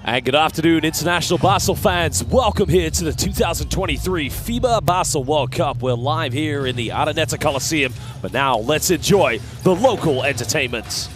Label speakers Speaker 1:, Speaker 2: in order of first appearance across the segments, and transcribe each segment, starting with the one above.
Speaker 1: And good afternoon, international basketball fans. Welcome here to the 2023 FIBA Basketball World Cup. We're live here in the Araneta Coliseum, but now let's enjoy the local entertainment.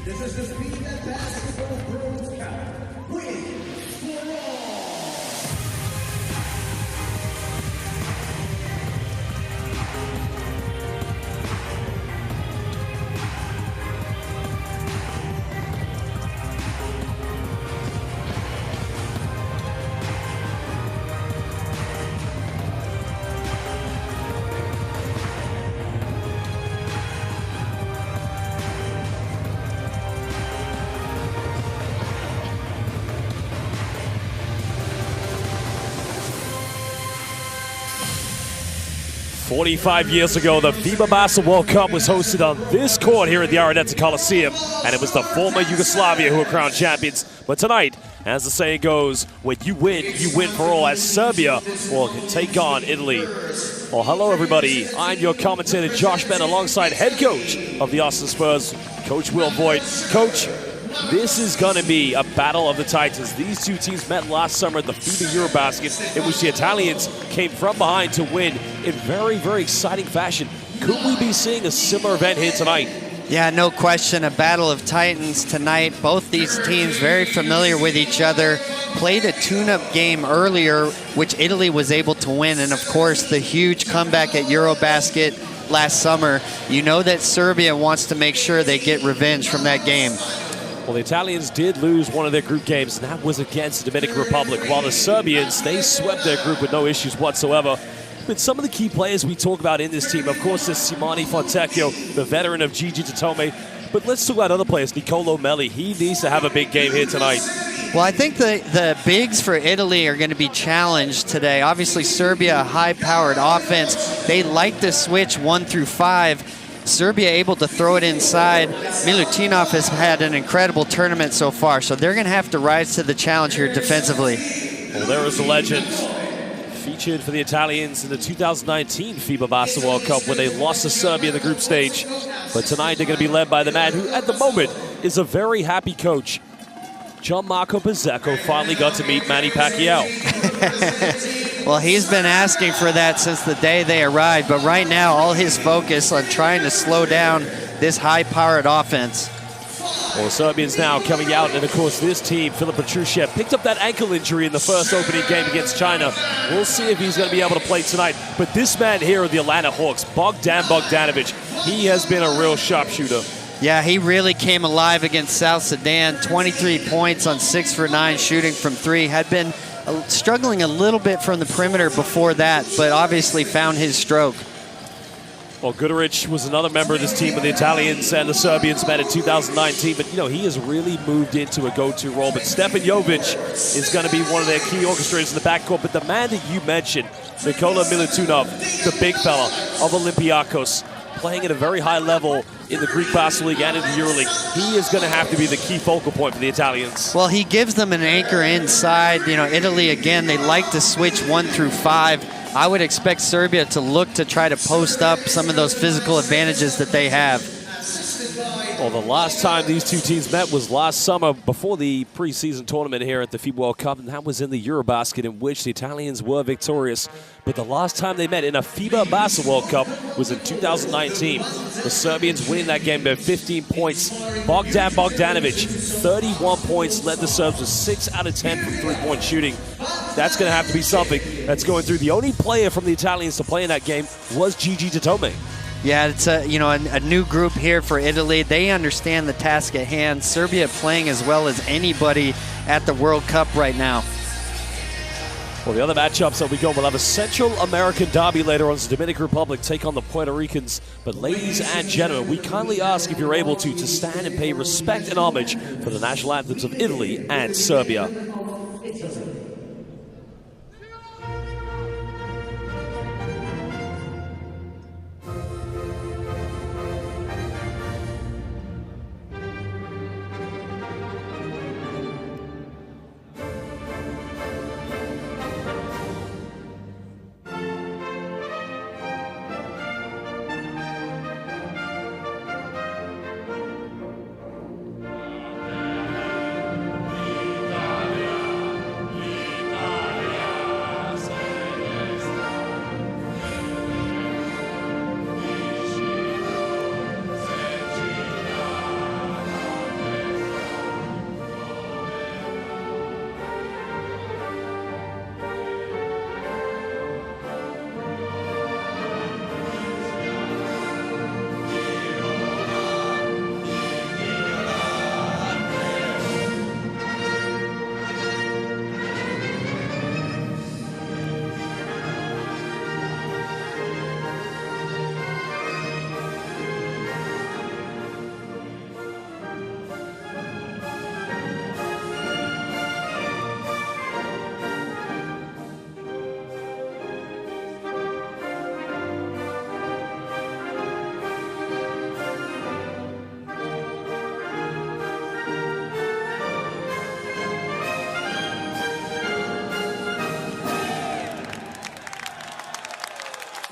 Speaker 2: This is the FIBA Basketball World Cup. Win for all.
Speaker 1: "45 years ago, the FIBA Basketball World Cup was hosted on this court here at the Araneta Coliseum, and it was the former Yugoslavia who were crowned champions. But tonight, as the saying goes, when you win for all, as Serbia will take on Italy. Well, hello everybody. I'm your commentator, Josh Ben, alongside head coach of the Austin Spurs, Coach Will Voigt. Coach, this is going to be a battle of the Titans. These two teams met last summer at the FIBA Eurobasket, in which the Italians came from behind to win in very, very exciting fashion. Could we be seeing a similar event here tonight?
Speaker 3: Yeah, no question, a battle of Titans tonight. Both these teams very familiar with each other. Played a tune-up game earlier, which Italy was able to win. And of course, the huge comeback at Eurobasket last summer. You know that Serbia wants to make sure they get revenge from that game.
Speaker 1: Well, the Italians did lose one of their group games, and that was against the Dominican Republic, while the Serbians, they swept their group with no issues whatsoever. But some of the key players we talk about in this team, of course, there's Simone Fontecchio, the veteran of Gigi Tatome. But let's talk about other players. Nicolo Melli, he needs to have a big game here tonight.
Speaker 3: Well, I think the bigs for Italy are going to be challenged today. Obviously, Serbia, a high-powered offense. They like to switch 1 through 5. Serbia able to throw it inside. Milutinov has had an incredible tournament so far, so they're going to have to rise to the challenge here defensively.
Speaker 1: Well, there is a legend featured for the Italians in the 2019 FIBA Basketball World Cup when they lost to Serbia in the group stage. But tonight they're going to be led by the man who, at the moment, is a very happy coach. Gianmarco Pizzecco finally got to meet Manny Pacquiao.
Speaker 3: Well, he's been asking for that since the day they arrived, but right now all his focus on trying to slow down this high-powered offense.
Speaker 1: Well, the Serbians now coming out, and of course this team, Filip Petrusev, picked up that ankle injury in the first opening game against China. We'll see if he's going to be able to play tonight. But this man here of the Atlanta Hawks, Bogdan Bogdanovic, he has been a real sharpshooter.
Speaker 3: Yeah, he really came alive against South Sudan. 23 points on 6 for 9 shooting from 3. Had been struggling a little bit from the perimeter before that, but obviously found his stroke.
Speaker 1: Well, Guduric was another member of this team when the Italians and the Serbians met in 2019, but, you know, he has really moved into a go-to role. But Stefan Jovic is going to be one of their key orchestrators in the backcourt. But the man that you mentioned, Nikola Milutinov, the big fella of Olympiacos, playing at a very high level in the Greek Basketball League and in the EuroLeague, he is going to have to be the key focal point for the Italians.
Speaker 3: Well, he gives them an anchor inside. You know, Italy, again, they like to switch 1 through 5. I would expect Serbia to look to try to post up some of those physical advantages that they have.
Speaker 1: Well, the last time these two teams met was last summer before the preseason tournament here at the FIBA World Cup, and that was in the Eurobasket, in which the Italians were victorious. But the last time they met in a FIBA Basketball World Cup was in 2019. The Serbians winning that game by 15 points. Bogdan Bogdanovic, 31 points, led the Serbs with 6 out of 10 from three-point shooting. That's going to have to be something that's going through. The only player from the Italians to play in that game was Gigi Tatome.
Speaker 3: Yeah, it's a new group here for Italy. They understand the task at hand. Serbia playing as well as anybody at the World Cup right now.
Speaker 1: Well, the other matchups that we go, we'll have a Central American derby later on as the Dominican Republic take on the Puerto Ricans. But ladies and gentlemen, we kindly ask, if you're able to stand and pay respect and homage for the national anthems of Italy and Serbia.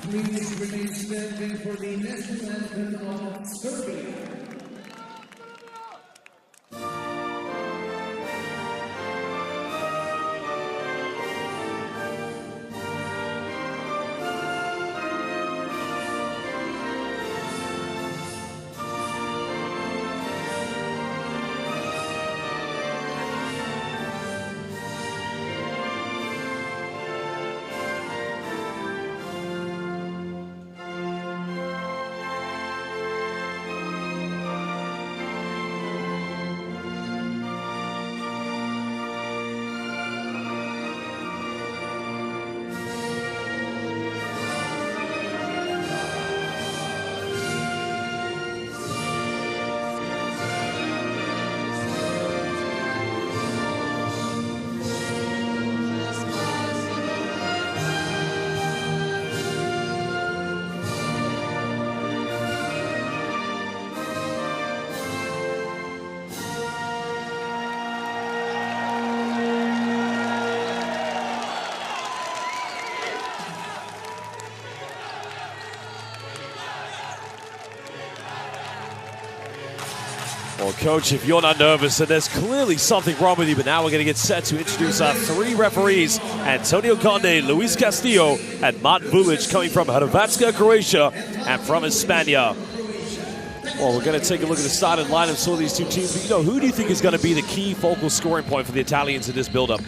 Speaker 2: Please remain standing for the national anthem of Serbia.
Speaker 1: Well, Coach, if you're not nervous, then there's clearly something wrong with you. But now we're going to get set to introduce our three referees, Antonio Conde, Luis Castillo, and Martin Vulic, coming from Hrvatska, Croatia, and from Hispania. Well, we're going to take a look at the starting lineups for these two teams. But, who do you think is going to be the key focal scoring point for the Italians in this build-up?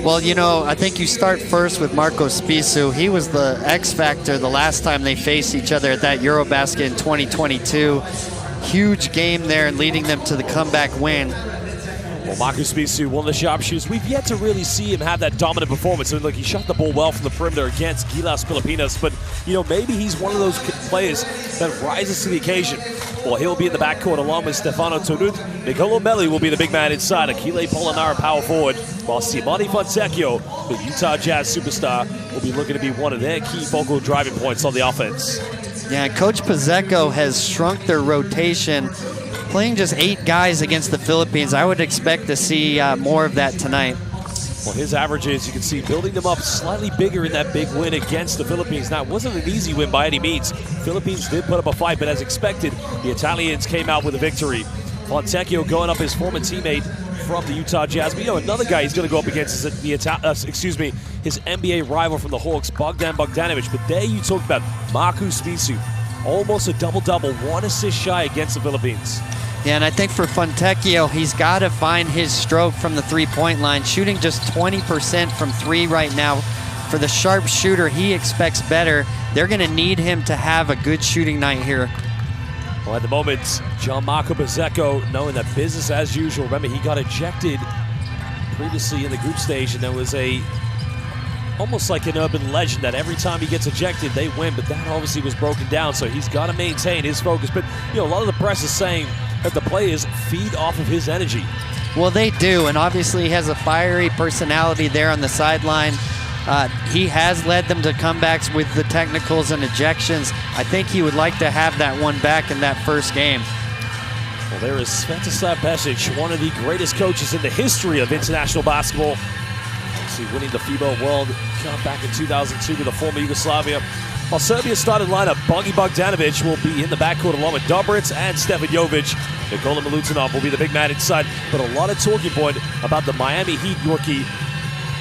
Speaker 3: Well, I think you start first with Marco Spissu. He was the X factor the last time they faced each other at that Eurobasket in 2022. Huge game there, leading them to the comeback win.
Speaker 1: Well, Marco Spissu, one of the sharpshooters. We've yet to really see him have that dominant performance. I mean, look, he shot the ball well from the perimeter against Gilas Filipinas, but, maybe he's one of those players that rises to the occasion. Well, he'll be in the backcourt along with Stefano Tonut. Nicolo Melli will be the big man inside. Achille Polonara, power forward, while Simone Fontecchio, the Utah Jazz superstar, will be looking to be one of their key focal driving points on the offense.
Speaker 3: Yeah, Coach Pizzeco has shrunk their rotation, playing just 8 guys against the Philippines. I would expect to see more of that tonight.
Speaker 1: Well, his averages, you can see, building them up slightly bigger in that big win against the Philippines. Now, it wasn't an easy win by any means. Philippines did put up a fight, but as expected, the Italians came out with a victory. Fontecchio going up his former teammate from the Utah Jazz. But you know, another guy he's going to go up against is his NBA rival from the Hawks, Bogdan Bogdanovic. But there you talked about Marcus Smisu, almost a double-double, 1 assist shy against the Philippines.
Speaker 3: Yeah, and I think for Fontecchio, he's got to find his stroke from the three-point line, shooting just 20% from three right now. For the sharp shooter, he expects better. They're going to need him to have a good shooting night here.
Speaker 1: Well, at the moment, Gianmarco Bezzecco knowing that business as usual. Remember, he got ejected previously in the group stage, and there was almost like an urban legend that every time he gets ejected, they win, but that obviously was broken down, so he's got to maintain his focus. But, you know, a lot of the press is saying that the players feed off of his energy.
Speaker 3: Well, they do, and obviously he has a fiery personality there on the sideline. He has led them to comebacks with the technicals and ejections. I think he would like to have that one back in that first game.
Speaker 1: Well, there is Svetislav Besic, one of the greatest coaches in the history of international basketball. Obviously winning the FIBA World Cup back in 2002 with the former Yugoslavia. While Serbia's starting lineup, Bogi Bogdanovic will be in the backcourt along with Dobric and Stefan Jovic. Nikola Milutinov will be the big man inside, but a lot of talking point about the Miami Heat rookie,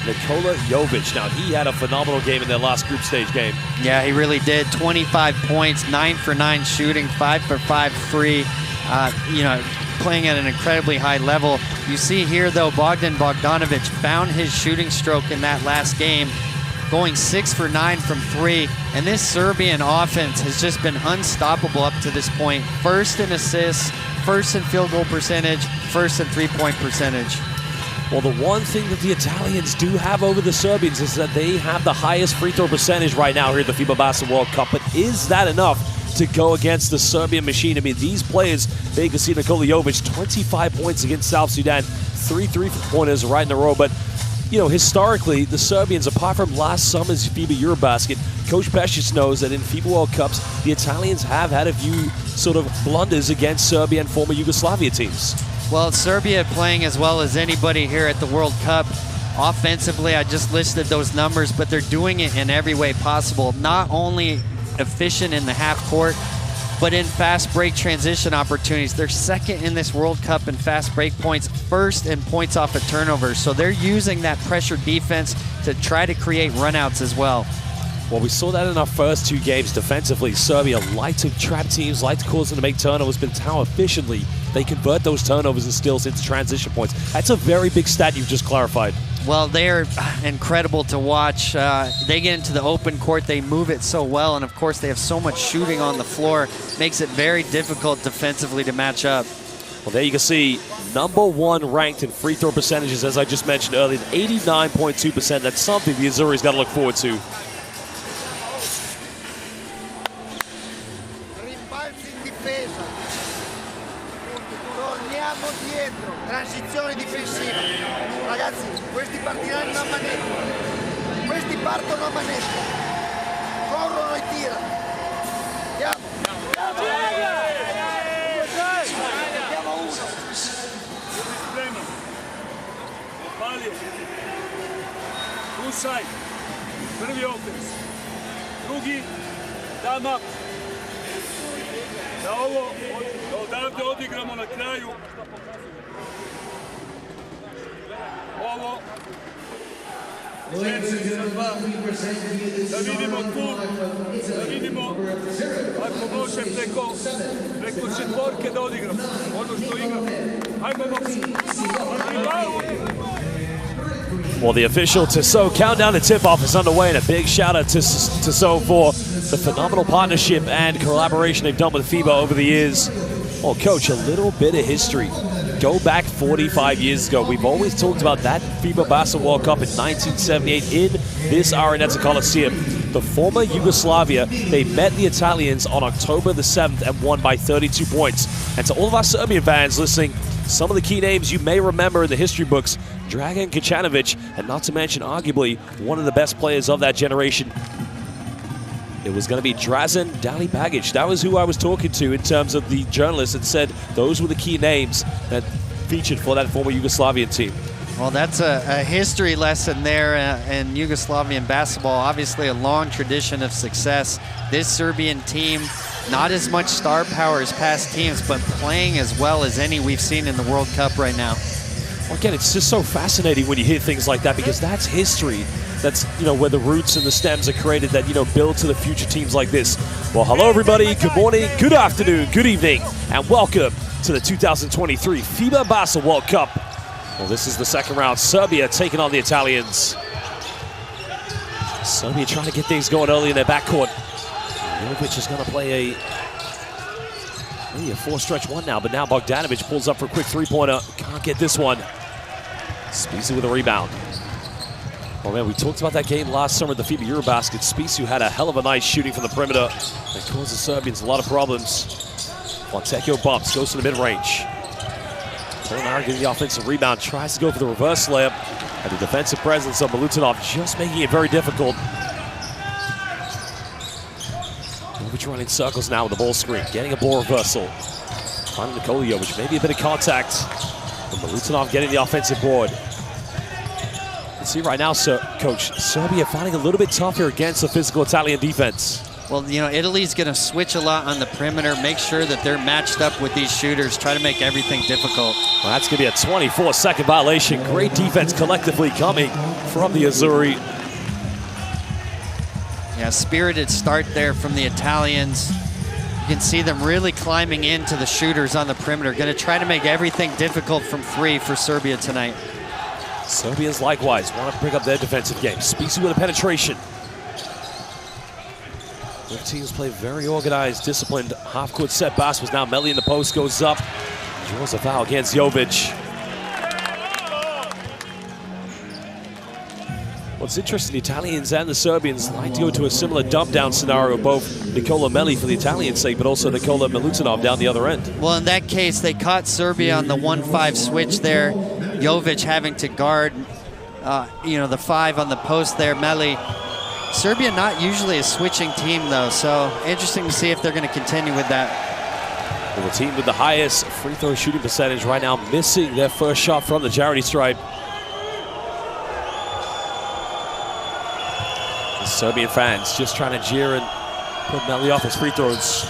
Speaker 1: Nikola Jovic. Now, he had a phenomenal game in their last group stage game.
Speaker 3: Yeah, he really did. 25 points, 9 for 9 shooting, 5 for 5 free. You know, playing at an incredibly high level. You see here, though, Bogdan Bogdanovic found his shooting stroke in that last game, going 6 for 9 from 3. And this Serbian offense has just been unstoppable up to this point. First in assists, first in field goal percentage, first in three-point percentage.
Speaker 1: Well, the one thing that the Italians do have over the Serbians is that they have the highest free throw percentage right now here at the FIBA Basketball World Cup. But is that enough to go against the Serbian machine? I mean, these players, they can see Nikola Jovic, 25 points against South Sudan, 3 3-pointers right in a row. But, you know, historically, the Serbians, apart from last summer's FIBA Eurobasket, Coach Pesic knows that in FIBA World Cups, the Italians have had a few sort of blunders against Serbia and former Yugoslavia teams.
Speaker 3: Well, Serbia playing as well as anybody here at the World Cup. Offensively, I just listed those numbers, but they're doing it in every way possible. Not only efficient in the half court, but in fast break transition opportunities. They're second in this World Cup in fast break points, first in points off of turnovers. So they're using that pressure defense to try to create runouts as well.
Speaker 1: Well, we saw that in our first 2 games defensively. Serbia like to trap teams, like to cause them to make turnovers, but how efficiently they convert those turnovers and steals into transition points. That's a very big stat you've just clarified.
Speaker 3: Well, they're incredible to watch. They get into the open court, they move it so well, and of course they have so much shooting on the floor. Makes it very difficult defensively to match up.
Speaker 1: Well, there you can see #1 ranked in free throw percentages, as I just mentioned earlier, 89.2%. That's something the Azzurri's got to look forward to.
Speaker 4: Dietro, transizione difensiva. Ragazzi, questi partiranno a manetta. Questi partono a manetta. Corrono e tirano. Andiamo. Andiamo uno.
Speaker 5: Palije. Kusaj. Prvi okres. Drugi. Dam up. Da ovo odavde odigramo na kraju. Ovo. Da vidimo tu, da vidimo ako može preko četvorke da odigramo. Ono što igramo. Ajmo
Speaker 1: Well, the official Tissot countdown to tip-off is underway, and a big shout-out to Tissot for the phenomenal partnership and collaboration they've done with FIBA over the years. Well, Coach, a little bit of history. Go back 45 years ago. We've always talked about that FIBA Basketball World Cup in 1978 in this Araneta Coliseum. The former Yugoslavia, they met the Italians on October the 7th and won by 32 points. And to all of our Serbian fans listening, some of the key names you may remember in the history books, Dragan Kecanovic, and not to mention arguably one of the best players of that generation. It was going to be Drazen Dalibagic. That was who I was talking to in terms of the journalists that said those were the key names that featured for that former Yugoslavian team.
Speaker 3: Well, that's a history lesson there in Yugoslavian basketball. Obviously a long tradition of success. This Serbian team, not as much star power as past teams, but playing as well as any we've seen in the World Cup right now.
Speaker 1: Well, again, it's just so fascinating when you hear things like that, because that's history. That's, you know, where the roots and the stems are created that, you know, build to the future teams like this. Well, hello, everybody. Good morning, good afternoon, good evening, and welcome to the 2023 FIBA Basketball World Cup. Well, this is the second round. Serbia taking on the Italians. Serbia trying to get things going early in their backcourt. Jovic is going to play maybe a four-stretch one now, but now Bogdanovic pulls up for a quick three-pointer. Can't get this one. Spisu with a rebound. Oh man, we talked about that game last summer at the FIBA Eurobasket. Spisu had a hell of a night shooting from the perimeter. That caused the Serbians a lot of problems. Fontecchio bumps, goes to the mid-range. Polonara getting the offensive rebound, tries to go for the reverse layup. And the defensive presence of Milutinov just making it very difficult. Jovic running circles now with the ball screen, getting a ball reversal. Finding Nikola Jovic, maybe a bit of contact. But Milutinov getting the offensive board. You can see right now, Coach, Serbia finding a little bit tough here against the physical Italian defense.
Speaker 3: Well, you know, Italy's going to switch a lot on the perimeter, make sure that they're matched up with these shooters, try to make everything difficult.
Speaker 1: Well, that's going to be a 24-second violation. Great defense collectively coming from the Azzurri.
Speaker 3: Yeah, spirited start there from the Italians. You can see them really climbing into the shooters on the perimeter. Going to try to make everything difficult from three for Serbia tonight.
Speaker 1: Serbians likewise want to pick up their defensive game. Spisu with a penetration. Both teams play very organized, disciplined, half-court set basketball. Now Melli in the post goes up, draws a foul against Jovic. What's interesting, the Italians and the Serbians like to go to a similar dump-down scenario, both Nikola Melli for the Italian sake, but also Nikola Milutinov down the other end.
Speaker 3: Well, in that case, they caught Serbia on the 1-5 switch there. Jovic having to guard, you know, the 5 on the post there, Melli. Serbia not usually a switching team, though, so interesting to see if they're going to continue with that.
Speaker 1: Well, the team with the highest free throw shooting percentage right now, missing their first shot from the charity stripe. The Serbian fans just trying to jeer and put Melli off his free throws.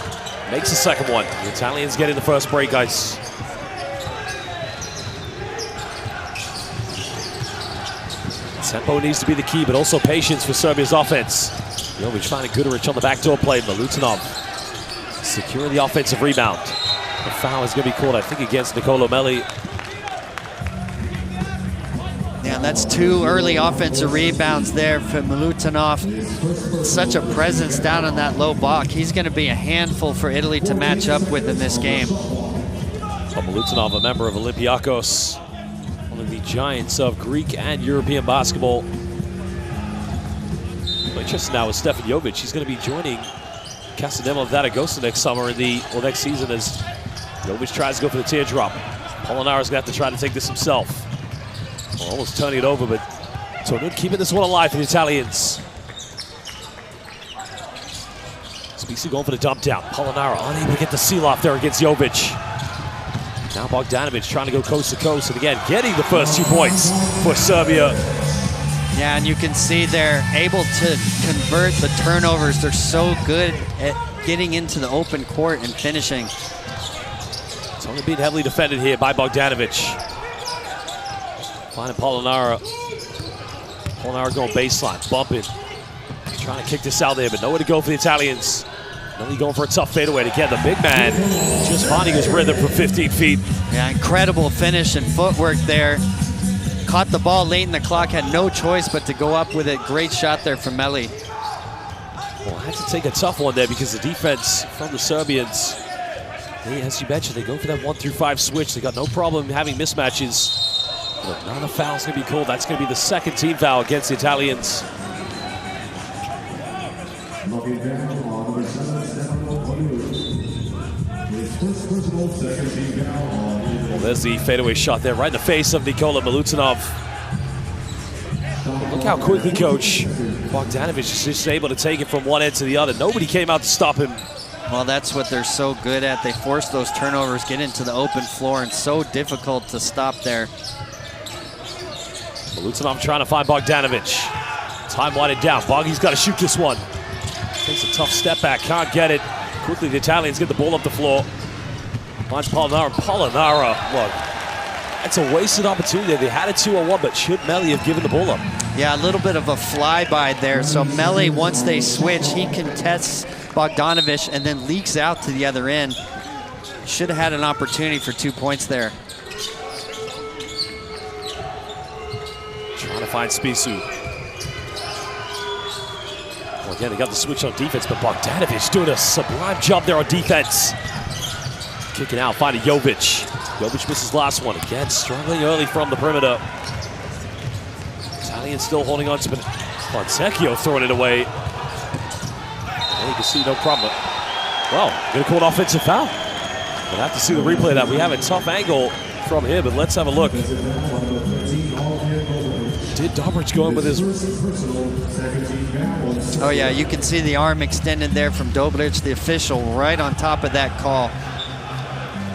Speaker 1: Makes the second one. The Italians getting the first break, guys. Tempo needs to be the key, but also patience for Serbia's offense. Jovic finding Guduric on the backdoor play. Milutinov securing the offensive rebound. The foul is going to be called, I think, against Nikola Melli.
Speaker 3: Yeah, and that's 2 early offensive rebounds there for Milutinov. Such a presence down on that low block. He's going to be a handful for Italy to match up with in this game.
Speaker 1: Well, Milutinov, a member of Olympiacos, one of the giants of Greek and European basketball. Interesting now with Stefan Jovic. He's going to be joining Casademo of Zaragoza next summer next season as Jovic tries to go for the teardrop. Polonara's going to have to try to take this himself. Well, almost turning it over, but Tornud keeping this one alive for the Italians. Spisu going for the dump down. Polonara unable to get the seal off there against Jovic. Now Bogdanovic trying to go coast to coast, and again, getting the first 2 points for Serbia.
Speaker 3: Yeah, and you can see they're able to convert the turnovers. They're so good at getting into the open court and finishing.
Speaker 1: It's only being heavily defended here by Bogdanovic. Finding Polonara. Polonara going baseline, bumping. Trying to kick this out there, but nowhere to go for the Italians. Melli going for a tough fadeaway to get the big man just finding his rhythm from 15 feet.
Speaker 3: Yeah, incredible finish and footwork there. Caught the ball late in the clock, had no choice but to go up with it. Great shot there from Melli.
Speaker 1: Well, I had to take a tough one there because the defense from the Serbians, as you mentioned, they go for that 1-5 switch. They got no problem having mismatches. But none of the fouls going to be called. That's going to be the second team foul against the Italians. Well, there's the fadeaway shot there, right in the face of Nikola Milutinov. But look how quickly, Coach, Bogdanovic is just able to take it from one end to the other. Nobody came out to stop him.
Speaker 3: Well, that's what they're so good at. They force those turnovers, get into the open floor, and so difficult to stop there.
Speaker 1: Milutinov trying to find Bogdanovic. Time winding down. Boggy's got to shoot this one. Takes a tough step back, can't get it. Quickly, the Italians get the ball up the floor. Finds Polonara. Polonara, look, that's a wasted opportunity. They had a 2-on-1, but should Melli have given the ball up?
Speaker 3: Yeah, a little bit of a flyby there. So Melli, once they switch, he contests Bogdanovic and then leaks out to the other end. Should have had an opportunity for 2 points there.
Speaker 1: Trying to find Spisu. Well, again, they got the switch on defense, but Bogdanovic doing a sublime job there on defense. Kicking out, finding Jovic. Jovic misses last one. Again, struggling early from the perimeter. Italian still holding on to it. Fontecchio throwing it away. And you can see no problem. Well, gonna call an offensive foul. We'll have to see the replay of that. We have a tough angle from here, but let's have a look. Did Dobric go in with his...
Speaker 3: Oh yeah, you can see the arm extended there from Dobric, the official, right on top of that call.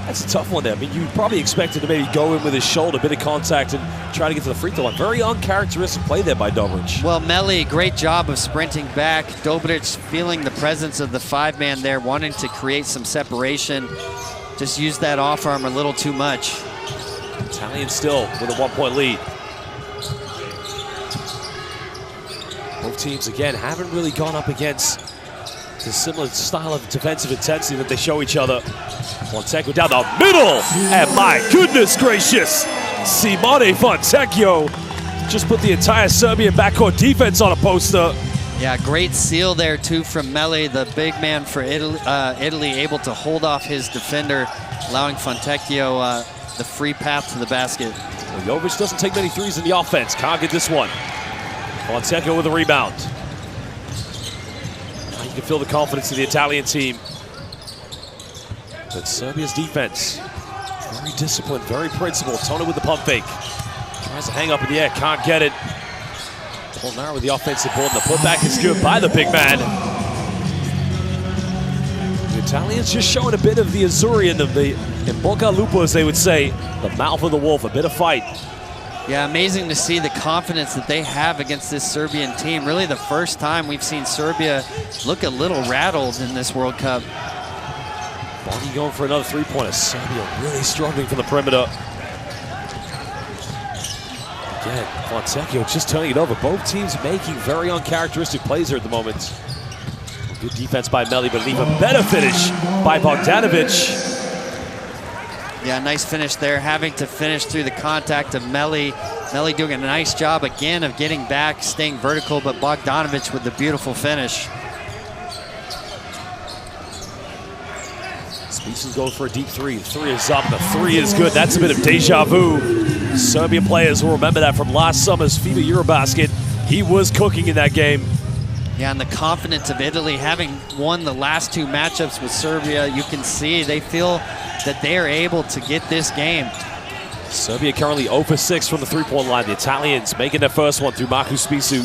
Speaker 1: That's a tough one there. I mean, you probably expected to maybe go in with his shoulder, a bit of contact, and try to get to the free throw line. Very uncharacteristic play there by Dobric.
Speaker 3: Well, Melli, great job of sprinting back. Dobric feeling the presence of the 5-man there, wanting to create some separation. Just used that off arm a little too much.
Speaker 1: Italian still with a 1-point lead. Both teams, again, haven't really gone up against the similar style of defensive intensity that they show each other. Fontecchio down the middle, and my goodness gracious, Simone Fontecchio just put the entire Serbian backcourt defense on a poster.
Speaker 3: Yeah, great seal there too from Melli, the big man for Italy, able to hold off his defender, allowing Fontecchio the free path to the basket.
Speaker 1: Well, Jovic doesn't take many threes in the offense, can't get this one. Fontecchio with a rebound. Now you can feel the confidence of the Italian team. But Serbia's defense, very disciplined, very principled. Tony with the pump fake. Tries to hang up in the air, can't get it. Polonara with the offensive board, and the putback is good by the big man. The Italians just showing a bit of the Azzurrian, of the in Bocca Lupo, as they would say, the mouth of the wolf, a bit of fight.
Speaker 3: Yeah, amazing to see the confidence that they have against this Serbian team. Really the first time we've seen Serbia look a little rattled in this World Cup.
Speaker 1: Boggy going for another three-pointer. Serbia really struggling from the perimeter. Again, Fontecchio just turning it over. Both teams making very uncharacteristic plays here at the moment. Good defense by Melli, but an even better finish by Bogdanovic.
Speaker 3: Yeah, nice finish there, having to finish through the contact of Melli. Melli doing a nice job again of getting back, staying vertical, but Bogdanovic with the beautiful finish.
Speaker 1: Species goes for a deep three. The three is up, the three is good. That's a bit of deja vu. Serbian players will remember that from last summer's FIBA Eurobasket. He was cooking in that game.
Speaker 3: Yeah, and the confidence of Italy, having won the last 2 matchups with Serbia, you can see they feel that they are able to get this game.
Speaker 1: Serbia currently 0 for 6 from the three-point line. The Italians making their first one through Marko Spisu.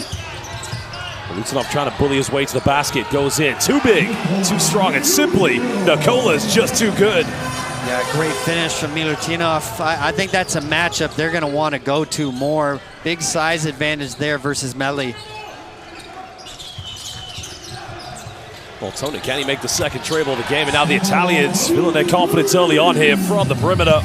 Speaker 1: Milutinov trying to bully his way to the basket, goes in. Too big, too strong, and simply, Nikola's just too good.
Speaker 3: Yeah, great finish from Milutinov. I think that's a matchup they're going to want to go to more. Big size advantage there versus Melli.
Speaker 1: Well, Tony, can he make the second treble of the game? And now the Italians feeling their confidence early on here from the perimeter.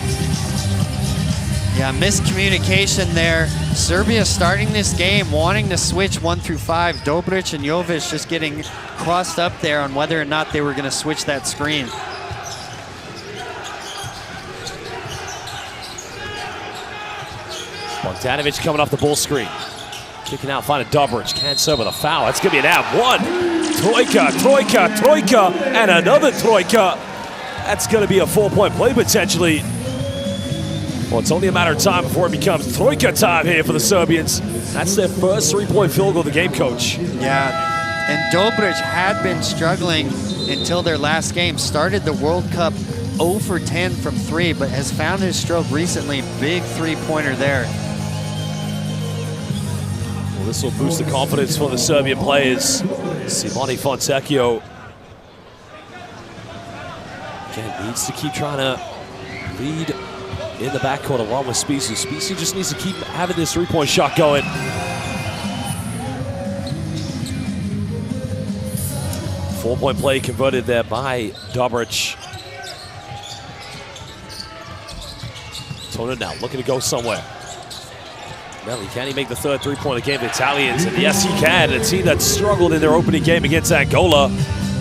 Speaker 3: Yeah, miscommunication there. Serbia starting this game, wanting to switch 1 through 5. Dobric and Jovic just getting crossed up there on whether or not they were going to switch that screen.
Speaker 1: Bogdanovic coming off the ball screen. Kicking out, finding Dobric. Can't serve with a foul. That's going to be an ab. 1. Troika, troika, troika, and another troika. That's going to be a 4-point play potentially. Well, it's only a matter of time before it becomes troika time here for the Serbians. That's their first 3-point field goal of the game, coach.
Speaker 3: Yeah, and Dobric had been struggling until their last game. Started the World Cup 0 for 10 from 3, but has found his stroke recently. Big 3-pointer there.
Speaker 1: Well, this will boost the confidence for the Serbian players. Simone Fontecchio again needs to keep trying to lead in the backcourt along with Spisu. Spisu just needs to keep having this three-point shot going. Four-point play converted there by Dobric. Toner now looking to go somewhere. Melli, can he make the third three-pointer game for the Italians? And yes, he can. A team that struggled in their opening game against Angola,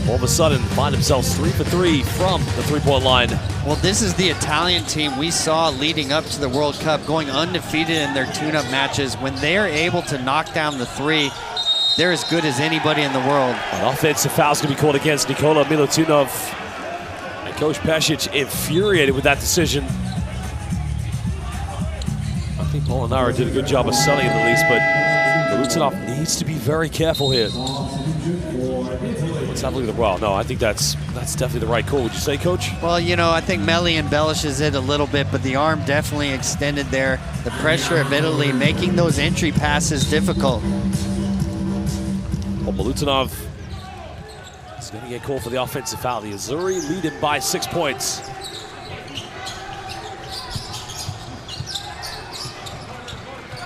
Speaker 1: all of a sudden find themselves 3 for 3 from the three-point line.
Speaker 3: Well, this is the Italian team we saw leading up to the World Cup, going undefeated in their tune-up matches. When they are able to knock down the three, they're as good as anybody in the world.
Speaker 1: An offensive foul's going to be called against Nikola Milutinov. And Coach Pesic infuriated with that decision. I think Molinaro did a good job of selling it at least, but Milutinov needs to be very careful here. Let's have a look at the well. No, I think that's definitely the right call. Would you say, Coach?
Speaker 3: Well, you know, I think Melli embellishes it a little bit, but the arm definitely extended there. The pressure of Italy making those entry passes difficult.
Speaker 1: Well, Milutinov is going to get called for the offensive foul. The Azzurri lead him by 6 points.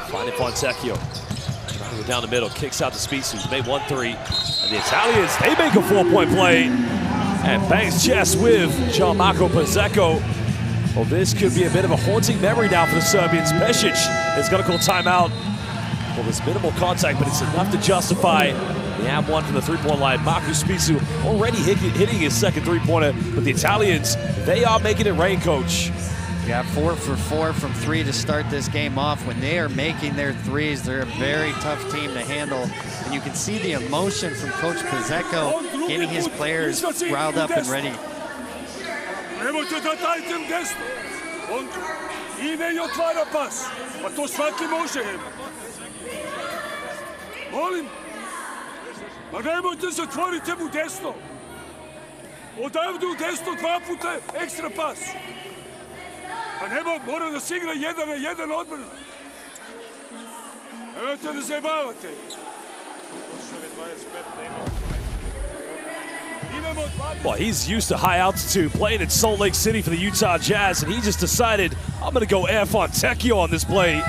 Speaker 1: Finding Fontecchio. Driving down the middle, kicks out to Spisu. He's made 1-3. And the Italians, they make a 4-point play. And bangs chest with Gianmarco Pozzecco. Well, this could be a bit of a haunting memory now for the Serbians. Pesic is going to call timeout. Well, there's minimal contact, but it's enough to justify the and one from the three-point line. Marcus Spisu already hitting his second three-pointer, but the Italians, they are making it rain, Coach.
Speaker 3: Yeah, 4 for 4 from 3 to start this game off. When they are making their threes, they're a very tough team to handle. And you can see the emotion from Coach Pozzecco getting his players riled up and ready.
Speaker 5: Nemojte da dajte im desno. On ide I otvara pas. Pa to svaki može. Molim. Ma nemojte se otvorite mu desno. Odavde u desno 2 puta ekstra pas. Pa nema, mora da se igra 1-1 odbrana. Nemojte da zajebavate.
Speaker 1: Well, he's used to high altitude, playing in Salt Lake City for the Utah Jazz, and he just decided, I'm going to go Air Fontecchio on this play.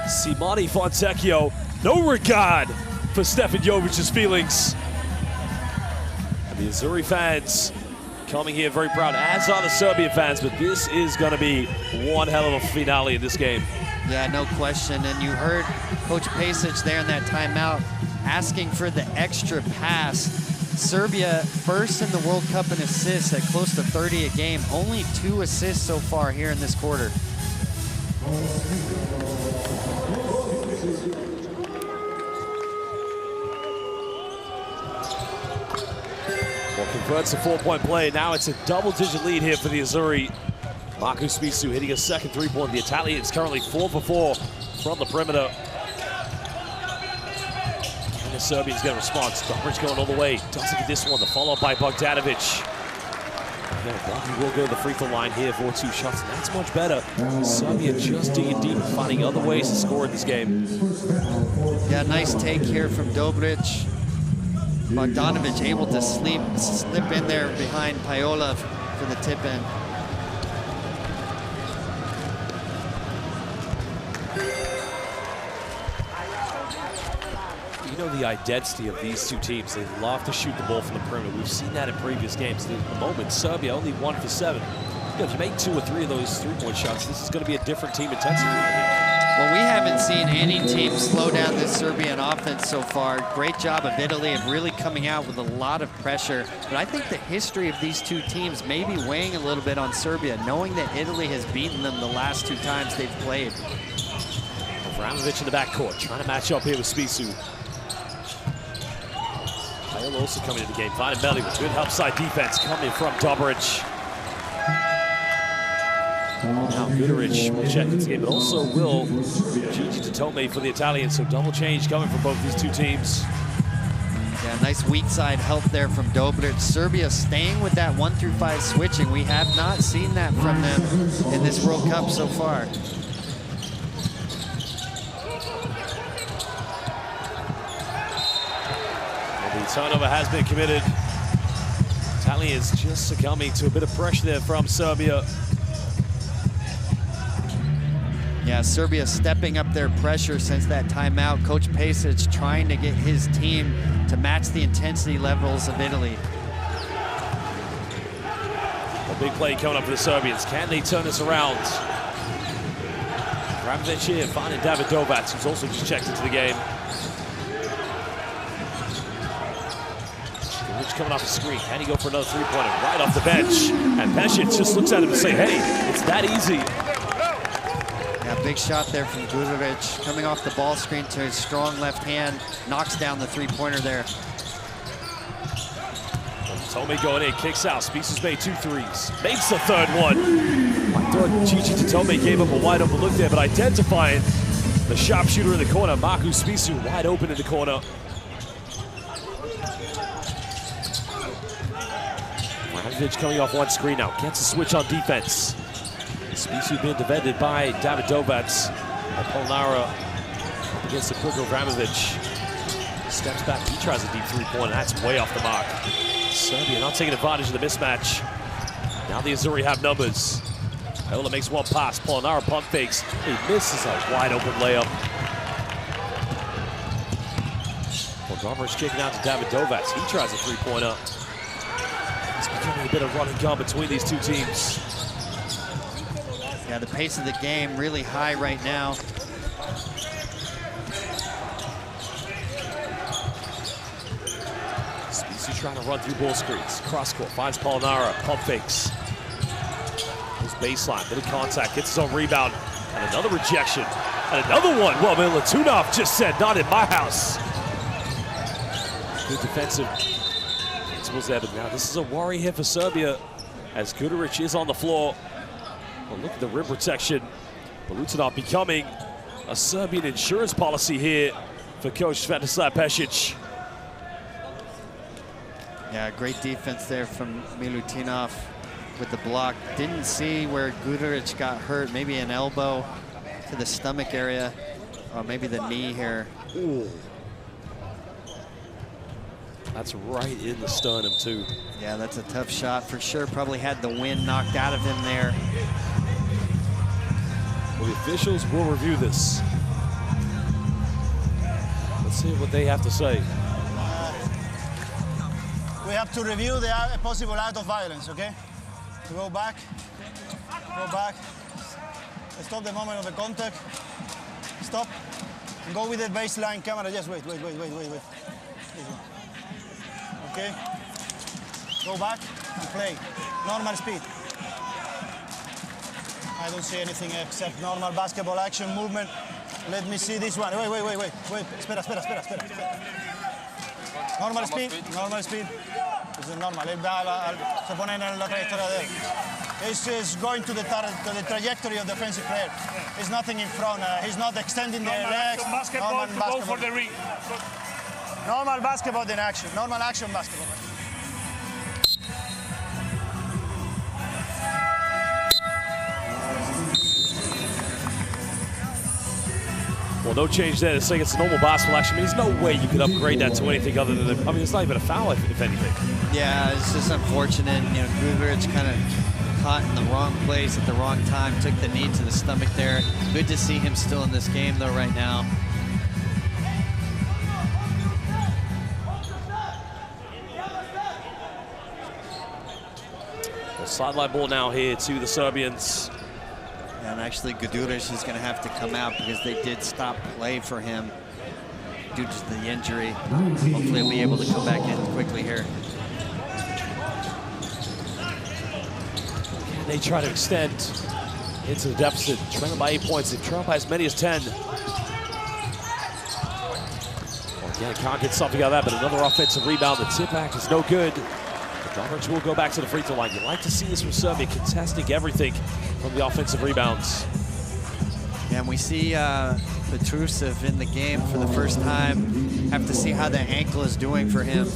Speaker 1: Simone Fontecchio, no regard for Stefan Jovic's feelings. And the Azzurri fans coming here very proud, as are the Serbian fans, but this is going to be one hell of a finale in this game.
Speaker 3: Yeah, no question. And you heard Coach Pesic there in that timeout asking for the extra pass. Serbia first in the World Cup in assists at close to 30 a game. Only 2 assists so far here in this quarter.
Speaker 1: Well, converts a 4-point play. Now it's a double-digit lead here for the Azzurri. Marcus Spisu hitting a second three-point. The Italians currently 4 for 4 from the perimeter. And the Serbians get a response. Dobric going all the way. Doesn't get this one. The follow-up by Bogdanovic. He will go to the free throw line here for 2 shots, and that's much better. Serbia just digging deep and finding other ways to score in this game.
Speaker 3: Yeah, nice take here from Dobric. Bogdanovic able to slip in there behind Paiola for the tip in.
Speaker 1: You know the identity of these two teams. They love to shoot the ball from the perimeter. We've seen that in previous games. At the moment, Serbia only 1 for 7. You know, if you make 2 or 3 of those three-point shots, this is going to be a different team intensity.
Speaker 3: Well, we haven't seen any team slow down this Serbian offense so far. Great job of Italy of really coming out with a lot of pressure. But I think the history of these two teams may be weighing a little bit on Serbia, knowing that Italy has beaten them the last 2 times they've played.
Speaker 1: Vramovic in the backcourt, trying to match up here with Spisu. Paiola also coming into the game. Finding Melli with good help side defense coming from Dobric. Now Guduric will check into the game, but also will Gigi Totome for the Italians. So double change coming from both these two teams.
Speaker 3: Yeah, nice weak side help there from Dobric. Serbia staying with that 1 through 5 switching. We have not seen that from them in this World Cup so far.
Speaker 1: Well, the turnover has been committed. Italians just succumbing to a bit of pressure there from Serbia.
Speaker 3: Yeah, Serbia stepping up their pressure since that timeout. Coach Pasic trying to get his team to match the intensity levels of Italy.
Speaker 1: A big play coming up for the Serbians. Can they turn this around? Vramovic here finding David Dovac, who's also just checked into the game. Rich coming off the screen. Can he go for another three-pointer right off the bench? And Pasic just looks at him and say, hey, it's that easy.
Speaker 3: Yeah, big shot there from Guduric. Coming off the ball screen to his strong left hand. Knocks down the three-pointer there.
Speaker 1: Tomei going in, kicks out. Spisu's made 2 threes. Makes the third one. I thought Gigi Tomei gave him a wide open look there, but identifying the sharpshooter in the corner, Marko Spisu wide open in the corner. Vramovic coming off one screen now, gets a switch on defense. Spisu being defended by David Dovac. Polnara up against the quicker Vramovic. Steps back, he tries a deep three-pointer, that's way off the mark. Serbia not taking advantage of the mismatch. Now the Azzurri have numbers. Viola makes one pass, Polnara pump fakes. He misses a wide open layup. Montgomery's kicking out to David Dovac. He tries a three-pointer. It's becoming a bit of run and gun between these two teams.
Speaker 3: Yeah, the pace of the game really high right now.
Speaker 1: Spisu trying to run through ball screens. Cross court, finds Polnara, pump fakes. Goes baseline, bit of contact, gets his own rebound. And another rejection. And another one. Well, man, Latunov just said, not in my house. Good defensive principles there, but now this is a worry here for Serbia as Guduric is on the floor. Well, look at the rim protection. Latunov becoming a Serbian insurance policy here for Coach Svetislav Pasic.
Speaker 3: Yeah, great defense there from Milutinov with the block. Didn't see where Guduric got hurt. Maybe an elbow to the stomach area, or maybe the knee here.
Speaker 1: Ooh. That's right in the sternum, too.
Speaker 3: Yeah, that's a tough shot for sure. Probably had the wind knocked out of him there.
Speaker 1: Well, the officials will review this. Let's see what they have to say.
Speaker 6: We have to review the possible act of violence, okay? To go back, stop the moment of the contact, stop, and go with the baseline camera. Just wait. Okay? Go back and play. Normal speed. I don't see anything except normal basketball action movement. Let me see this one. Wait. Espera. Normal speed. This is normal. Se pone en la trayectoria de él. He's going to the trajectory of the defensive player. There's nothing in front. He's not extending the legs.
Speaker 5: Basketball to go for the ring.
Speaker 6: Normal basketball in action. Normal action basketball.
Speaker 1: Well, no change there. It's saying it's a normal basketball action. I mean, there's no way you could upgrade that to anything other than, I mean, it's not even a foul, if anything.
Speaker 3: Yeah, it's just unfortunate. You know, Guduric kind of caught in the wrong place at the wrong time, took the knee to the stomach there. Good to see him still in this game, though, right now.
Speaker 1: Well, sideline ball now here to the Serbians.
Speaker 3: And actually, Guduric is going to have to come out because they did stop play for him due to the injury. Hopefully, he'll be able to come back in quickly here.
Speaker 1: And they try to extend into the deficit, trailing by 8 points. They've trailed by as many as 10. Well, again, can't get something out of that, but another offensive rebound. The tip back is no good. Dobric will go back to the free throw line. You like to see this from Serbia, contesting everything from the offensive rebounds.
Speaker 3: And we see Petrusev in the game for the first time. Have to see how the ankle is doing for him.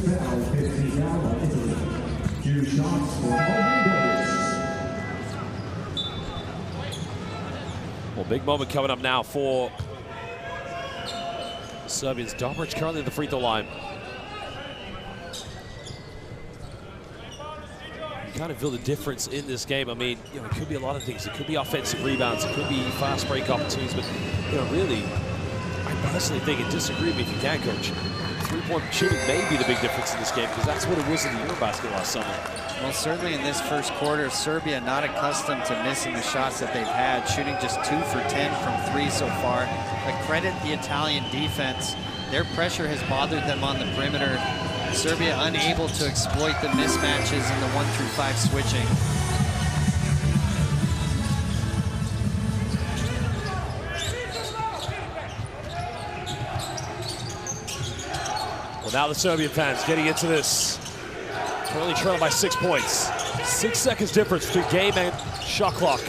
Speaker 1: Well, big moment coming up now for the Serbians. Dobric currently at the free throw line. kind of feel the difference in this game. I mean, you know, it could be a lot of things. It could be offensive rebounds. It could be fast break opportunities. But, you know, really, I personally think, and disagree with me if you can, Coach, three-point shooting may be the big difference in this game, because that's what it was in the Eurobasket last summer.
Speaker 3: Well, certainly in this first quarter, Serbia not accustomed to missing the shots that they've had, shooting just 2 for 10 from 3 so far. But credit the Italian defense. Their pressure has bothered them on the perimeter. Serbia unable to exploit the mismatches in the 1 through 5 switching.
Speaker 1: Well, now the Serbian fans getting into this. Currently trailing by 6 points. 6 seconds difference between game and shot clock.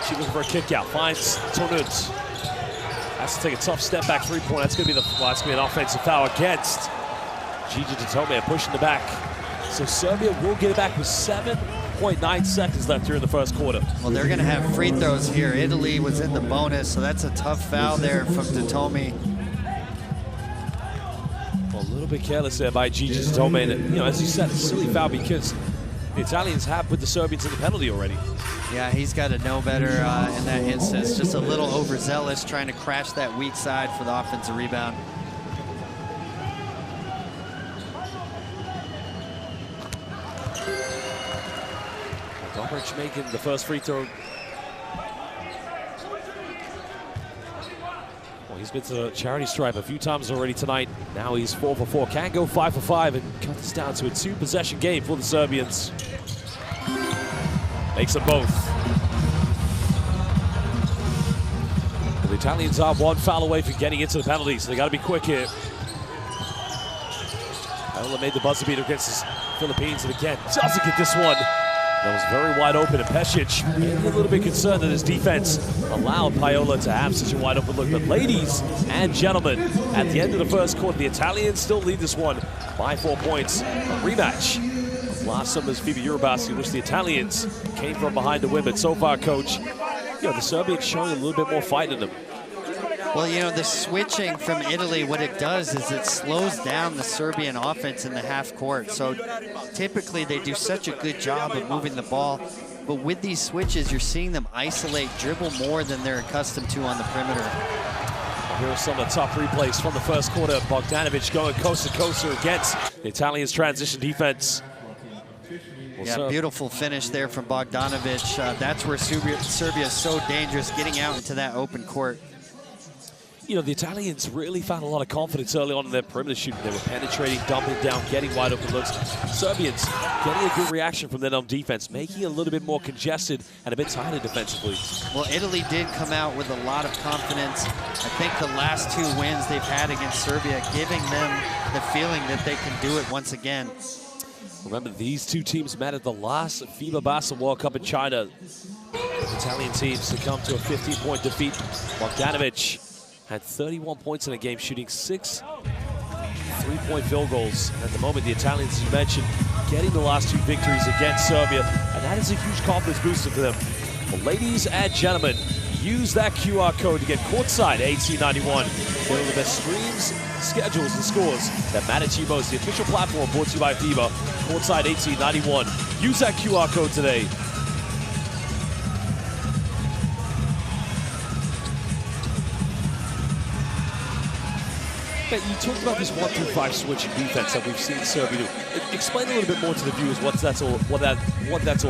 Speaker 1: She's looking for a kick out. Finds Tonut. Has to take a tough step back 3-point. That's going to be an offensive foul against Gigi Ditome, pushing the back. So Serbia will get it back with 7.9 seconds left here in the first quarter.
Speaker 3: Well, they're going to have free throws here. Italy was in the bonus, so that's a tough foul there from Ditome.
Speaker 1: Well, a little bit careless there by Gigi Ditome. And, you know, as you said, a silly foul because the Italians have put the Serbians in the penalty already.
Speaker 3: Yeah, he's got to know better in that instance. Just a little overzealous, trying to crash that weak side for the offensive rebound.
Speaker 1: Dobric making the first free throw. Well, he's been to the charity stripe a few times already tonight. Now he's 4 for 4. Can go 5 for 5 and cut this down to a 2-possession game for the Serbians. Makes them both. Well, the Italians are 1 foul away from getting into the penalties, so they got to be quick here. Paola made the buzzer beater against the Philippines, and again, doesn't get this one. That was very wide open, and Pesic maybe a little bit concerned that his defense allowed Paola to have such a wide open look. But ladies and gentlemen, at the end of the first quarter, the Italians still lead this one by 4 points. A rematch of last summer's FIBA Eurobasket, in which the Italians came from behind to win. But so far, Coach, you know, the Serbians showing a little bit more fight in them.
Speaker 3: Well, you know, the switching from Italy, what it does is it slows down the Serbian offense in the half court. So typically they do such a good job of moving the ball. But with these switches, you're seeing them isolate, dribble more than they're accustomed to on the perimeter.
Speaker 1: Well, here are some of the top replays from the first quarter. Bogdanovic going coast to coast against the Italians' transition defense.
Speaker 3: Yeah, beautiful finish there from Bogdanovic. That's where Serbia is so dangerous, getting out into that open court.
Speaker 1: You know, the Italians really found a lot of confidence early on in their perimeter shooting. They were penetrating, dumping down, getting wide open looks. Serbians getting a good reaction from them on defense, making it a little bit more congested and a bit tighter defensively.
Speaker 3: Well, Italy did come out with a lot of confidence. I think the last 2 wins they've had against Serbia, giving them the feeling that they can do it once again.
Speaker 1: Remember, these 2 teams met at the last FIBA Basketball World Cup in China. The Italian team succumbed to a 15-point defeat. Bogdanovic had 31 points in a game, shooting 6 3-point field goals. At the moment, the Italians, as you mentioned, getting the last 2 victories against Serbia, and that is a huge confidence booster for them. Well, ladies and gentlemen, use that QR code to get courtside AC91. Get all the best streams, schedules, and scores that matter to you most. The official platform brought to you by FIBA, courtside AC91. Use that QR code today. You talked about this 1 through 5 switching defense that we've seen Serbia do. Explain a little bit more to the viewers what that's all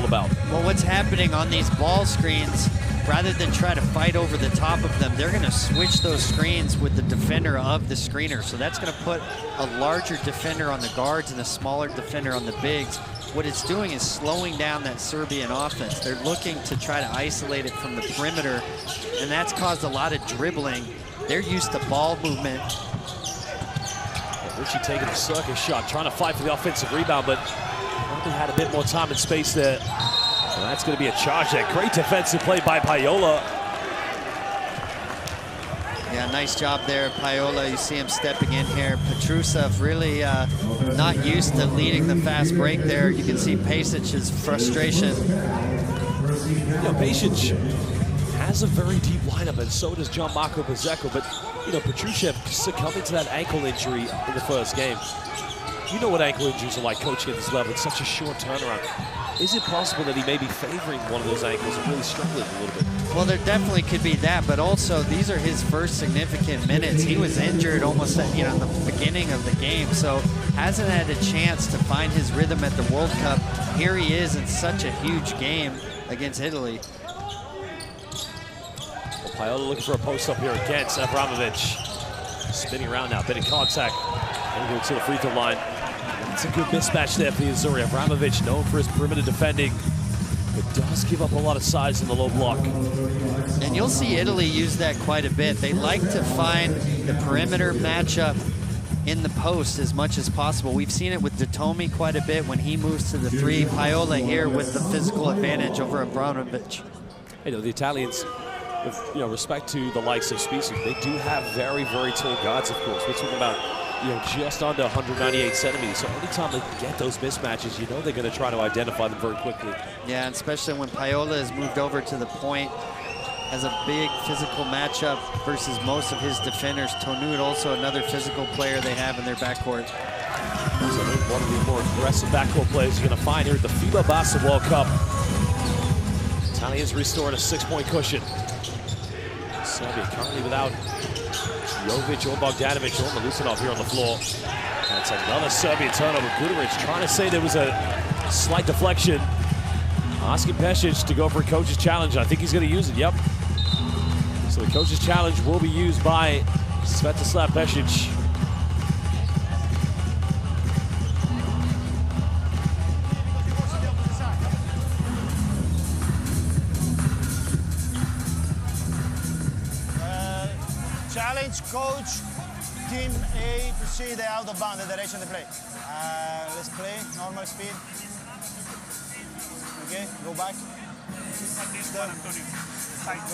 Speaker 1: about.
Speaker 3: Well, what's happening on these ball screens, rather than try to fight over the top of them, they're going to switch those screens with the defender of the screener. So that's going to put a larger defender on the guards and a smaller defender on the bigs. What it's doing is slowing down that Serbian offense. They're looking to try to isolate it from the perimeter, and that's caused a lot of dribbling. They're used to ball movement.
Speaker 1: Richie taking a circus shot, trying to fight for the offensive rebound, but probably had a bit more time and space there. So that's going to be a charge there. Great defensive play by Paola.
Speaker 3: Yeah, nice job there, Paola. You see him stepping in here. Petrusev really not used to leading the fast break there. You can see Pesic's frustration.
Speaker 1: You know, Pesic has a very deep lineup, and so does John Marco Pizzeco, but you know, Petrusev succumbing to that ankle injury in the first game. You know what ankle injuries are like coaching at this level. It's such a short turnaround. Is it possible that he may be favoring one of those ankles and really struggling a little bit?
Speaker 3: Well, there definitely could be that, but also these are his first significant minutes. He was injured almost at, in the beginning of the game, so hasn't had a chance to find his rhythm at the World Cup. Here he is in such a huge game against Italy.
Speaker 1: Well, Paiola looking for a post-up here against Abramovich. Spinning around now, bit of contact. Over to the free throw line. It's a good mismatch there for the Azzurri. Abramovich, known for his perimeter defending, but does give up a lot of size in the low block.
Speaker 3: And you'll see Italy use that quite a bit. They like to find the perimeter matchup in the post as much as possible. We've seen it with Datomi quite a bit when he moves to the three. Paiola here with the physical advantage over Abramovich.
Speaker 1: You know, the Italians, with respect to the likes of Spezia, they do have very, very tall guards, of course. We're talking about just under 198 centimeters. So anytime they get those mismatches, they're going to try to identify them very quickly.
Speaker 3: Yeah, and especially when Paiola has moved over to the point, has a big physical matchup versus most of his defenders. Tonud, also another physical player they have in their backcourt.
Speaker 1: So one of the more aggressive backcourt players you're going to find here at the FIBA Basketball World Cup. Italians restoring a 6-point cushion. Serbia currently without Jovic or Bogdanovic or Milutinov here on the floor. That's another Serbian turnover. Guduric trying to say there was a slight deflection. Asking Pesic to go for a coach's challenge. I think he's going to use it, yep. So the coach's challenge will be used by Svetislav Pesic.
Speaker 6: Challenge coach, team A to see the out of bound, the direction they play. Let's play, normal speed. Okay, go back.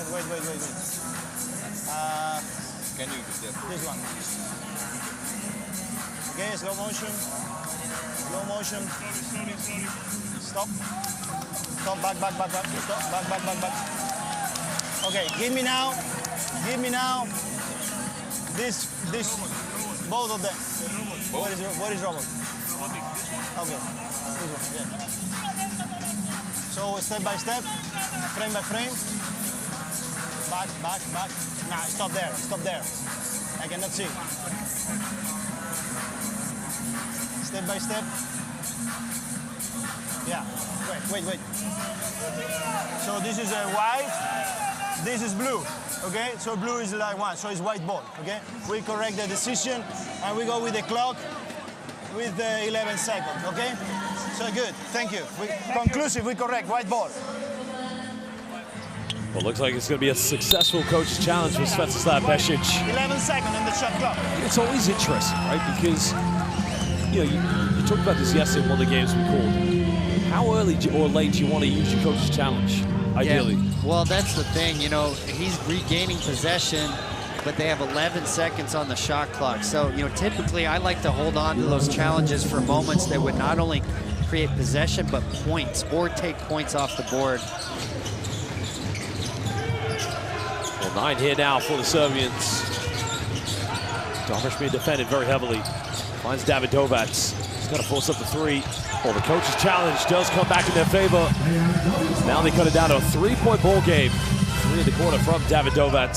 Speaker 6: Wait.
Speaker 7: Can you do that?
Speaker 6: This one. Okay, slow motion. Stop. Stop, back. Stop, back. Okay, give me now. This, both of them. What is robot? Okay, this one, yeah. So step by step, frame by frame. Back. Nah, stop there. I cannot see. Step by step. Yeah, wait. So this is a white, this is blue. Okay, so blue is like one, so it's white ball, okay? We correct the decision, and we go with the clock with 11 seconds, okay? So good, thank you. Conclusive, we correct, white ball.
Speaker 1: Well, looks like it's going to be a successful coach's challenge for Svetislav Pesic.
Speaker 6: 11 seconds on the shot clock.
Speaker 1: It's always interesting, right? Because, you talked about this yesterday in one of the games we called. How early or late do you want to use your coach's challenge? Ideally.
Speaker 3: Yeah, well, that's the thing, he's regaining possession, but they have 11 seconds on the shot clock. So, typically I like to hold on to those challenges for moments that would not only create possession, but points, or take points off the board.
Speaker 1: Well, 9 here now for the Serbians. Domic being defended very heavily. Finds Davidovac. He's got to force up the 3. Well, the coach's challenge does come back in their favor. Now they cut it down to a 3-point ball game. 3 in the corner from Davidovac.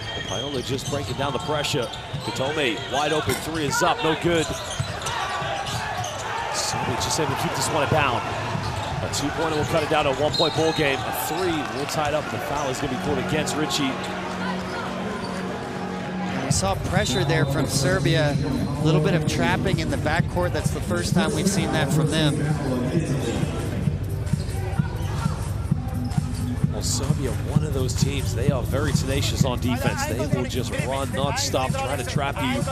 Speaker 1: Well, Paiola just breaking down the pressure. Datomi, wide open 3 is up, no good. Serbia just able to keep this one at bound. A 2-pointer will cut it down to a 1-point ball game. A 3, we're tied up. The foul is going to be called against Richie.
Speaker 3: We saw pressure there from Serbia. A little bit of trapping in the backcourt. That's the first time we've seen that from them.
Speaker 1: Well, Serbia, one of those teams, they are very tenacious on defense. They will just run non-stop, try to trap you,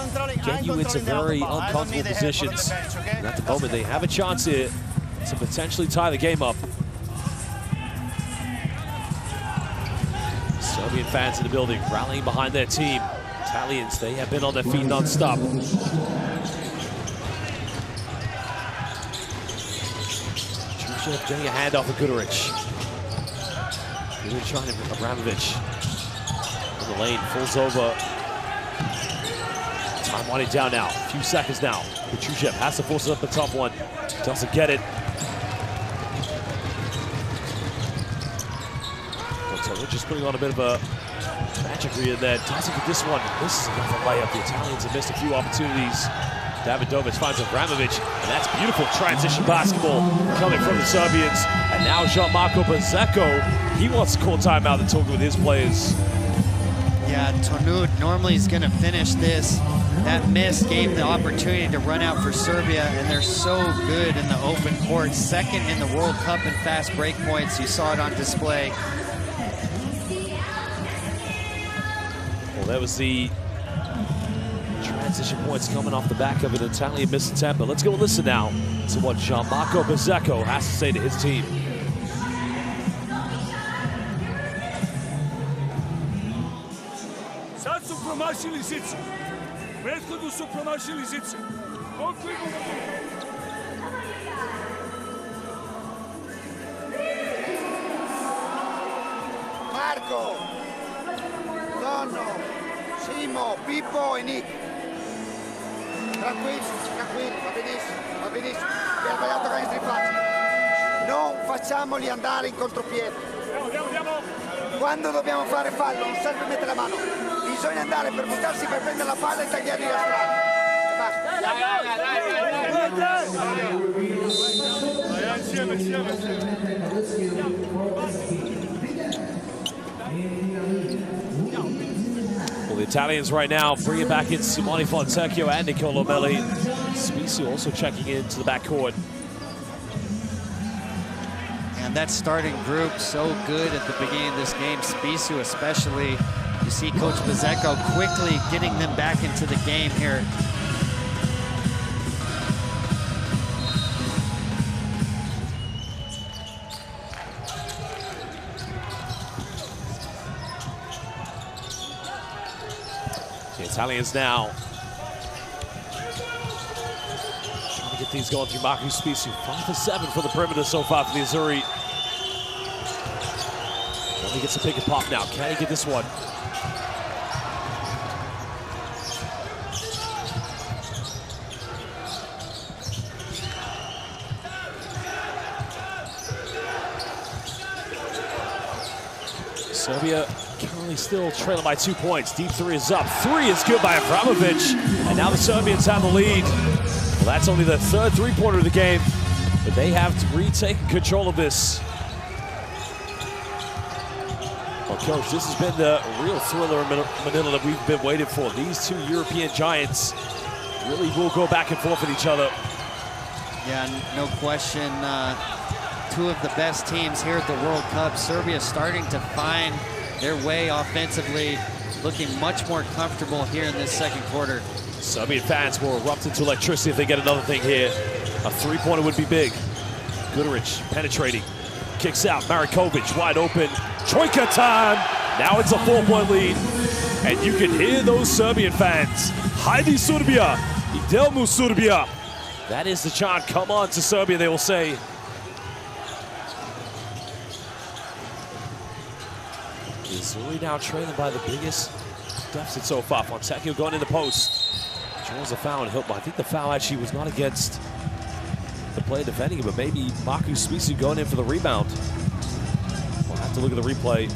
Speaker 1: get you into very uncomfortable positions. And at the moment, they have a chance here to potentially tie the game up. Serbian fans in the building rallying behind their team. Italians, they have been on their feet non-stop. Jushev getting a handoff of Guduric. Guduric trying to Abramovich. In the lane, falls over. Time winding down now. A few seconds now. Petrusev has to force it up a tough one. Doesn't get it. So they're just putting on a bit of a magic read there. Doesn't get this one. This is another layup. The Italians have missed a few opportunities. Davidovic finds Abramovic, and that's beautiful transition basketball coming from the Serbians. And now Gianmarco Bezzecco, he wants to call timeout and talk with his players.
Speaker 3: Yeah, Tonut normally is going to finish this. That miss gave the opportunity to run out for Serbia, and they're so good in the open court. Second in the World Cup in fast break points. You saw it on display.
Speaker 1: Well, that was the transition points coming off the back of an Italian miss attempt. But let's go listen now to what Gianmarco Bezzecco has to say to his team.
Speaker 5: Sad su promašili zice. Prethodno su promašili zice.
Speaker 4: Marco, Donno, Simo, Pippo e Nick. Tranquilli, va benissimo, abbiamo sbagliato canestri facili. Non facciamoli andare in contropiede. Quando dobbiamo fare fallo non serve mettere la mano, bisogna andare per buttarsi per prendere la palla e tagliargli la strada.
Speaker 1: Well, the Italians right now bringing back in Simone Fontecchio and Nicolo Melli. Spisu also checking into the backcourt.
Speaker 3: And that starting group so good at the beginning of this game, Spisu especially. You see Coach Bezzecco quickly getting them back into the game here.
Speaker 1: The Italians now trying to get these going through Marcus Spisu. 5 for 7 for the perimeter so far for the Azzurri. He gets a pick and pop now. Can he get this one? Serbia currently still trailing by 2 points. Deep three is up. Three is good by Abramovic. And now the Serbians have the lead. Well, that's only the third three-pointer of the game, but they have retaken control of this. Well, Coach, this has been the real thriller in Manila that we've been waiting for. These two European giants really will go back and forth with each other.
Speaker 3: Yeah, no question. Two of the best teams here at the World Cup. Serbia starting to find their way offensively, looking much more comfortable here in this second quarter.
Speaker 1: Serbian fans will erupt into electricity if they get another thing here. A three-pointer would be big. Guduric penetrating. Kicks out. Marikovic wide open. Trojka time. Now it's a 4-point lead. And you can hear those Serbian fans. Hajde Serbia. Idemo Serbia. That is the chant. Come on to Serbia, they will say. Azzurri now trailing by the biggest deficit so far. Fontecchio going in the post. Draws a foul on Hilton. I think the foul actually was not against the player defending it, but maybe Marcus Spisu going in for the rebound. We'll have to look at the replay.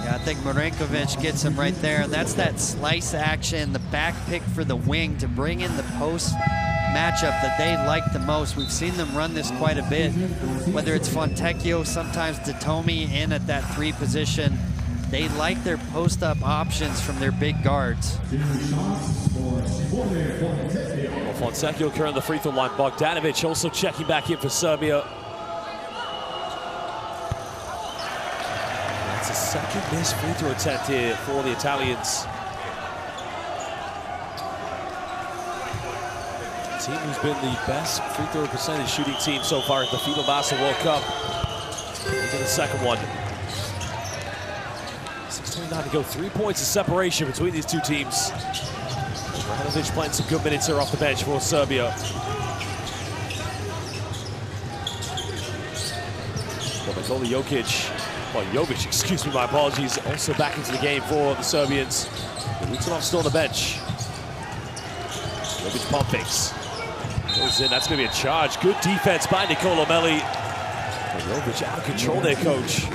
Speaker 3: Yeah, I think Marinkovic gets him right there, and that's that slice action, the back pick for the wing to bring in the post matchup that they like the most. We've seen them run this quite a bit, whether it's Fontecchio, sometimes Datomi in at that 3 position. They like their post-up options from their big guards.
Speaker 1: Well, Fontecchio currently the free throw line. Bogdanovic also checking back in for Serbia. That's a second missed free throw attempt here for the Italians. Team who's been the best free throw percentage shooting team so far at the FIBA Basketball World Cup. Look at the second one. 6:29 to go. 3 points of separation between these two teams. Abramovic playing some good minutes here off the bench for Serbia. Nikola Jokic Well, Jovic, excuse me, my apologies, also back into the game for the Serbians. Lutinov still on the bench. Jovic pump fakes. Goes in, that's gonna be a charge. Good defense by Nicolo Melli. Jovic out of control there, coach.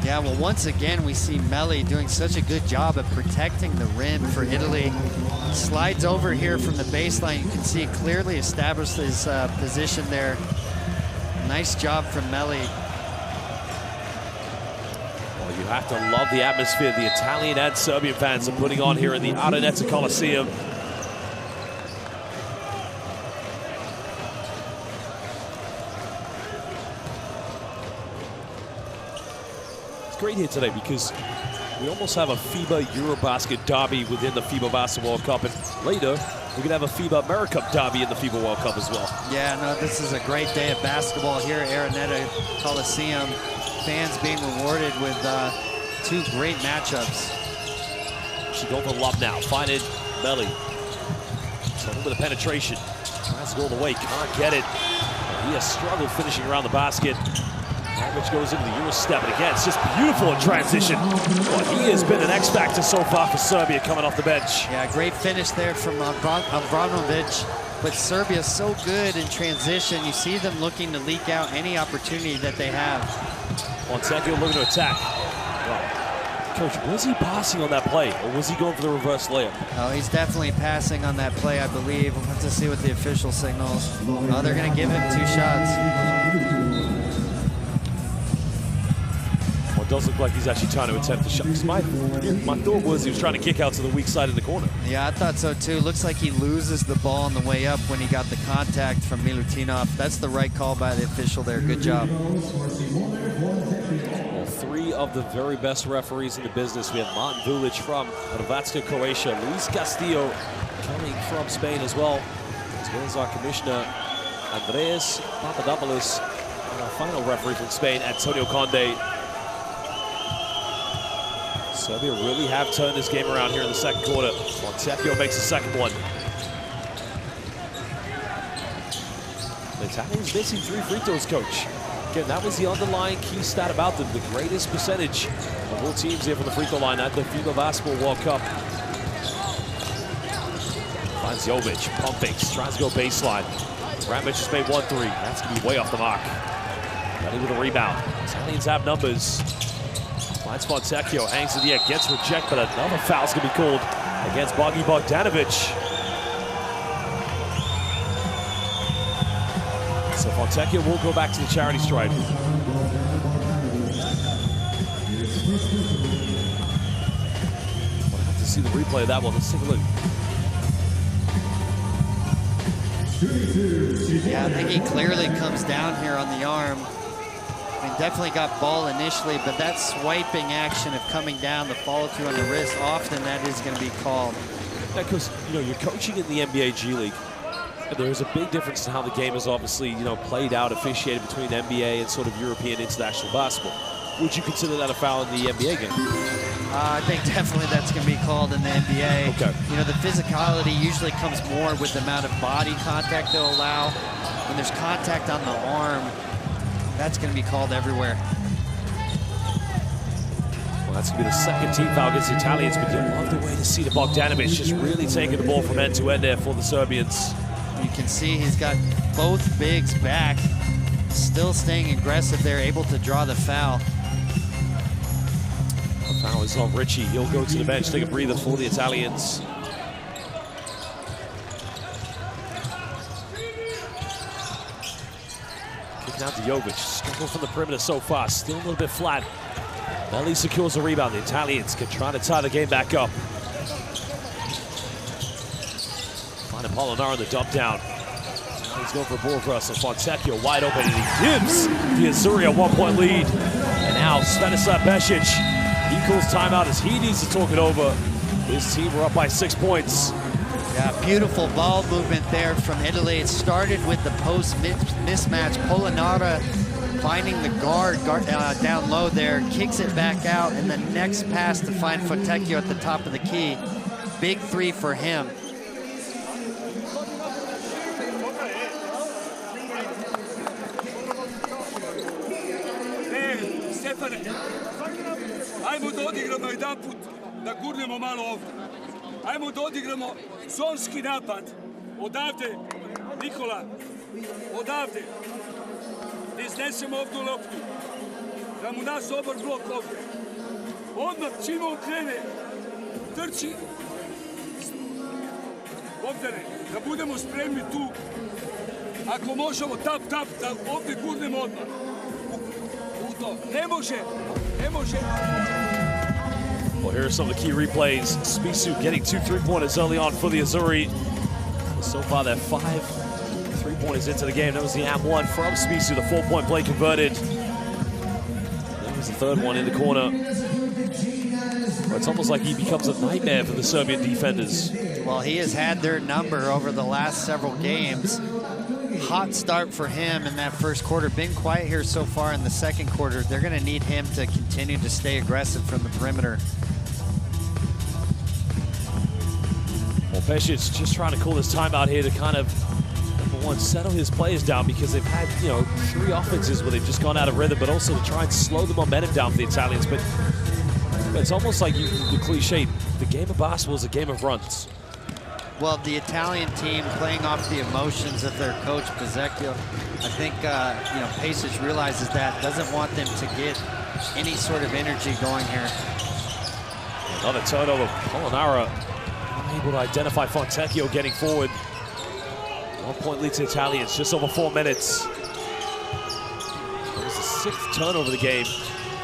Speaker 3: Yeah, well, once again, we see Melli doing such a good job of protecting the rim for Italy. Slides over here from the baseline. You can see clearly established his position there. Nice job from Melli.
Speaker 1: Well, you have to love the atmosphere the Italian and Serbian fans are putting on here in the Araneta Coliseum. Great here today because we almost have a FIBA Eurobasket derby within the FIBA Basketball World Cup, and later we're gonna have a FIBA AmeriCup derby in the FIBA World Cup as well.
Speaker 3: Yeah, no, this is a great day of basketball here at Araneta Coliseum. Fans being rewarded with two great matchups.
Speaker 1: She going for the lob now. Find it, Melli. So a little bit of penetration. Tries to go all the way, can't get it. He has struggled finishing around the basket. Which goes into the Euro step, and again, it's just beautiful in transition. Well, he has been an X-factor so far for Serbia coming off the bench.
Speaker 3: Yeah, great finish there from Avranovic, but Serbia's so good in transition. You see them looking to leak out any opportunity that they have.
Speaker 1: Fontecchio looking to attack. Well, Coach, was he passing on that play, or was he going for the reverse layup?
Speaker 3: Oh, he's definitely passing on that play, I believe. We'll have to see what the official signals. Oh, they're going to give him 2 shots.
Speaker 1: Does look like he's actually trying to attempt the shot. My thought was he was trying to kick out to the weak side of the corner.
Speaker 3: Yeah, I thought so too. Looks like he loses the ball on the way up when he got the contact from Milutinov. That's the right call by the official there. Good job.
Speaker 1: Well, 3 of the very best referees in the business. We have Martin Vulic from Hrvatska, Croatia, Luis Castillo coming from Spain as well as our commissioner Andreas Papadopoulos, and our final referee from Spain, Antonio Conde. Serbia really have turned this game around here in the second quarter. Fontecchio makes the second one. The Italians missing 3 free throws, coach. Again, that was the underlying key stat about them. The greatest percentage of all teams here from the free throw line at the FIBA Basketball World Cup. Finds Jovic, pump fakes, tries to go baseline. Ramic just made 1-3. That's going to be way off the mark. Ready with a rebound. Italians have numbers. Finds Fontecchio, hangs in the air, gets rejected, but another foul's gonna be called against Bogi Bogdanovic. So Fontecchio will go back to the charity stripe. We'll have to see the replay of that one. Let's take a look.
Speaker 3: Yeah, I think he clearly comes down here on the arm. I mean, definitely got ball initially, but that swiping action of coming down, the follow through on the wrist, often that is going to be called.
Speaker 1: Yeah, because you're coaching in the NBA G League. And there's a big difference in how the game is obviously played out, officiated between NBA and sort of European international basketball. Would you consider that a foul in the NBA game?
Speaker 3: I think definitely that's going to be called in the NBA.
Speaker 1: Okay.
Speaker 3: The physicality usually comes more with the amount of body contact they'll allow. When there's contact on the arm, that's going to be called everywhere.
Speaker 1: Well, that's going to be the second team foul against the Italians, but you'll love the way to see the Bogdanovic just really taking the ball from end to end there for the Serbians.
Speaker 3: You can see he's got both bigs back, still staying aggressive there, able to draw the foul.
Speaker 1: The foul is on Richie. He'll go to the bench, take a breather for the Italians. Kicking out to Jovic. Struggle from the perimeter so far. Still a little bit flat. Melli secures the rebound. The Italians can try to tie the game back up. Find Apollinario on the dump down. He's going for a ball cross. So Fontecchio wide open, and he gives the Azzurri a 1-point lead. And now Svetislav Besic, he calls timeout as he needs to talk it over. His team were up by 6 points.
Speaker 3: Yeah, beautiful ball movement there from Italy. It started with the post mismatch. Polonara finding the guard down low there, kicks it back out, and the next pass to find Fontecchio at the top of the key. Big 3 for him.
Speaker 5: Stefane, ajmo da odigramo jedan put, da gurnemo malo ovdje. Ajmo da odigramo zonski napad. Odavde, Nikola, odavde. Da iznesemo ovdje loptu. Da mu nas dobar blok ovdje. Odmah, čim on krene, trči. Bogdane, da budemo spremni tu. Ako možemo, tap, da ovdje gurnemo odmah. U to. Ne može.
Speaker 1: Well, here are some of the key replays. Spisu getting 2 3-pointers early on for the Azzurri. So far, they're 5 3-pointers into the game. That was the +1 from Spisu, the 4-point play converted. That was the third one in the corner. Well, it's almost like he becomes a nightmare for the Serbian defenders.
Speaker 3: Well, he has had their number over the last several games. Hot start for him in that first quarter. Been quiet here so far in the second quarter. They're going to need him to continue to stay aggressive from the perimeter.
Speaker 1: Well, Pesic just trying to call this timeout here to kind of, number one, settle his players down, because they've had, 3 offenses where they've just gone out of rhythm, but also to try and slow the momentum down for the Italians. But it's almost like the cliche, the game of basketball is a game of runs.
Speaker 3: Well, the Italian team playing off the emotions of their coach, Pizzecchio, I think, Pesic realizes that, doesn't want them to get any sort of energy going here.
Speaker 1: Another turnover. Polonara unable to identify Fontecchio getting forward. 1-point lead to Italians, just over 4 minutes. That was the 6th turnover of the game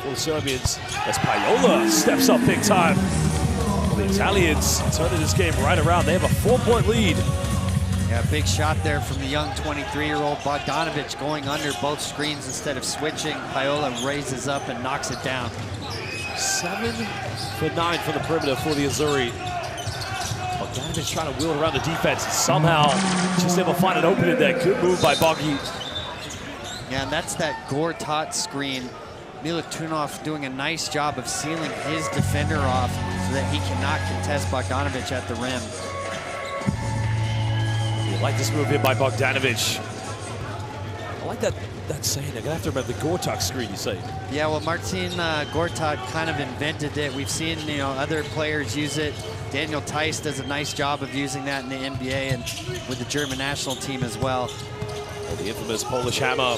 Speaker 1: for the Serbians, as Paiola steps up big time. The Italians turning this game right around. They have a 4-point lead.
Speaker 3: Yeah, big shot there from the young 23-year-old Bogdanovic, going under both screens instead of switching. Paiola raises up and knocks it down.
Speaker 1: 7 for 9 from the perimeter for the Azzurri. Bogdanovic trying to wheel around the defense and somehow just able to find an opening there. Good move by Boggy.
Speaker 3: Yeah, and that's that Gortat screen. Milutinov doing a nice job of sealing his defender off so that he cannot contest Bogdanovic at the rim.
Speaker 1: You like this move here by Bogdanovic. I like that saying. They're gonna have to remember the Gortat screen, you say.
Speaker 3: Yeah, well, Martin Gortat kind of invented it. We've seen, other players use it. Daniel Theis does a nice job of using that in the NBA and with the German national team as well.
Speaker 1: The infamous Polish hammer.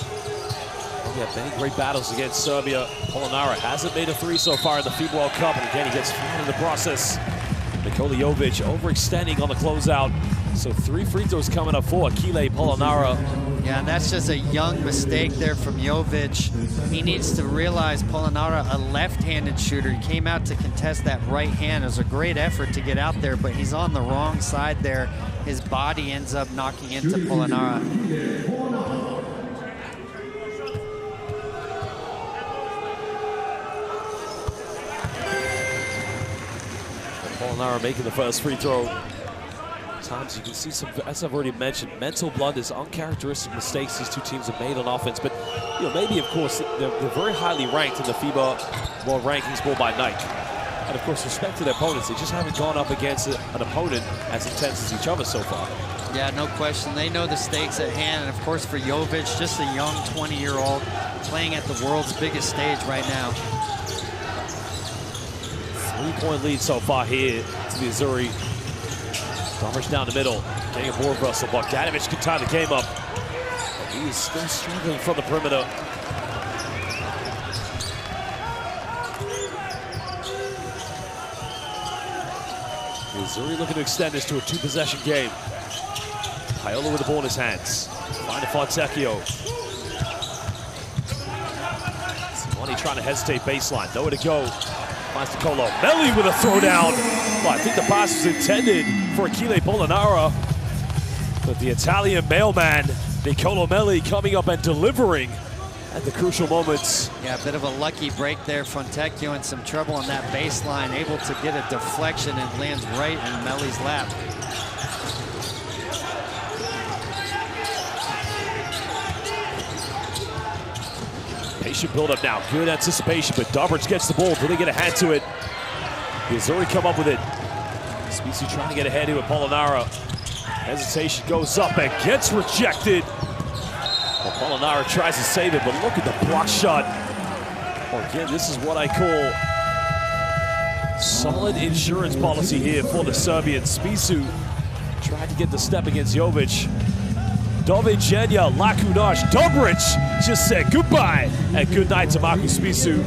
Speaker 1: We have many great battles against Serbia. Polonara hasn't made a 3 so far in the FIBA World Cup, and again, he gets fouled in the process. Nikola Jovic overextending on the closeout. So 3 free throws coming up for Achille Polonara.
Speaker 3: Yeah, and that's just a young mistake there from Jovic. He needs to realize Polonara, a left-handed shooter. He came out to contest that right hand. It was a great effort to get out there, but he's on the wrong side there. His body ends up knocking into Polonara.
Speaker 1: Polonara making the first free throw. Times you can see some, as I've already mentioned, mental blunders, uncharacteristic mistakes these two teams have made on offense. But maybe, of course, they're very highly ranked in the FIBA World Rankings ball by night. And of course, respect to their opponents. They just haven't gone up against an opponent as intense as each other so far.
Speaker 3: Yeah, no question. They know the stakes at hand. And of course, for Jovic, just a young 20-year-old playing at the world's biggest stage right now.
Speaker 1: 3-point lead so far here to the Azzurri. Dommers down the middle, getting a board rustle. Bogdanovic can tie the game up. He is still struggling from the perimeter. The Azzurri looking to extend this to a 2-possession game. Paiola with the ball in his hands. Find Fontecchio. Simone trying to hesitate baseline. Nowhere to go. Finds Nicolo Melli with a throwdown. Well, I think the pass was intended for Achille Polonara. But the Italian mailman, Nicolo Melli, coming up and delivering at the crucial moments.
Speaker 3: Yeah, a bit of a lucky break there. Fontecchio in some trouble on that baseline, able to get a deflection and lands right in Melli's lap.
Speaker 1: Patient build-up now, good anticipation, but Dobric gets the ball. Do they get a hand to it? The Azzurri come up with it. Spisu trying to get ahead here with Polonara. Hesitation goes up and gets rejected. Well, Polonara tries to save it, but look at the block shot Well, again, this is what I call solid insurance policy here for the Serbians. Spisu tried to get the step against Jovic. Doviđenja, Laku noš, Dobrić just said goodbye and good night to Marko Spisu.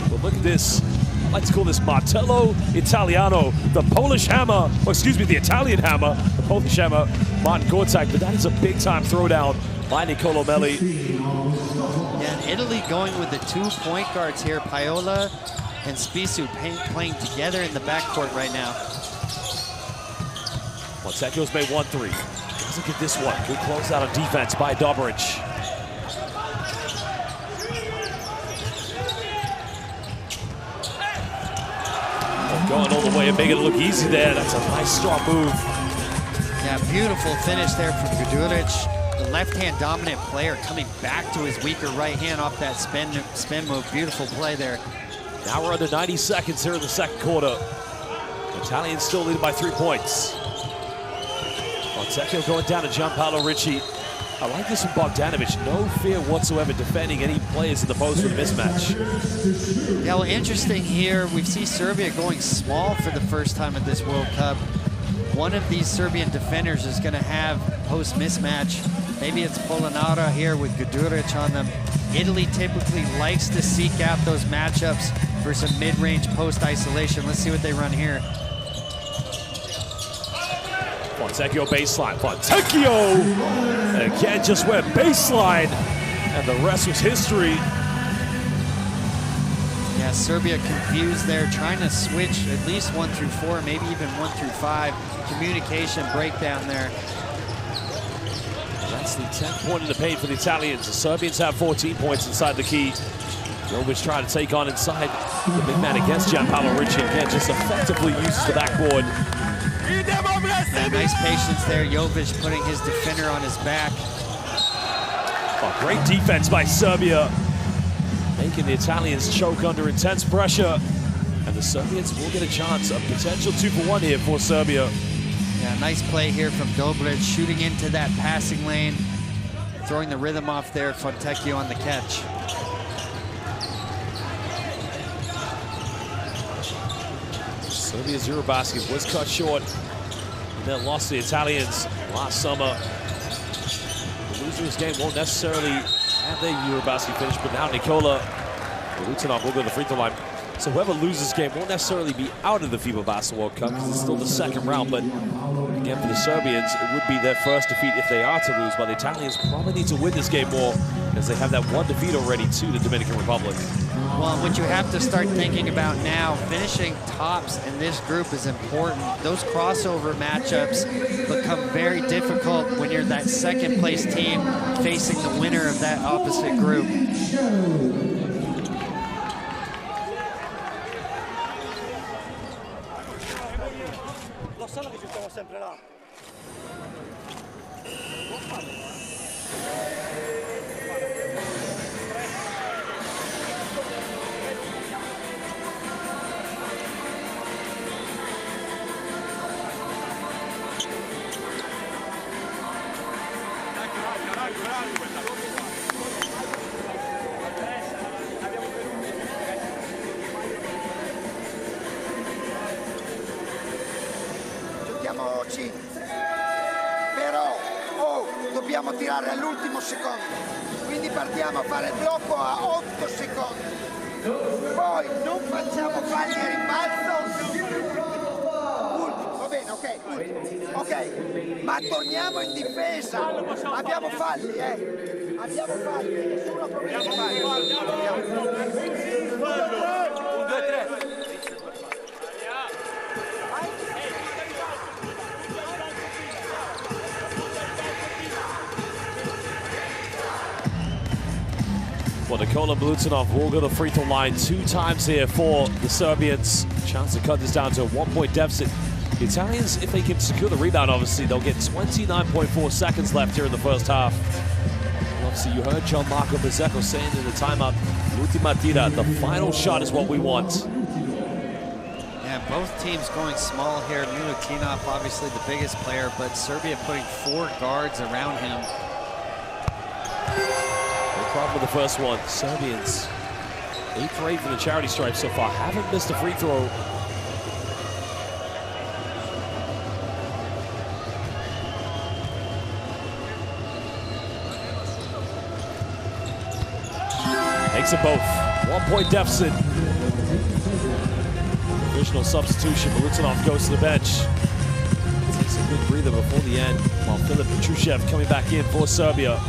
Speaker 1: But look at this. I like to call this Martello Italiano, the Polish hammer, or excuse me, the Italian hammer, the Polish hammer, Martin Gortak, but that is a big-time throwdown by Nicolo Melli.
Speaker 3: Yeah, and Italy going with the 2 point guards here, Paiola and Spisu playing together in the backcourt right now.
Speaker 1: Montecchio's made 1-3. Doesn't get this one. Good closeout on defense by Dobrić. Going all the way and making it look easy there. That's a nice strong move.
Speaker 3: Yeah, beautiful finish there from Guduric. The left-hand dominant player coming back to his weaker right hand off that spin move. Beautiful play there.
Speaker 1: Now we're under 90 seconds here in the second quarter. Italians still leading by 3 points. Montecchio going down to Gianpaolo Ricci. I like this from Bogdanovic. No fear whatsoever defending any players in the post with a mismatch.
Speaker 3: Yeah, well, interesting here. We see Serbia going small for the first time at this World Cup. One of these Serbian defenders is going to have post mismatch. Maybe it's Polonara here with Guduric on them. Italy typically likes to seek out those matchups for some mid-range post isolation. Let's see what they run here.
Speaker 1: Montecchio baseline. Montecchio again just went baseline, and the rest was history.
Speaker 3: Yeah, Serbia confused there, trying to switch at least 1 through 4, maybe even 1 through 5. Communication breakdown there.
Speaker 1: That's the 10th point in the paint for the Italians. The Serbians have 14 points inside the key. Jovic trying to take on inside the big man against Gianpaolo Ricci. Again, just effectively uses the backboard.
Speaker 3: Yeah, nice patience there. Jovic putting his defender on his back.
Speaker 1: Oh, great defense by Serbia, making the Italians choke under intense pressure. And the Serbians will get a chance, a potential 2-for-1 here for Serbia.
Speaker 3: Yeah, nice play here from Dobrić, shooting into that passing lane, throwing the rhythm off there. Fontecchio on the catch.
Speaker 1: Serbia's Eurobasket was cut short and then lost to the Italians last summer. The loser of this game won't necessarily have their Eurobasket finish, but now Nikola Milutinov will go to the free throw line. So whoever loses this game won't necessarily be out of the FIBA Basketball World Cup because it's still the second round, but again, for the Serbians, it would be their first defeat if they are to lose, but the Italians probably need to win this game more as they have that 1 defeat already to the Dominican Republic.
Speaker 3: Well, what you have to start thinking about now, finishing tops in this group is important. Those crossover matchups become very difficult when you're that second place team facing the winner of that opposite group.
Speaker 4: Giochiamo 5. Però dobbiamo tirare all'ultimo secondo. Quindi partiamo a fare il blocco a 8 secondi. Poi non facciamo falli a rimbalzo. Ultimo, va bene, ok. Ultimo. Ok, ma torniamo in difesa. Abbiamo falli, Abbiamo falli, nessuno ha problemi. Andiamo. 1, 2, 3.
Speaker 1: Well, Nikola Milutinov will go to the free throw line 2 times here for the Serbians. Chance to cut this down to a 1-point deficit. The Italians, if they can secure the rebound, obviously, they'll get 29.4 seconds left here in the first half. And obviously, you heard John Marco Bezzecco saying in the timeout, L'ultima tira, the final shot is what we want.
Speaker 3: Yeah, both teams going small here. Milutinov, obviously the biggest player, but Serbia putting 4 guards around him.
Speaker 1: No problem with the first one. Serbians 8 for 8 from the charity stripe so far. Haven't missed a free throw. Makes it both. 1-point deficit. Provisional substitution. Milutinov goes to the bench. Takes a good breather before the end, while Filip Petrušev coming back in for Serbia.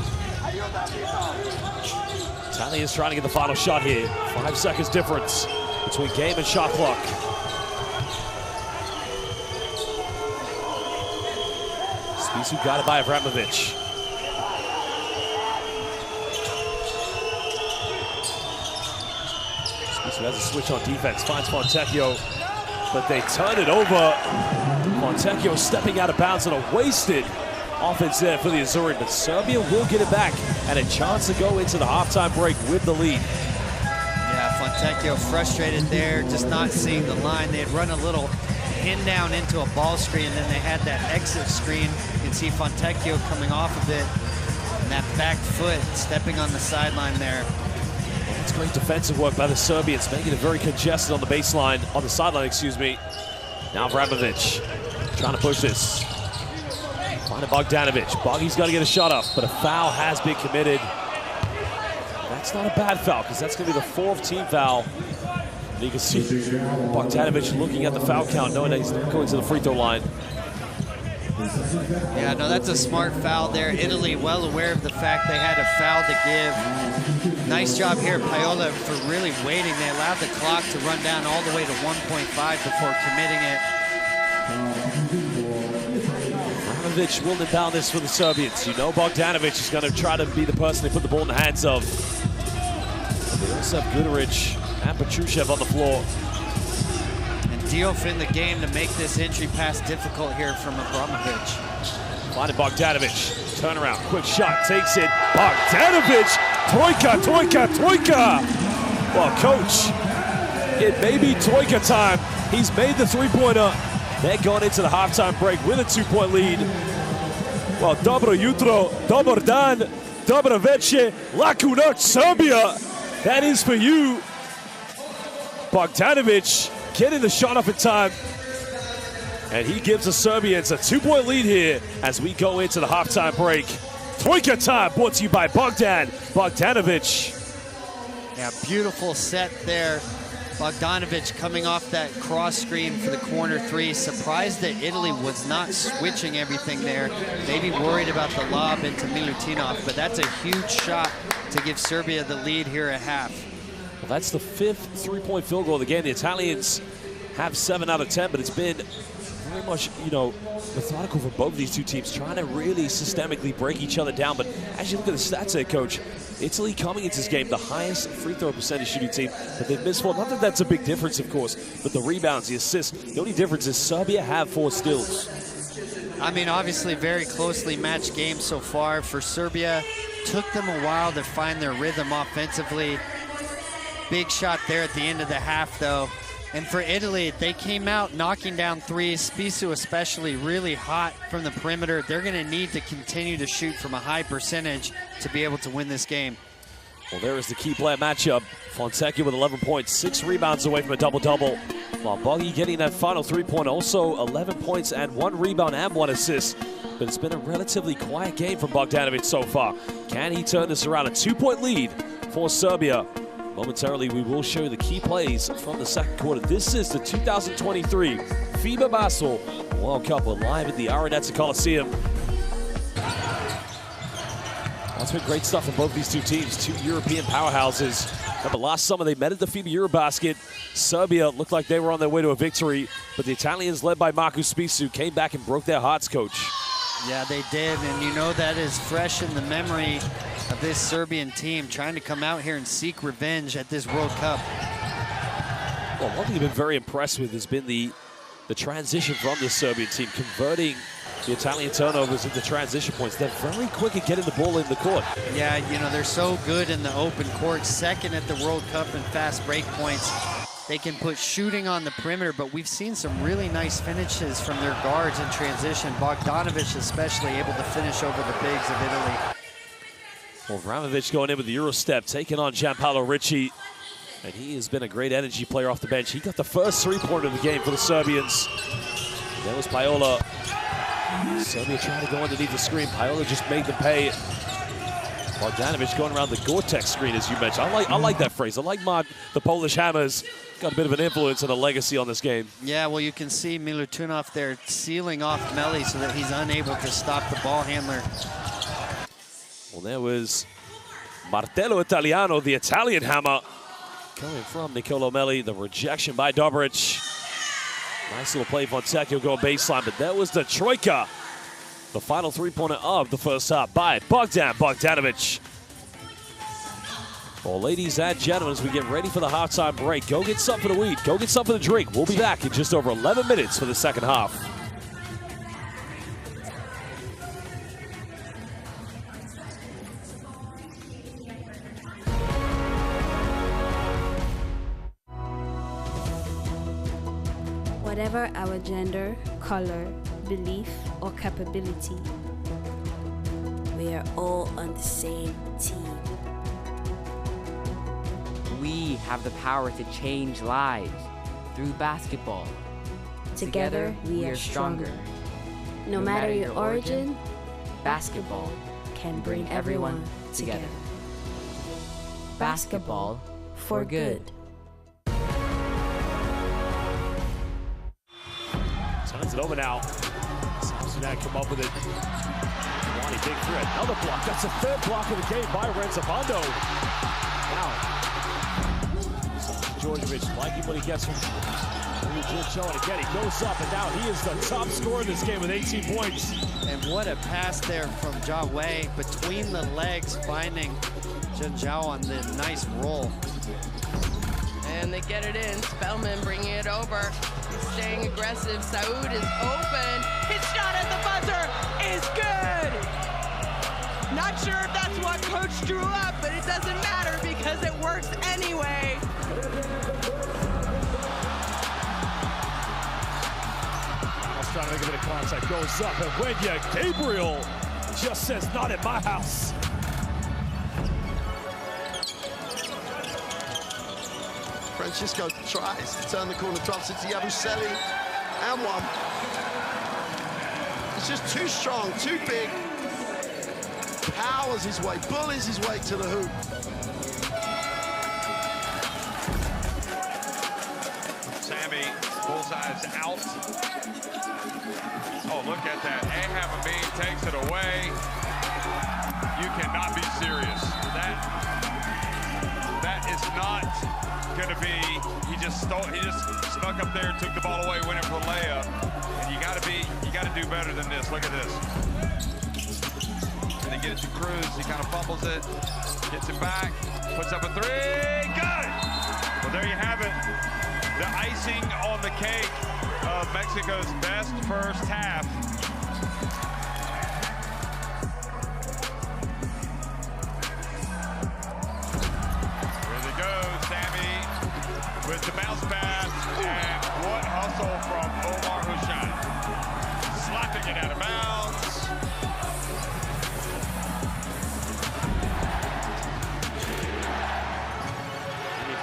Speaker 1: Italians trying to get the final shot here. 5 seconds difference between game and shot clock. Spisu got it by Abramovic. Spisu has a switch on defense, finds Fontecchio, but they turn it over. Fontecchio stepping out of bounds and a wasted offense there for the Azzurri, but Serbia will get it back and a chance to go into the halftime break with the lead.
Speaker 3: Yeah, Fontecchio frustrated there, just not seeing the line. They had run a little pin down into a ball screen, and then they had that exit screen. You can see Fontecchio coming off of it, and that back foot stepping on the sideline there.
Speaker 1: It's great defensive work by the Serbians, making it very congested on the baseline, on the sideline, excuse me. Now Abramovic trying to push this. Finding Bogdanovic. Boggy's got to get a shot up, but a foul has been committed. That's not a bad foul, because that's going to be the 4th team foul. And you can see Bogdanovic looking at the foul count, knowing that he's going to the free throw line.
Speaker 3: Yeah, no, that's a smart foul there. Italy well aware of the fact they had a foul to give. Nice job here, Paola, for really waiting. They allowed the clock to run down all the way to 1.5 before committing it.
Speaker 1: Abramovic will inbound this for the Serbians. You know Bogdanovic is going to try to be the person they put the ball in the hands of. But they also have Guduric and Petrušev on the floor.
Speaker 3: Diouf in the game to make this entry pass difficult here from Abramovic.
Speaker 1: Finding Bogdanovic. Turn around, quick shot, takes it. Bogdanovic! Troika, Troika, Troika! Well, coach, it may be Troika time. He's made the three-pointer. They're going into the halftime break with a 2-point lead. Well, dobro jutro, dobar dan, dobro veče, laku noć, Serbia. That is for you. Bogdanovic getting the shot up in time. And he gives the Serbians a 2-point lead here as we go into the halftime break. Troika time brought to you by Bogdanovic.
Speaker 3: Yeah, beautiful set there. Bogdanovic coming off that cross screen for the corner 3. Surprised that Italy was not switching everything there. Maybe worried about the lob into Milutinov, but that's a huge shot to give Serbia the lead here at half.
Speaker 1: Well, that's the 5th three-point field goal of the game. The Italians have 7 out of 10, but it's been very much, you know, methodical for both of these two teams, trying to really systemically break each other down. But as you look at the stats there, Coach, Italy coming into this game, the highest free throw percentage shooting team, but they've missed 4. Not that that's a big difference, of course, but the rebounds, the assists, the only difference is Serbia have 4 steals.
Speaker 3: I mean, obviously very closely matched game so far for Serbia. Took them a while to find their rhythm offensively. Big shot there at the end of the half, though. And for Italy, they came out knocking down threes. Spisu especially really hot from the perimeter. They're going to need to continue to shoot from a high percentage to be able to win this game.
Speaker 1: Well, there is the key play matchup. Fontecchio with 11 points, 6 rebounds away from a double-double. While Boggy getting that final 3-point, also 11 points and 1 rebound and 1 assist. But it's been a relatively quiet game from Bogdanovic so far. Can he turn this around? A 2-point lead for Serbia. Momentarily, we will show you the key plays from the second quarter. This is the 2023 FIBA Basketball World Cup. We're live at the Araneta Coliseum. That's been great stuff from both these two teams, 2 European powerhouses. But last summer, they met at the FIBA Eurobasket. Serbia looked like they were on their way to a victory, but the Italians, led by Markus Spisu, came back and broke their hearts, Coach.
Speaker 3: Yeah, they did, and you know that is fresh in the memory of this Serbian team trying to come out here and seek revenge at this World Cup.
Speaker 1: Well, one thing I've been very impressed with has been the transition from this Serbian team, converting the Italian turnovers into transition points. They're very quick at getting the ball in the court.
Speaker 3: Yeah, you know, they're so good in the open court, second at the World Cup in fast break points. They can put shooting on the perimeter, but we've seen some really nice finishes from their guards in transition. Bogdanovic especially able to finish over the bigs of Italy.
Speaker 1: Well, Abramovic going in with the Euro step, taking on Gianpaolo Ricci. And he has been a great energy player off the bench. He got the first three-pointer of the game for the Serbians. There was Paola. Serbia trying to go underneath the screen. Paola just made them pay. Bogdanovic going around the Gore-Tex screen, as you mentioned. I like that phrase. I like the Polish Hammers. Got a bit of an influence and a legacy on this game.
Speaker 3: Yeah, well, you can see Milutinov there sealing off Melli so that he's unable to stop the ball handler.
Speaker 1: Well, there was Martello Italiano, the Italian hammer, coming from Nicolo Melli. The rejection by Dobric. Nice little play. Fontecchio going baseline, but that was the Troika. The final three-pointer of the first half by Bogdanovic. Well, ladies and gentlemen, as we get ready for the halftime break, go get something to eat, go get something to drink. We'll be back in just over 11 minutes for the second half.
Speaker 7: Whatever our gender, color, belief, or capability, we are all on the same team.
Speaker 8: We have the power to change lives through basketball.
Speaker 7: Together, we are stronger. No matter your origin,
Speaker 8: basketball
Speaker 7: can bring everyone together. Basketball for good.
Speaker 1: Turns it over now. Samsonite come up with it. Ronnie, big threat. Another block. That's the third block of the game by Renzabando. Now, Djordjevic liking what he gets from Joe, and again, he goes up, and now he is the top scorer in this game with 18 points.
Speaker 3: And what a pass there from Jia Wei between the legs, finding Zhao on the nice roll.
Speaker 9: And they get it in. Spellman bringing it over. He's staying aggressive. Saud is open. His shot at the buzzer is good. Not sure if that's what Coach drew up, but it doesn't matter because it works anyway.
Speaker 1: Trying to make a bit of contact, goes up, and Wenya Gabriel just says, not at my house.
Speaker 10: Francisco tries to turn the corner, drops it to Yabusele, and one. It's just too strong, too big. Powers his way, bullies his way to the hoop.
Speaker 11: Sammy, bullseye's out. Oh, look at that. Ahab Amin takes it away. You cannot be serious. That is not going to be, he just snuck up there, took the ball away, went in for the layup. And you got to do better than this. Look at this. And they get it to Cruz. He kind of fumbles it, gets it back, puts up a three. Got it. Well, there you have it. The icing on the cake of Mexico's best first half. Here they go, Sammy with the bounce pass, and what hustle from Omar Hushain. Slapping it out of bounds.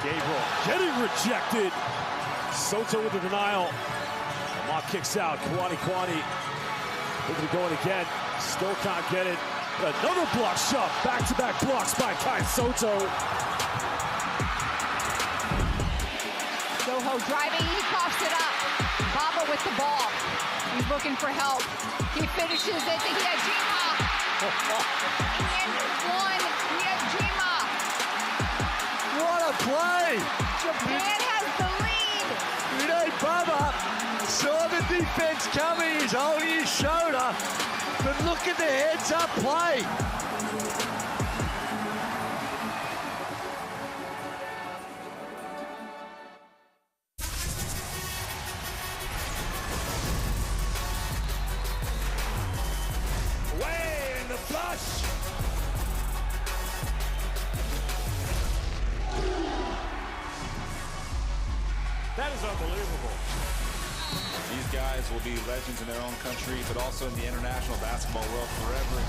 Speaker 1: Gabriel getting rejected. Soto with the denial. Mock kicks out. Kwani looking to go in again. Still can't get it. Another block shot. Back-to-back blocks by Kai Soto.
Speaker 12: Soho driving, he coughs it up. Baba with the ball. He's looking for help. He finishes it to Hijima. And one, Hijima.
Speaker 10: What a play!
Speaker 12: Japan has the lead.
Speaker 10: Baba saw the defense coming, he's holding his shoulder, but look at the heads-up play.
Speaker 1: Away in the flush. That is unbelievable.
Speaker 13: These guys will be legends in their own country, but also in the international basketball world forever.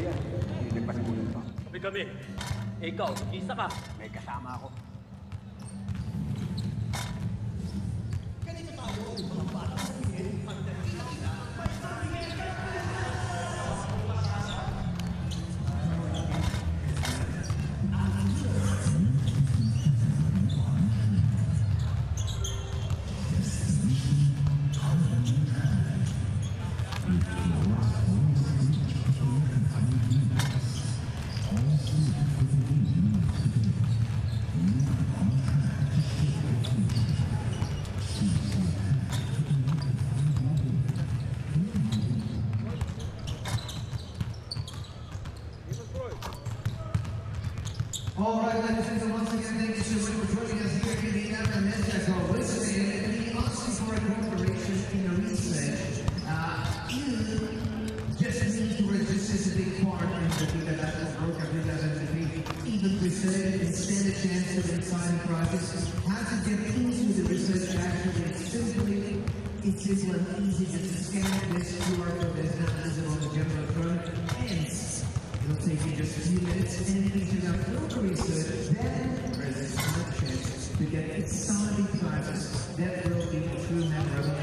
Speaker 14: Sabi kami, ikaw, isa ka. May kasama ako.
Speaker 2: All right, ladies and gentlemen, once again, thank you so much for joining us here in the FMS as always. And the Austin for Corporation in a reset. You just need to register as a big part in the FIBA Basketball World Cup 2023. Even presented and stand a chance to the exciting projects. How to get into the research actually it's simple and easy just to scan this QR code that's not visible on the general front. And it'll take you just a few minutes, and if you have local research, then there's a small chance to get exciting prizes that will be a true memorable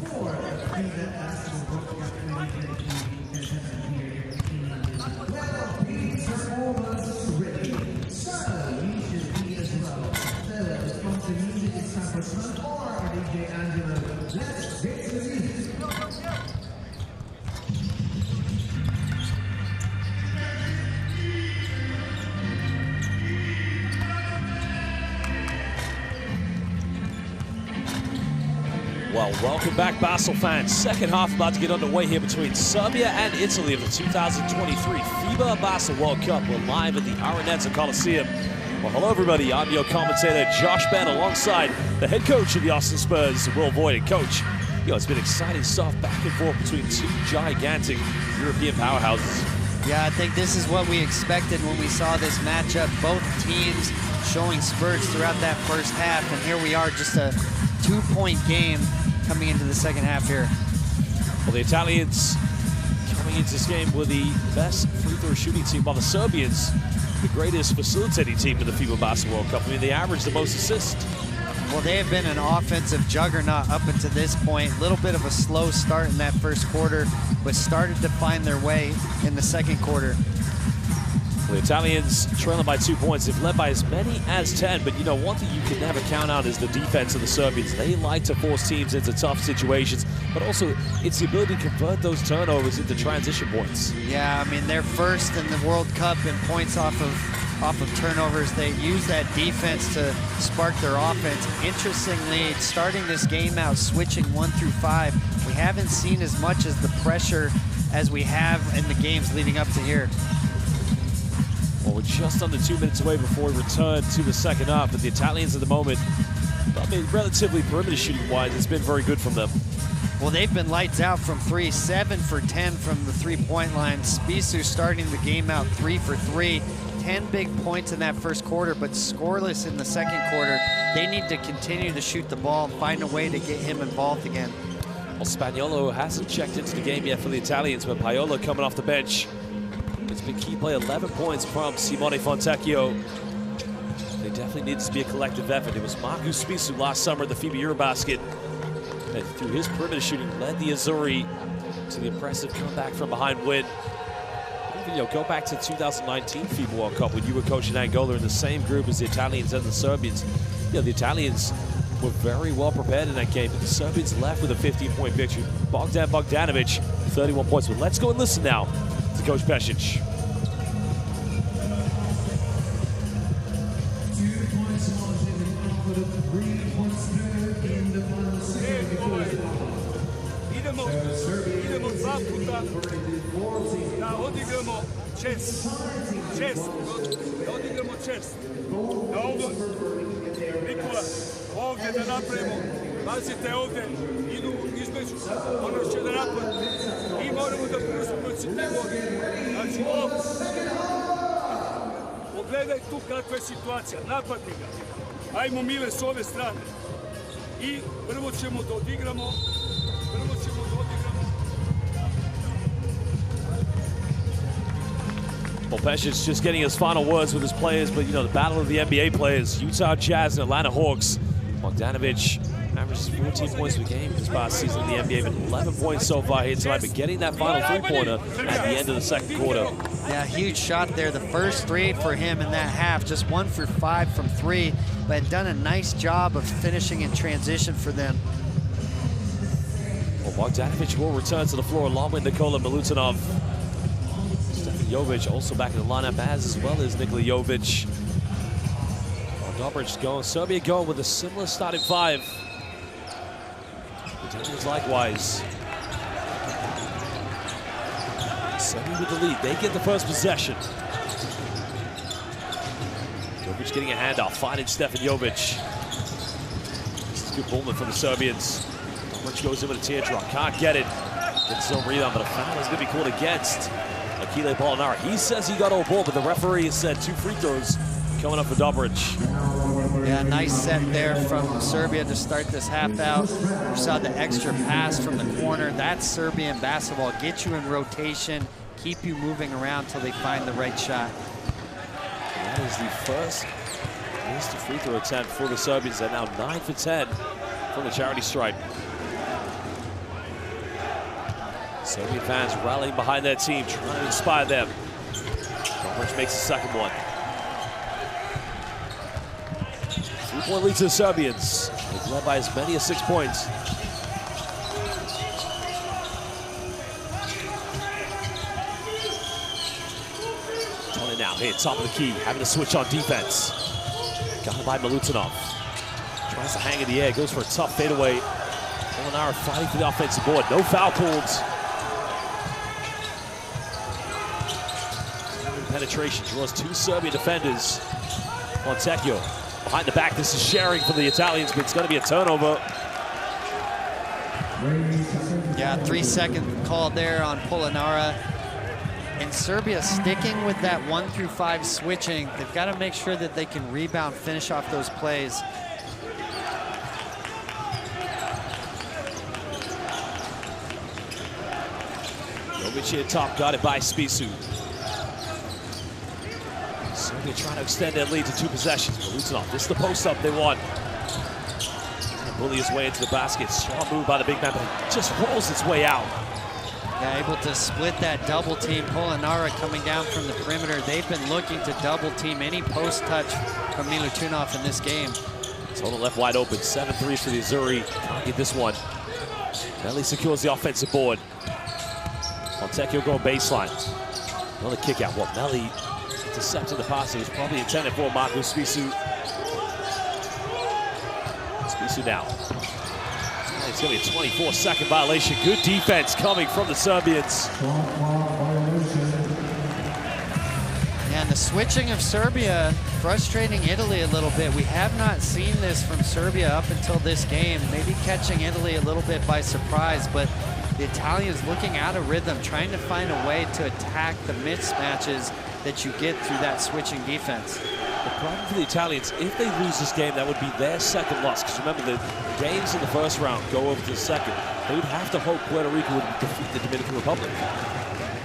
Speaker 2: for FIBA Basketball World Cup 2023 as happened here in London. Well, these are almost ready, so you should be as well. So, the sponsor music is time for Sun or DJ Angelo. Let's get to the music.
Speaker 1: Well, welcome back, Basel fans. Second half about to get underway here between Serbia and Italy of the 2023 FIBA Basel World Cup. We're live at the Araneta Coliseum. Well, hello, everybody. I'm your commentator, Josh Ben, alongside the head coach of the Austin Spurs, Will Voigt. And coach, it's been exciting stuff back and forth between two gigantic European powerhouses.
Speaker 3: Yeah, I think this is what we expected when we saw this matchup. Both teams showing spurts throughout that first half, and here we are, just a 2-point game coming into the second half here.
Speaker 1: Well, the Italians coming into this game were the best free throw shooting team, while the Serbians, the greatest facilitating team in the FIBA Basketball World Cup. I mean, they averaged the most assists.
Speaker 3: Well, they have been an offensive juggernaut up until this point. A little bit of a slow start in that first quarter, but started to find their way in the second quarter.
Speaker 1: Well, the Italians trailing by 2 points. They've led by as many as 10, but one thing you can never count out is the defense of the Serbians. They like to force teams into tough situations, but also it's the ability to convert those turnovers into transition points.
Speaker 3: Yeah, I mean, they're first in the World Cup in points off of turnovers. They use that defense to spark their offense. Interestingly, starting this game out, switching 1 through 5, we haven't seen as much as the pressure as we have in the games leading up to here.
Speaker 1: Well, we're just under 2 minutes away before we return to the second half, but the Italians at the moment, I mean, relatively perimeter shooting-wise, it's been very good from them.
Speaker 3: Well, they've been lights out from 3, 7 for 10 from the three-point line. Spisu starting the game out 3 for 3, 10 big points in that first quarter, but scoreless in the second quarter. They need to continue to shoot the ball and find a way to get him involved again.
Speaker 1: Well, Spaniolo hasn't checked into the game yet for the Italians, but Paolo coming off the bench. It's been key play, 11 points from Simone Fontecchio. They definitely need to be a collective effort. It was Marcus Spisu last summer at the FIBA Eurobasket, and through his perimeter shooting led the Azzurri to the impressive comeback from behind win. Even, go back to 2019 FIBA World Cup when you were coaching Angola in the same group as the Italians and the Serbians. The Italians were very well prepared in that game, but the Serbians left with a 15-point victory. Bogdan Bogdanovic, 31 points. But let's go and listen now to Coach Pesic.
Speaker 2: 2 points on the 3 points in the final second.
Speaker 5: Idemo 2 puta da odigramo čest. Da odigramo čest. Da ovo, Nikola, ovdje da napravimo. Pazite ovdje, idu između, ono će da napad. I moramo da procitimo. Znači ovdje. Pogledaj tu kakva je situacija, napadni ga. Ajmo Mile s ove strane. I prvo ćemo da odigramo.
Speaker 1: Well, Pesh's just getting his final words with his players, but you know, the battle of the NBA players, Utah Jazz and Atlanta Hawks. Bogdanovic averages 14 points per game this past season in the NBA, but 11 points so far here tonight, but getting that final three-pointer at the end of the second quarter.
Speaker 3: Yeah, huge shot there. The first three for him in that half, just 1 for 5 from 3, but done a nice job of finishing in transition for them.
Speaker 1: Well, Bogdanovic will return to the floor along with Nikola Milutinov. Stefan Jovic also back in the lineup as well as Nikola Jovic. Dobric going, Serbia going with a similar starting 5. The Italians likewise. Serbia with the lead, they get the first possession. Jovic getting a handoff, finding Stefan Jovic. This is good movement from the Serbians. Dobric goes in with a teardrop, can't get it. Gets his own rebound, but a foul is going to be called against Achille Polonara. He says he got all ball, but the referee has said 2 free throws coming up for Dobric.
Speaker 3: Yeah, nice set there from Serbia to start this half out. We saw the extra pass from the corner. That's Serbian basketball. Get you in rotation, keep you moving around till they find the right shot.
Speaker 1: That is the first missed free throw attempt for the Serbians. They're now 9 for 10 from the charity stripe. Serbian fans rallying behind their team, trying to inspire them. Dobric makes the second one. 3-point lead to the Serbians. They've led by as many as 6 points. Tony now here, top of the key, having to switch on defense. Got him by Milutinov. Tries to hang in the air, goes for a tough fadeaway. Polonara fighting for the offensive board. No foul calls. Penetration draws 2 Serbian defenders. Montecchio behind the back. This is sharing from the Italians, but it's going to be a turnover.
Speaker 3: Yeah, 3-second call there on Polonara. And Serbia sticking with that 1 through 5 switching. They've got to make sure that they can rebound, finish off those plays.
Speaker 1: Jovic here top, got it by Spisu. Serbia trying to extend their lead to 2 possessions. Milutinov, this is the post-up they want. Trying to bully his way into the basket. Strong move by the big man, but it just rolls its way out.
Speaker 3: Yeah, able to split that double team. Polonara coming down from the perimeter. They've been looking to double team any post touch from Milutinov in this game.
Speaker 1: Total left wide open, 7 threes for the Azzurri. Can't get this one. Melli secures the offensive board. Montecchio going baseline. Another kick out. Well, Melli intercepted the pass. It was probably intended for Marko Spisu. Spisu now. It's going to be a 24-second violation. Good defense coming from the Serbians.
Speaker 3: And the switching of Serbia frustrating Italy a little bit. We have not seen this from Serbia up until this game. Maybe catching Italy a little bit by surprise, but the Italians looking out of rhythm, trying to find a way to attack the mismatches that you get through that switching defense.
Speaker 1: The problem for the Italians, if they lose this game, that would be their second loss. Because remember, the games in the first round go over to the second. They would have to hope Puerto Rico would defeat the Dominican Republic.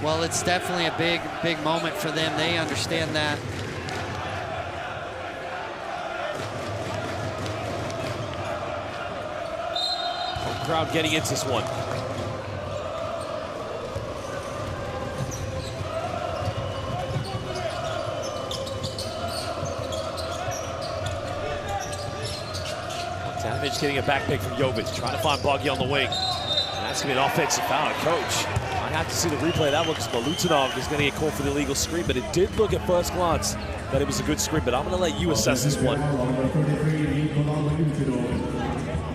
Speaker 3: Well, it's definitely a big moment for them. They understand that.
Speaker 1: Home crowd getting into this one. Bogdanovic getting a back pick from Jovic, trying to find Boggy on the wing. And that's going to be an offensive foul. Coach, I have to see the replay. That looks Milutinov is going to get called for the illegal screen, but it did look at first glance that it was a good screen, but I'm going to let you assess this one.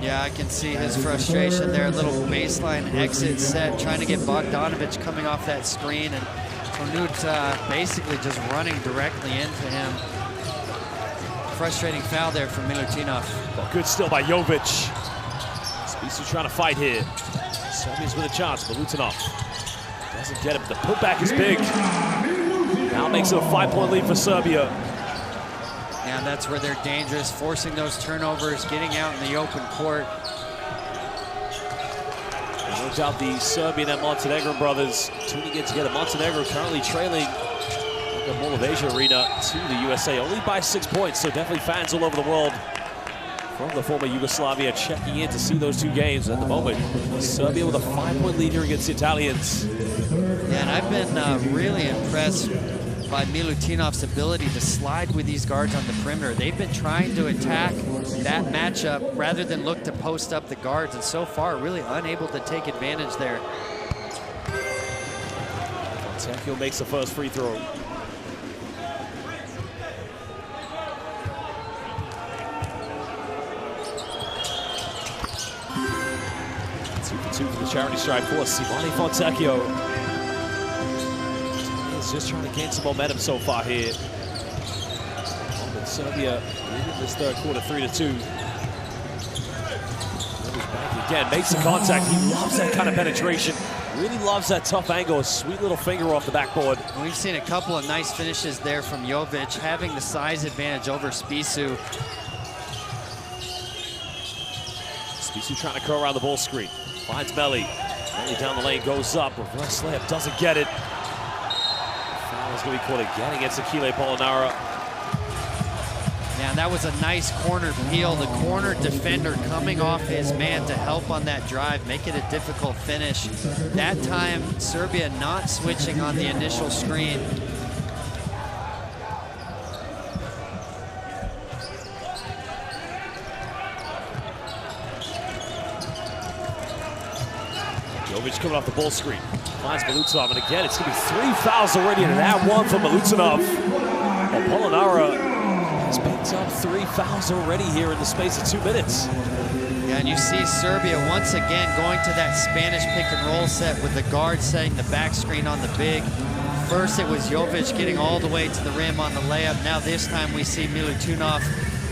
Speaker 3: Yeah, I can see his frustration there. A little baseline exit set, trying to get Bogdanovic coming off that screen, and Konut basically just running directly into him. Frustrating foul there from Milutinov.
Speaker 1: Well, good still by Jovic. Spisu trying to fight here. Serbia's with a chance. Milutinov doesn't get him. The putback is big. Now makes it a 5-point lead for Serbia.
Speaker 3: Yeah, that's where they're dangerous, forcing those turnovers, getting out in the open court.
Speaker 1: And no doubt the Serbian and Montenegro brothers tuning in together. Montenegro currently trailing The Mall of Asia Arena to the USA, only by 6 points, so definitely fans all over the world from the former Yugoslavia checking in to see those two games. At the moment, Serbia with a 5-point lead here against the Italians.
Speaker 3: Yeah, and I've been really impressed by Milutinov's ability to slide with these guards on the perimeter. They've been trying to attack that matchup rather than look to post up the guards, and so far really unable to take advantage there.
Speaker 1: Fontecchio makes the first free throw. 2 for the charity stripe for Simone Fontecchio. He's just trying to gain some momentum so far here. But Serbia leading this third quarter 3-2. Back again, makes the contact. He loves that kind of penetration. Really loves that tough angle. A sweet little finger off the backboard.
Speaker 3: We've seen a couple of nice finishes there from Jovic, having the size advantage over Spisu.
Speaker 1: Spisu trying to curl around the ball screen. Finds Melli. Melli down the lane, goes up. Reverse layup, doesn't get it. Foul is going to be called again against Achille Polonara.
Speaker 3: Yeah, and that was a nice corner peel. The corner defender coming off his man to help on that drive, make it a difficult finish. That time, Serbia not switching on the initial screen.
Speaker 1: Jovic coming off the ball screen. Finds Milutinoff, and again, it's going to be 3 fouls already, and that one for Milutinoff. Well, Polonara has picked up 3 fouls already here in the space of 2 minutes.
Speaker 3: Yeah, and you see Serbia once again going to that Spanish pick and roll set with the guard setting the back screen on the big. First it was Jovic getting all the way to the rim on the layup. Now this time we see Milutinov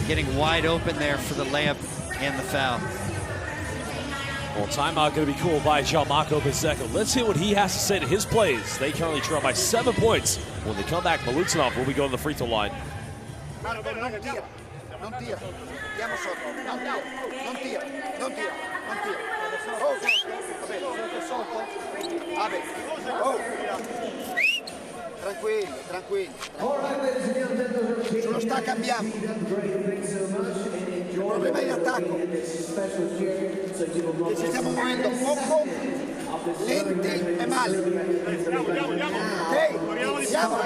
Speaker 3: getting wide open there for the layup and the foul.
Speaker 1: Well, timeout going to be called by Gianmarco Bezzecco. Let's hear what he has to say to his plays. They currently trail by 7 points. When they come back, Milutinov will be going to the free throw line.
Speaker 4: Non tira, diamo sotto, non tira. Oh, vabbè, tranquilli. Sullo stack cambiamo. Il problema è in attacco. Che ci stiamo muovendo poco, lenti e male. Ok, siamo.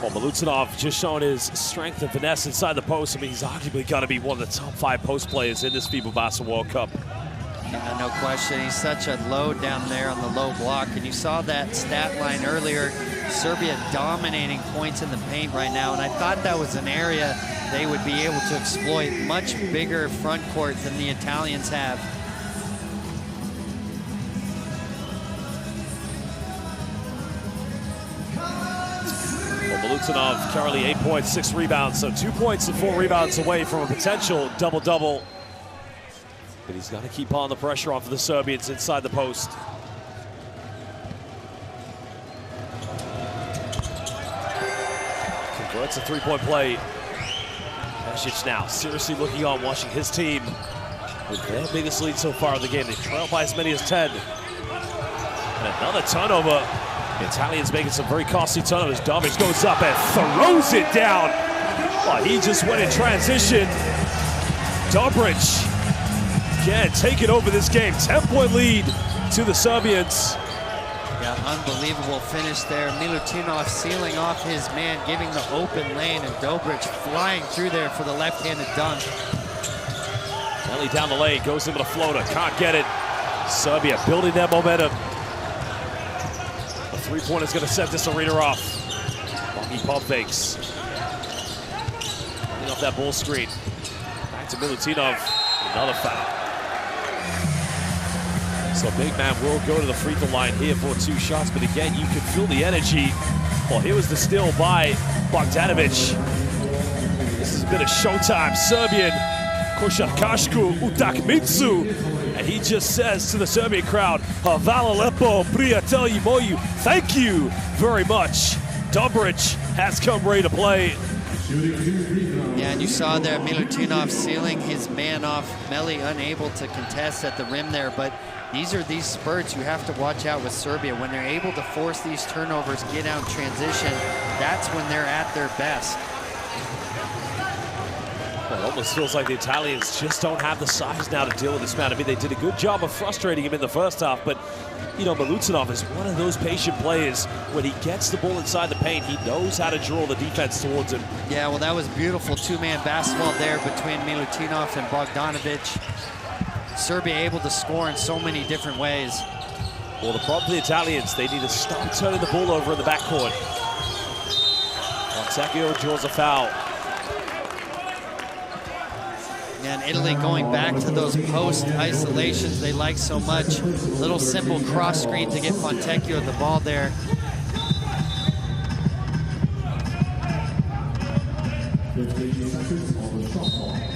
Speaker 1: Well, Milutinov just showing his strength and finesse inside the post. I mean, he's arguably got to be one of the top 5 post players in this FIBA Basketball World Cup.
Speaker 3: Yeah, no question. He's such a load down there on the low block. And you saw that stat line earlier. Serbia dominating points in the paint right now. And I thought that was an area they would be able to exploit. Much bigger front court than the Italians have.
Speaker 1: Milutinov currently 8 points, 6 rebounds, so 2 points and 4 rebounds away from a potential double-double. But he's got to keep on the pressure on for the Serbians inside the post. Converts a 3-point play. Pesic now seriously looking on, watching his team with their biggest lead so far in the game. They trail by as many as 10. And another turnover. The Italians making some very costly turnovers. Dobic goes up and throws it down. Well, he just went in transition. Dobric again taking over this game. 10-point lead to the Serbians.
Speaker 3: Yeah, unbelievable finish there. Milutinov sealing off his man, giving the open lane, and Dobric flying through there for the left-handed dunk.
Speaker 1: Melli down the lane, goes into the floater, can't get it. Serbia building that momentum. A 3-pointer is going to set this arena off. Bucky pump fakes. Running off that ball screen. Back to Milutinov. Another foul. So big man will go to the free throw line here for 2 shots, but again, you can feel the energy. Well, here was the steal by Bogdanovic. This has been a showtime. Serbian Košarkašku utakmicu. And he just says to the Serbian crowd, Hvala lepo, prijatelji moji. Thank you very much. Dobric has come ready to play.
Speaker 3: Yeah, and you saw there Milutinov sealing his man off. Meli unable to contest at the rim there, but these are these spurts you have to watch out with Serbia. When they're able to force these turnovers, get out in transition, that's when they're at their best.
Speaker 1: Well, it almost feels like the Italians just don't have the size now to deal with this man. I mean, they did a good job of frustrating him in the first half, but you know, Milutinov is one of those patient players. When he gets the ball inside the paint, he knows how to draw the defense towards him.
Speaker 3: Yeah, well, that was beautiful two-man basketball there between Milutinov and Bogdanovic. Serbia able to score in so many different ways.
Speaker 1: Well, the problem for the Italians, they need to stop turning the ball over in the backcourt. Montecchio draws a foul.
Speaker 3: And Italy going back to those post isolations they like so much. Little simple cross screen to get Fontecchio the ball there.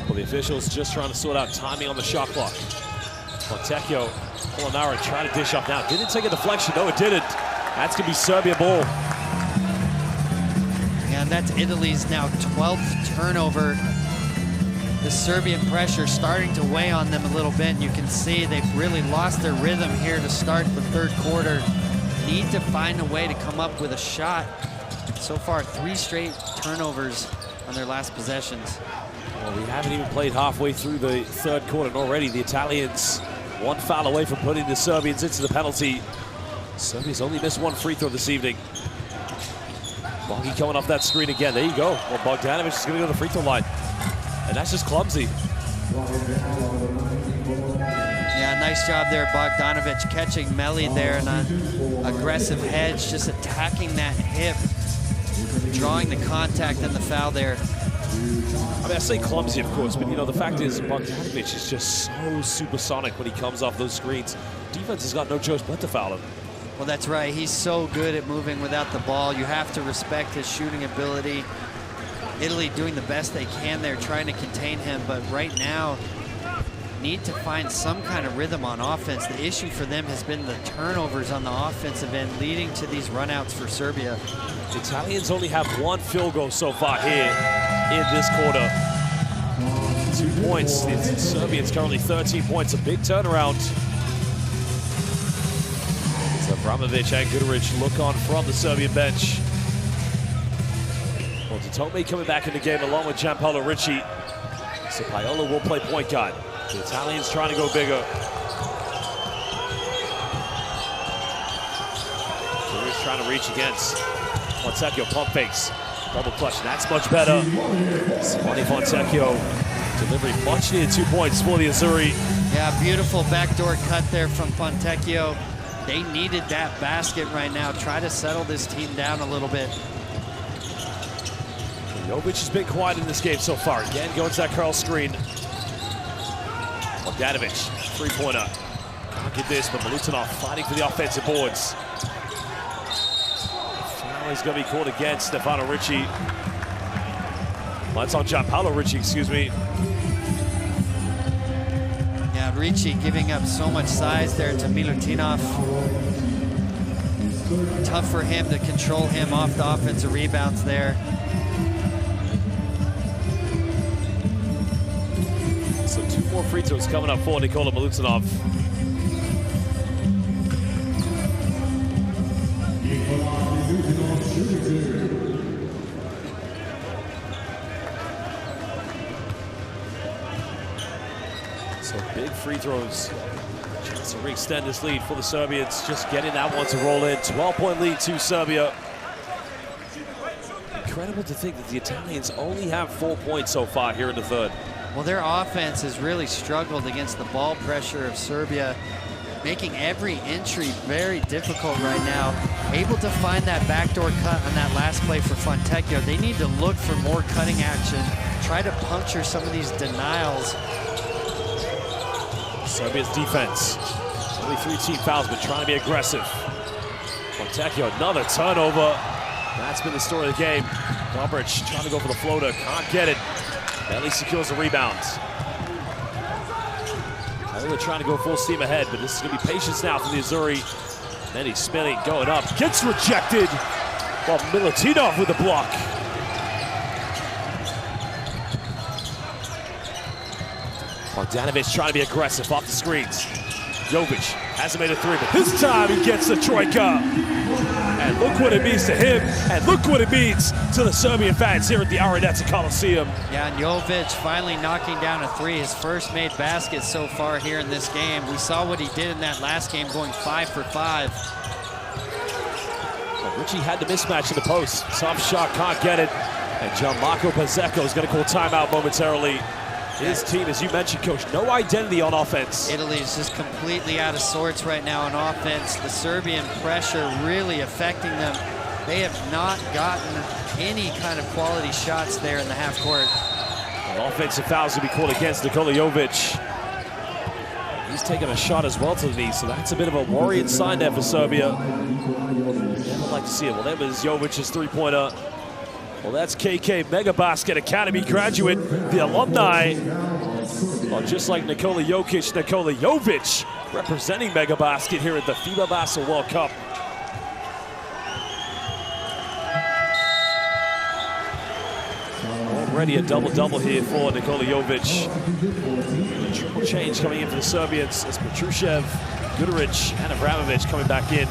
Speaker 1: Well, the officials just trying to sort out timing on the shot clock. Fontecchio, Molinaro trying to dish up now. Didn't take a deflection, no it didn't. That's gonna be Serbia ball.
Speaker 3: And that's Italy's now 12th turnover. The Serbian pressure starting to weigh on them a little bit. And you can see they've really lost their rhythm here to start the third quarter. Need to find a way to come up with a shot. So far, 3 straight turnovers on their last possessions.
Speaker 1: Well, we haven't even played halfway through the third quarter, and already the Italians 1 foul away from putting the Serbians into the penalty. Serbia's only missed 1 free throw this evening. Bongi coming off that screen again. There you go. Well, Bogdanovic is going to go to the free throw line. And that's just clumsy.
Speaker 3: Yeah, nice job there, Bogdanovic catching Meli there in an aggressive hedge, just attacking that hip, drawing the contact and the foul there.
Speaker 1: I mean, I say clumsy, of course, but you know, the fact is Bogdanovic is just so supersonic when he comes off those screens. Defense has got no choice but to foul him.
Speaker 3: Well, that's right. He's so good at moving without the ball. You have to respect his shooting ability. Italy doing the best they can there, trying to contain him, but right now need to find some kind of rhythm on offense. The issue for them has been the turnovers on the offensive end, leading to these runouts for Serbia.
Speaker 1: The Italians only have 1 field goal so far here in this quarter. 2 points. The Serbians currently 13 points, a big turnaround. So Abramovic and Guduric look on from the Serbian bench. Well, Tome coming back in the game along with Gianpaolo Ricci. So Paolo will play point guard. The Italians trying to go bigger. Guduric trying to reach against Fontecchio, pump fakes. Double clutch, that's much better. Simone Fontecchio delivering much needed 2 points for the Azzurri.
Speaker 3: Yeah, beautiful backdoor cut there from Fontecchio. They needed that basket right now. Try to settle this team down a little bit.
Speaker 1: Jovic has been quiet in this game so far. Again, going to that curl screen. Bogdanovic, three-pointer. Can't get this, but Milutinov fighting for the offensive boards. Foul is going to be called against Stefano Ricci. Well, that's on Gianpaolo Ricci, excuse me.
Speaker 3: Yeah, Ricci giving up so much size there to Milutinov. Tough for him to control him off the offensive rebounds there.
Speaker 1: So 2 more free throws coming up for Nikola Milutinov. So big free throws. Chance to re-extend this lead for the Serbians. Just getting that one to roll in. 12-point lead to Serbia. Incredible to think that the Italians only have 4 points so far here in the third.
Speaker 3: Well, their offense has really struggled against the ball pressure of Serbia, making every entry very difficult right now. Able to find that backdoor cut on that last play for Fontecchio. They need to look for more cutting action, try to puncture some of these denials.
Speaker 1: Serbia's defense, only 3 team fouls, but trying to be aggressive. Fontecchio, another turnover. That's been the story of the game. Dobric trying to go for the floater, can't get it. Meli secures the rebound. They're trying to go full steam ahead, but this is going to be patience now for the Azzurri. Then he's spinning, going up, gets rejected. Well, Milutinov with the block. Bogdanovic trying to be aggressive off the screens. Jovic hasn't made a three, but this time he gets the troika. And look what it means to him, and look what it means to the Serbian fans here at the Araneta Coliseum.
Speaker 3: Yeah, and Jovic finally knocking down a three, his first made basket so far here in this game. We saw what he did in that last game, going 5 for 5.
Speaker 1: Well, Richie had the mismatch in the post. Soft shot, can't get it. And Gianmarco Pazzecco is going to call timeout momentarily. His team, as you mentioned, Coach, no identity on offense.
Speaker 3: Italy is just completely out of sorts right now on offense. The Serbian pressure really affecting them. They have not gotten any kind of quality shots there in the half court.
Speaker 1: Well, offensive fouls will be called against Nikola Jovic. He's taking a shot as well to the knee, so that's a bit of a worrying sign there for Serbia. Never like to see it. Well, that was Jovic's three-pointer. Well, that's KK Mega Basket Academy graduate, the alumni. Well, just like Nikola Jokic, Nikola Jovic representing Mega Basket here at the FIBA Basketball World Cup. Already a double-double here for Nikola Jovic. Triple change coming in for the Serbians as Petrushev, Guduric, and Abramovic coming back in.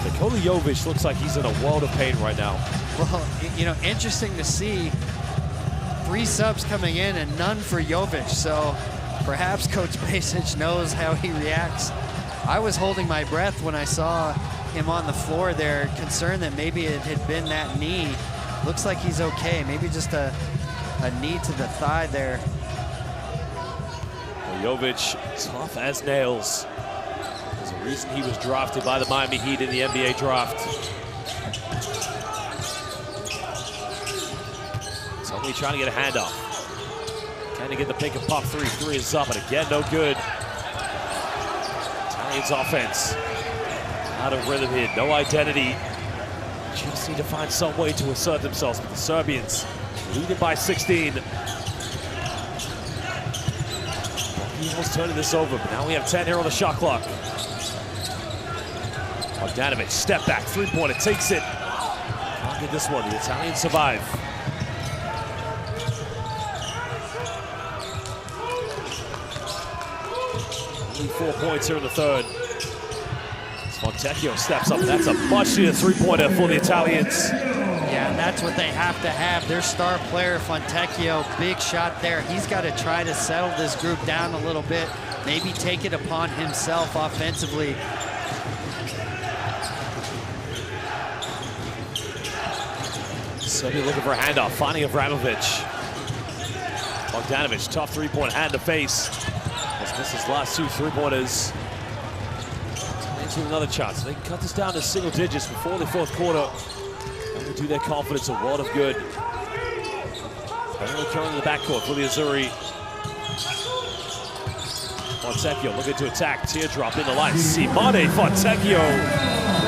Speaker 1: Nikola Jovic looks like he's in a world of pain right now.
Speaker 3: Well, you know, interesting to see 3 subs coming in and none for Jovic. So perhaps Coach Basic knows how he reacts. I was holding my breath when I saw him on the floor there, concerned that maybe it had been that knee. Looks like he's okay. Maybe just a knee to the thigh there.
Speaker 1: Well, Jovic, tough as nails. There's a reason he was drafted by the Miami Heat in the NBA draft. Only trying to get a handoff. Trying to get the pick and pop three. Three is up, and again, no good. Italians offense. Out of rhythm here, no identity. Just need to find some way to assert themselves, but the Serbians leading by 16. He almost turning this over, but now we have 10 here on the shot clock. Bogdanovic, step back, three-pointer, takes it. Can't get this one, the Italians survive. Only 4 points here in the third. Fontecchio steps up. That's a much-needed three-pointer for the Italians.
Speaker 3: Yeah, and that's what they have to have. Their star player, Fontecchio, big shot there. He's got to try to settle this group down a little bit, maybe take it upon himself offensively.
Speaker 1: Serbia looking for a handoff, finding Abramovic. Bogdanovic, tough three-point hand to face. Let's miss his last 2 three-pointers. Into another chance. They can cut this down to single digits before the fourth quarter. That will do their confidence a world of good. Only current in the backcourt for the Azzurri. Fontecchio looking to attack. Teardrop in the line. Simone Fontecchio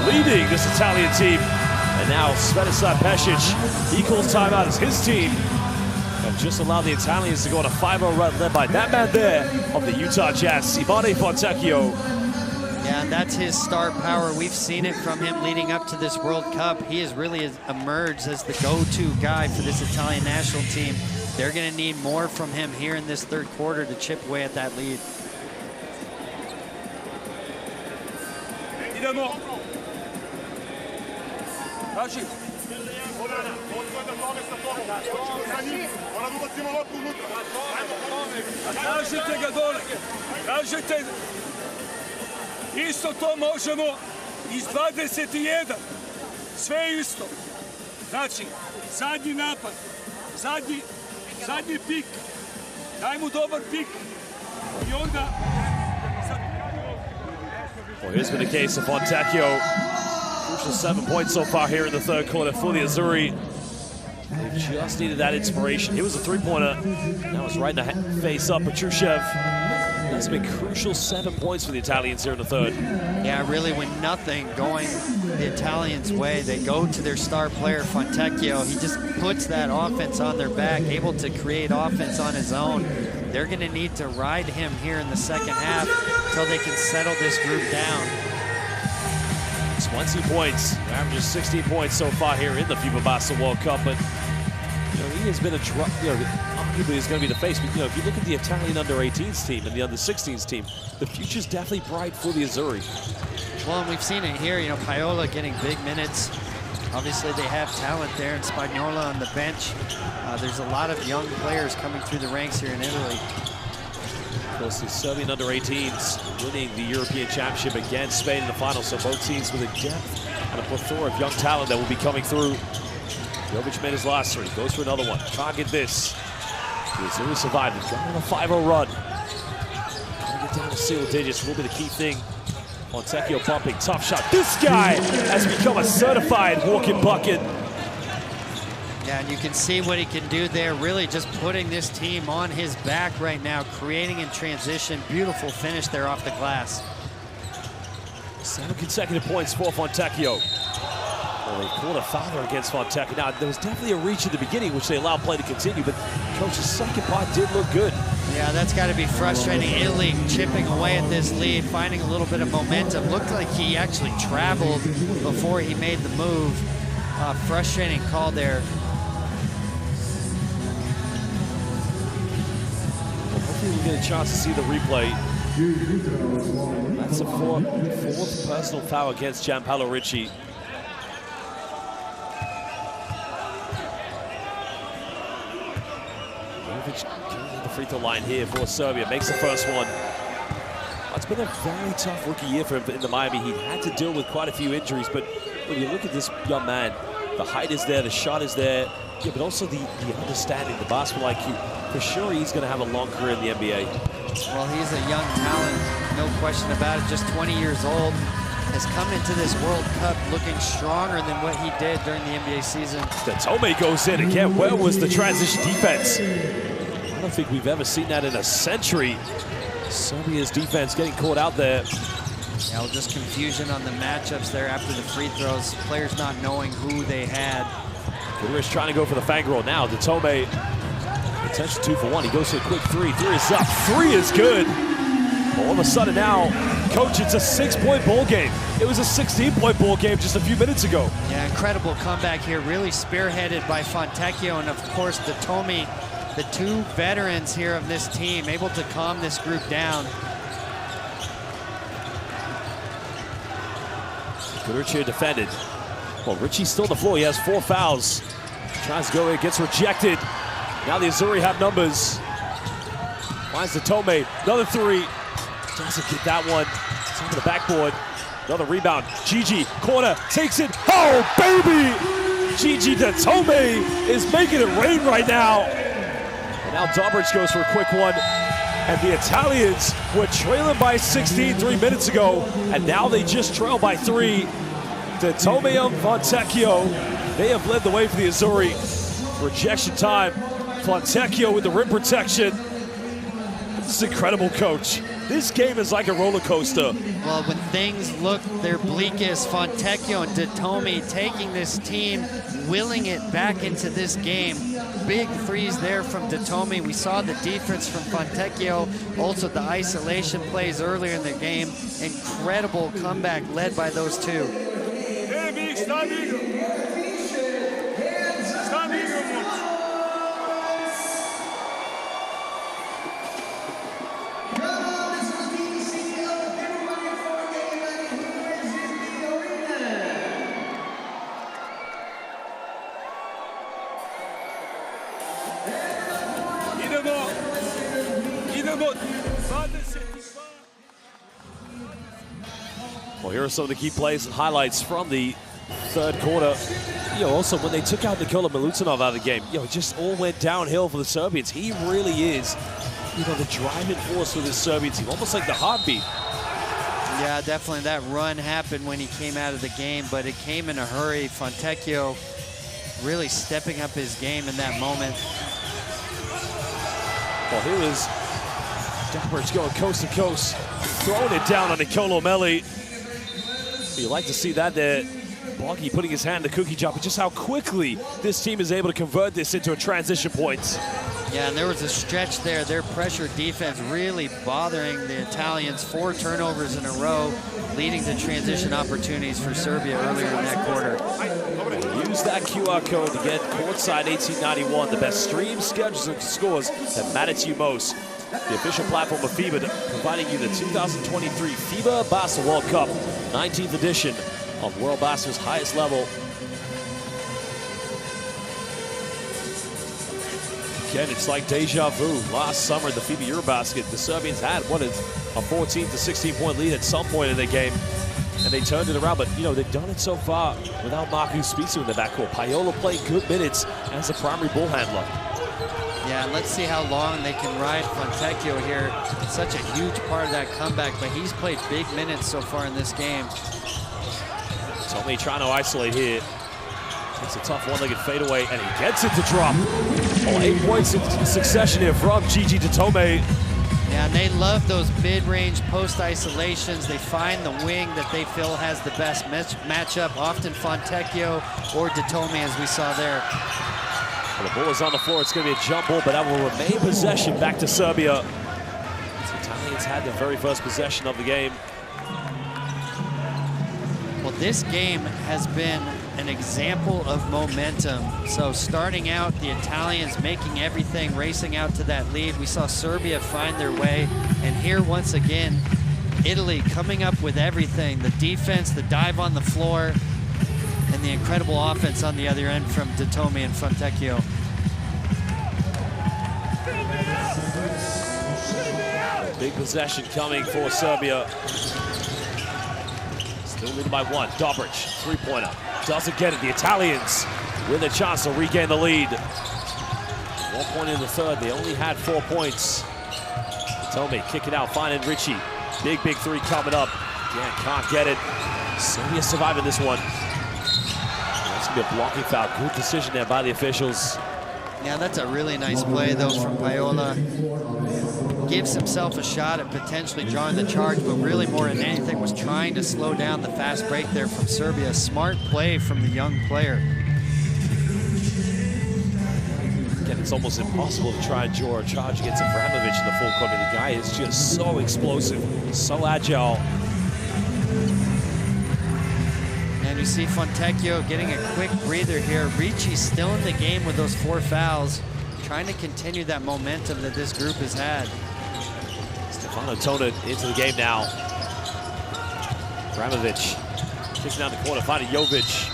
Speaker 1: leading this Italian team. And now Svetislav Pesic, he calls timeout as his team have just allowed the Italians to go on a 5-0 run led by that man there of the Utah Jazz, Simone Fontecchio.
Speaker 3: Yeah, that's his star power. We've seen it from him leading up to this World Cup. He has really emerged as the go-to guy for this Italian national team. They're going to need more from him here in this third quarter to chip away at that lead.
Speaker 5: Kažite ga dole, kažite, isto to možemo iz 21, sve isto. Znači, zadnji napad, zadnji pik, daj mu dobar pik i onda...
Speaker 1: Well, here's been the case of Fontecchio. Crucial 7 points so far here in the third quarter for the Azzurri. They just needed that inspiration. It was a three-pointer. That was right in the face up Petrushev. That's been crucial 7 points for the Italians here in the third.
Speaker 3: Yeah, really, when nothing going the Italians' way, they go to their star player, Fontecchio. He just puts that offense on their back, able to create offense on his own. They're going to need to ride him here in the second half until they can settle this group down.
Speaker 1: 20 points, averages 16 points so far here in the FIBA Basketball World Cup, but you know, Serbia's been arguably is going to be the face. But, if you look at the Italian under-18s team and the under-16s team, the future's definitely bright for the Azzurri.
Speaker 3: Well, and we've seen it here. Paola getting big minutes. Obviously, they have talent there, and Spagnola on the bench. There's a lot of young players coming through the ranks here in Italy.
Speaker 1: Of course, the Serbian under-18s winning the European Championship against Spain in the final. So both teams with a depth and a plethora of young talent that will be coming through. Jovic made his last three. Goes for another one. Target this. The Azzurri survived. He's got on a 5-0 run. Trying to get down to single digits will be the key thing. Fontecchio bumping. Tough shot. This guy has become a certified walking bucket.
Speaker 3: Yeah, and you can see what he can do there, really just putting this team on his back right now, creating in transition. Beautiful finish there off the glass.
Speaker 1: 7 consecutive points for Fontecchio. Well, they called a foul against Fontecchio. Now, there was definitely a reach at the beginning, which they allowed play to continue, but Coach's second part did look good.
Speaker 3: Yeah, that's got to be frustrating. Italy chipping away at this lead, finding a little bit of momentum. Looked like he actually traveled before he made the move. Frustrating call there.
Speaker 1: Hopefully we get a chance to see the replay. That's a fourth personal foul against Gianpaolo Ricci. The free throw line here for Serbia. Makes the first one. It's been a very tough rookie year for him in the Miami. He had to deal with quite a few injuries, but when you look at this young man, the height is there, the shot is there, yeah, but also the understanding, the basketball IQ. For sure, he's going to have a long career in the NBA.
Speaker 3: Well, he's a young talent, no question about it. Just 20 years old, has come into this World Cup looking stronger than what he did during the NBA season.
Speaker 1: Tome goes in again. Where was the transition defense? I don't think we've ever seen that in a century. Serbia's defense getting caught out there.
Speaker 3: Yeah, well, just confusion on the matchups there after the free throws. Players not knowing who they had.
Speaker 1: Guduric trying to go for the fang roll now. Tome, potential 2 for 1. He goes for a quick three. 3 is up. 3 is good. All of a sudden now, Coach, it's a 6-point ball game. It was a 16-point ball game just a few minutes ago.
Speaker 3: Yeah, incredible comeback here. Really spearheaded by Fontecchio and, of course, Tome, the 2 veterans here of this team, able to calm this group down.
Speaker 1: Guduric here defended. Well, Ricci's still on the floor. He has 4 fouls. Tries to go in, gets rejected. Now the Azzurri have numbers. Finds Tome. Another 3. Doesn't get that one. It's over the backboard. Another rebound. Gigi, corner, takes it. Oh, baby! Gigi Tome is making it rain right now. And now Dobric goes for a quick one. And the Italians were trailing by 16 3 minutes ago. And now they just trail by 3. Tome and Fontecchio, they have led the way for the Azzurri. Rejection time. Fontecchio with the rim protection. This is incredible, Coach. This game is like a roller coaster.
Speaker 3: Well, when things look their bleakest, Fontecchio and Tome taking this team, willing it back into this game. Big threes there from Tome. We saw the defense from Fontecchio, also the isolation plays earlier in the game. Incredible comeback led by those 2.
Speaker 1: Well, here are some of the key plays and highlights from the third quarter. Also when they took out Nikola Milutinov out of the game, it just all went downhill for the Serbians. He really is, the driving force for this Serbian team, almost like the heartbeat.
Speaker 3: Yeah, definitely that run happened when he came out of the game, but it came in a hurry. Fontecchio really stepping up his game in that moment.
Speaker 1: Well, here is Dobric going coast to coast, throwing it down on Nicolo Melli. You like to see that there. Boggy putting his hand in the cookie jar, but just how quickly this team is able to convert this into a transition point.
Speaker 3: Yeah, and there was a stretch there. Their pressure defense really bothering the Italians. 4 turnovers in a row, leading to transition opportunities for Serbia earlier in that quarter.
Speaker 1: Use that QR code to get courtside 1891, the best stream schedules and scores that matter to you most. The official platform of FIBA, providing you the 2023 FIBA Basketball World Cup, 19th edition of World Basketball's highest level. Again, it's like deja vu. Last summer in the FIBA Eurobasket, the Serbians had what is a 14 to 16 point lead at some point in the game, and they turned it around. But you know, they've done it so far without Marcus Spicer in the backcourt. Paiola played good minutes as a primary ball handler.
Speaker 3: Yeah, and let's see how long they can ride Fontecchio here. It's such a huge part of that comeback, but he's played big minutes so far in this game.
Speaker 1: Tommy trying to isolate here. Takes a tough one-legged fadeaway, and he gets it to drop. Oh, 8 points in succession here from Gigi Datome.
Speaker 3: Yeah, and they love those mid-range post isolations. They find the wing that they feel has the best matchup, often Fontecchio or Datome, as we saw there.
Speaker 1: Well, the ball is on the floor. It's going to be a jump ball, but that will remain possession back to Serbia. The Italians had the very first possession of the game.
Speaker 3: Well, this game has been an example of momentum. So starting out, the Italians making everything, racing out to that lead. We saw Serbia find their way. And here, once again, Italy coming up with everything. The defense, the dive on the floor, and the incredible offense on the other end from Datome and Fontecchio.
Speaker 1: Big possession coming for Serbia. Still leading by 1. Dobric, 3-pointer. Doesn't get it. The Italians with a chance to regain the lead. 1 point in the third. They only had 4 points. Datome kick it out, finding Richie. Big 3 coming up. Again, can't get it. Serbia surviving this one. That's going to be a blocking foul. Good decision there by the officials.
Speaker 3: Yeah, that's a really nice play, though, from Paiola. Gives himself a shot at potentially drawing the charge, but really more than anything was trying to slow down the fast break there from Serbia. Smart play from the young player.
Speaker 1: Again, it's almost impossible to try and draw a charge against Abramovich in the full court. The guy is just so explosive, so agile.
Speaker 3: And you see Fontecchio getting a quick breather here. Ricci's still in the game with those 4 fouls, trying to continue that momentum that this group has had.
Speaker 1: Stefano Tona into the game now. Abramovich kicking down the corner, finding Jovic.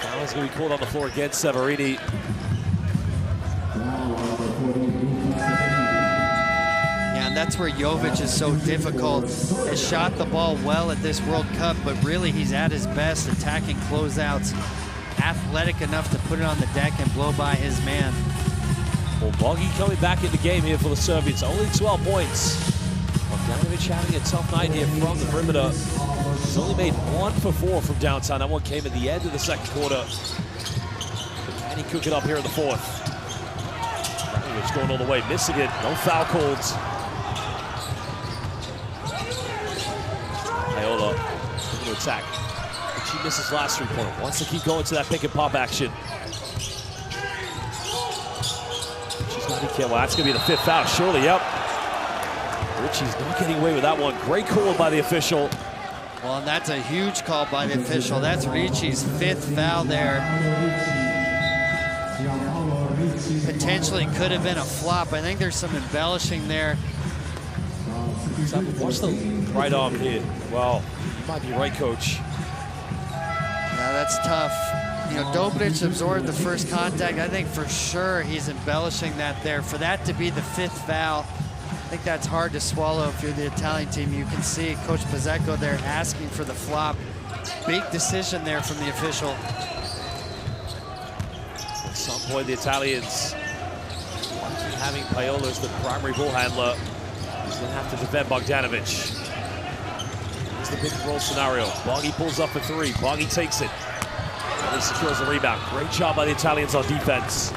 Speaker 1: Foul is going to be called on the floor against Severini.
Speaker 3: Yeah, and that's where Jovic is so difficult. Has shot the ball well at this World Cup, but really he's at his best attacking closeouts. Athletic enough to put it on the deck and blow by his man.
Speaker 1: Well, Boggy coming back in the game here for the Serbians. Only 12 points. Bogdanovic having a tough night here from the perimeter. He's only made 1 for 4 from downtown. That one came at the end of the second quarter. But can he cook it up here in the fourth? Bogdanovic going all the way, missing it. No foul calls. Paiola looking to attack. But she misses last 3-pointer. Wants to keep going to that pick and pop action. Well, that's going to be the 5th foul, surely, yep. Richie's not getting away with that one. Great call by the official.
Speaker 3: Well, and that's a huge call by the official. That's Ricci's 5th foul there. Potentially could have been a flop. I think there's some embellishing there.
Speaker 1: Watch the right arm hit. Well, you might be right, Coach.
Speaker 3: Yeah, that's tough. You know, Dobric absorbed the first contact. I think for sure he's embellishing that there. For that to be the 5th foul, I think that's hard to swallow if you're the Italian team. You can see Coach Pizzeco there asking for the flop. Big decision there from the official.
Speaker 1: At some point, the Italians having Paiola as the primary ball handler. He's going to have to defend Bogdanovic. Here's the pick and roll scenario. Boggy pulls up for 3. Boggy takes it. And he secures the rebound. Great job by the Italians on defense.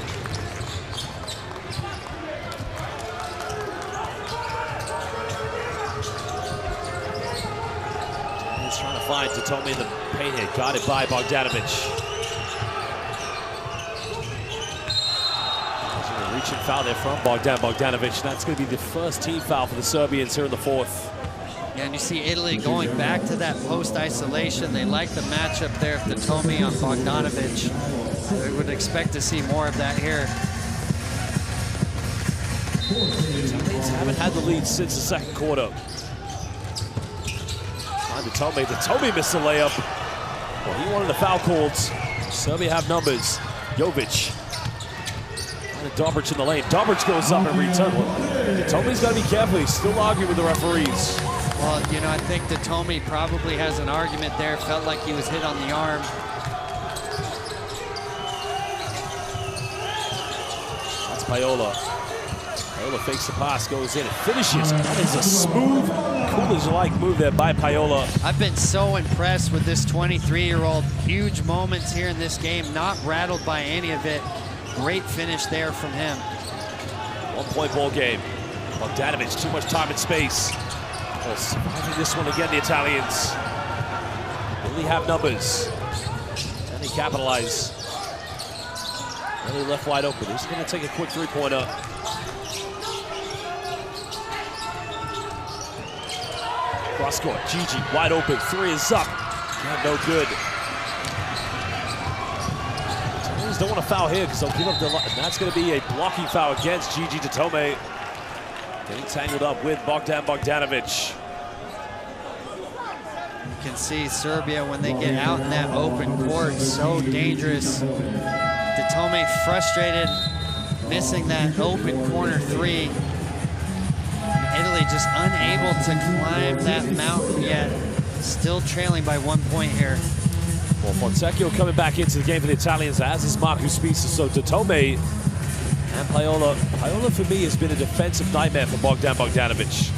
Speaker 1: He's trying to find Datome in the paint hit. Got it by Bogdanovic. reaching foul there from Bogdanovic. That's going to be the first team foul for the Serbians here in the fourth.
Speaker 3: Yeah, and you see Italy going back to that post isolation. They like the matchup there of Tomi on Bogdanovic. They would expect to see more of that here.
Speaker 1: Italians haven't had the lead since the second quarter. Time to Tomi missed the layup. Well, he wanted the foul called. Serbia have numbers. Jovic. And Dobric in the lane. Dobric goes up and return. Well, Tomi's got to be careful. He's still arguing with the referees.
Speaker 3: Well, you know, I think that Tomi probably has an argument there. Felt like he was hit on the arm.
Speaker 1: That's Paola. Paola fakes the pass, goes in and finishes. That is a smooth, cool as you like move there by Paola.
Speaker 3: I've been so impressed with this 23-year-old. Huge moments here in this game, not rattled by any of it. Great finish there from him.
Speaker 1: 1-point ball game. Bogdanovic, too much time and space. Well, surviving this one again, the Italians. Really have numbers. Can they capitalize? Really left wide open. He's going to take a quick three-pointer. Cross court, Gigi wide open. Three is up. Yeah, no good. Italians don't want to foul here because they'll give up the. And that's going to be a blocking foul against Gigi Tomi. Getting tangled up with Bogdanovic.
Speaker 3: You can see Serbia when they get out in that open court, so dangerous. Tomi frustrated, missing that open corner three. Italy just unable to climb that mountain yet. Still trailing by 1 point here.
Speaker 1: Well, Fontecchio coming back into the game for the Italians, as is Marcus Spicer. So Tomi and Paola. Paola, for me, has been a defensive nightmare for Bogdanovic.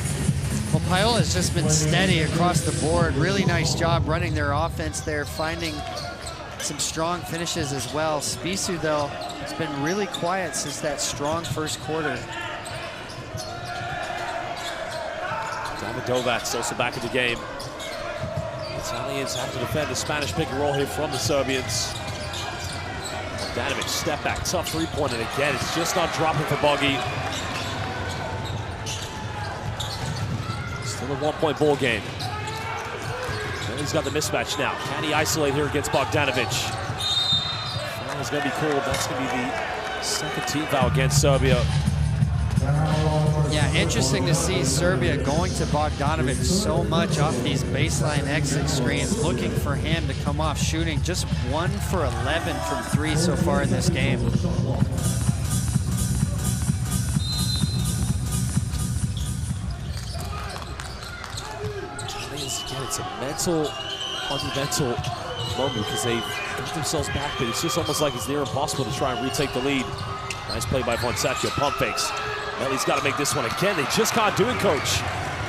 Speaker 3: Well, Paola has just been steady across the board. Really nice job running their offense there, finding some strong finishes as well. Spisu, though, has been really quiet since that strong first quarter.
Speaker 1: Davidovac also back in the game. The Italians have to defend the Spanish pick and roll here from the Serbians. Bogdanovic, step back, tough three-pointer, and again, it's just not dropping for Boggy. Still a 1-point ball game. He's got the mismatch now. Can he isolate here against Bogdanovic? Foul is going to be called. That's going to be the second team foul against Serbia.
Speaker 3: Yeah, interesting to see Serbia going to Bogdanovic so much off these baseline exit screens, looking for him to come off shooting. Just 1 for 11 from 3 so far in this game.
Speaker 1: Again, it's a fundamental moment because they've got themselves back, but it's just almost like it's near impossible to try and retake the lead. Nice play by Fontecchio, pump fakes. Melly's got to make this one again. They just can't do it, coach.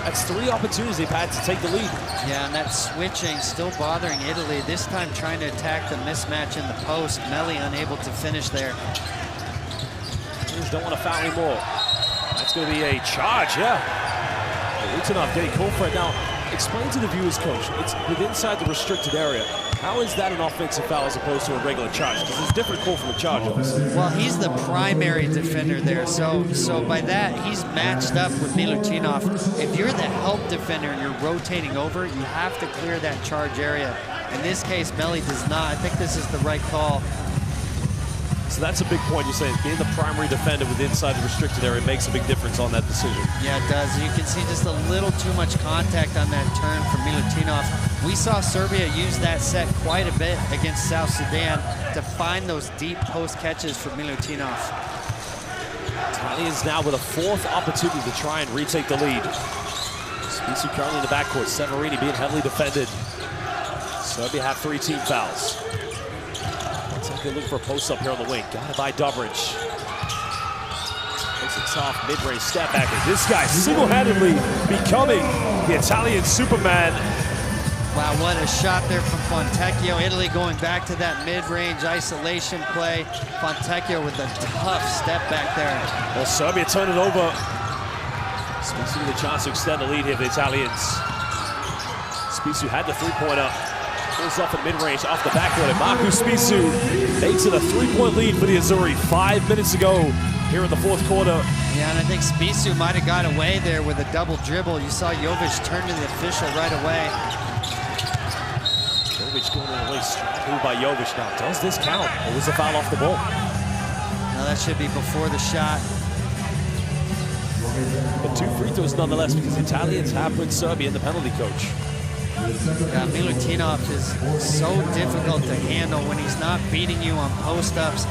Speaker 1: That's 3 opportunities they've had to take the lead.
Speaker 3: Yeah, and that switching still bothering Italy. This time trying to attack the mismatch in the post. Melly unable to finish there.
Speaker 1: Teams don't want to foul anymore. That's going to be a charge, yeah. Lutinov getting called for it now. Explain to the viewers, coach, it's within inside the restricted area. How is that an offensive foul as opposed to a regular charge? Because it's a different call from a charge, obviously.
Speaker 3: Well, he's the primary defender there, so by that, he's matched up with Milutinov. If you're the help defender and you're rotating over, you have to clear that charge area. In this case, Melly does not. I think this is the right call.
Speaker 1: So that's a big point you're saying. Being the primary defender with inside the restricted area makes a big difference on that decision.
Speaker 3: Yeah, it does. You can see just a little too much contact on that turn from Milutinov. We saw Serbia use that set quite a bit against South Sudan to find those deep post catches for Milutinov.
Speaker 1: Italians now with a 4th opportunity to try and retake the lead. Spisu currently in the backcourt. Severini being heavily defended. Serbia have 3 team fouls. Good look for a post up here on the wing. Got it by Dobric. Takes a tough mid-range step back. And this guy single-handedly becoming the Italian Superman.
Speaker 3: Wow, what a shot there from Fontecchio. Italy going back to that mid-range isolation play. Fontecchio with a tough step back there.
Speaker 1: Well, Serbia turn it over. Spisu with a chance to extend the lead here for the Italians. Spisu had the three-pointer. Pulls up at mid-range off the backcourt, and Marcus Spisu makes it a 3-point lead for the Azzurri. 5 minutes ago here in the fourth quarter.
Speaker 3: Yeah, and I think Spisu might have got away there with a double dribble. You saw Jovic turn to the official right away.
Speaker 1: Jovic going all the way, straight by Jovic now. Does this count? Or was a foul off the ball?
Speaker 3: No, that should be before the shot.
Speaker 1: But 2 free throws nonetheless, because the Italians have put Serbia in the penalty coach.
Speaker 3: Yeah, Milutinov is so difficult to handle when he's not beating you on post-ups.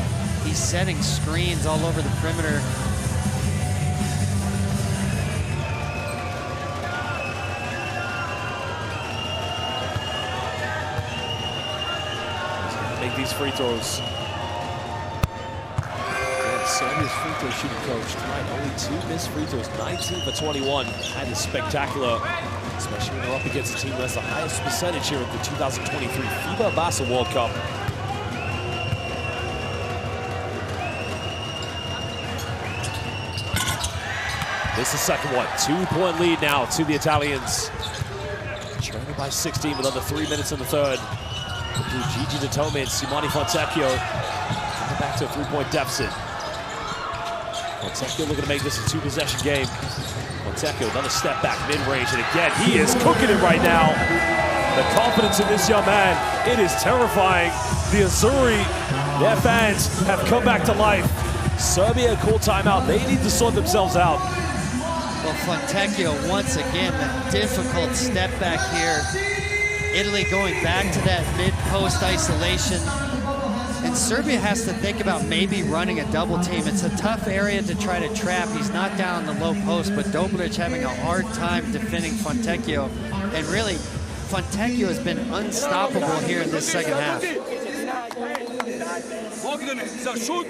Speaker 3: He's setting screens all over the perimeter.
Speaker 1: Make these free throws. Serbia's free throw shooting coach tonight, only 2 missed free throws, 19 for 21. That is spectacular, especially when they're up against a team that has the highest percentage here at the 2023 FIBA Basketball World Cup. This is the second one. 2-point lead now to the Italians. Trailing by 16 with under 3 minutes in the third. Gigi Datome and Simone Fontecchio back to a 3-point deficit. Fontecchio looking to make this a 2-possession game. Fontecchio, another step back, mid-range, and again, he is cooking it right now. The confidence in this young man, it is terrifying. The Azzurri, their fans have come back to life. Serbia called timeout. They need to sort themselves out.
Speaker 3: Well, Fontecchio, once again, the difficult step back here. Italy going back to that mid-post isolation. And Serbia has to think about maybe running a double team. It's a tough area to try to trap. He's not down in the low post, but Dobric having a hard time defending Fontecchio. And really, Fontecchio has been unstoppable here in this second half.
Speaker 5: Bogdane, za šut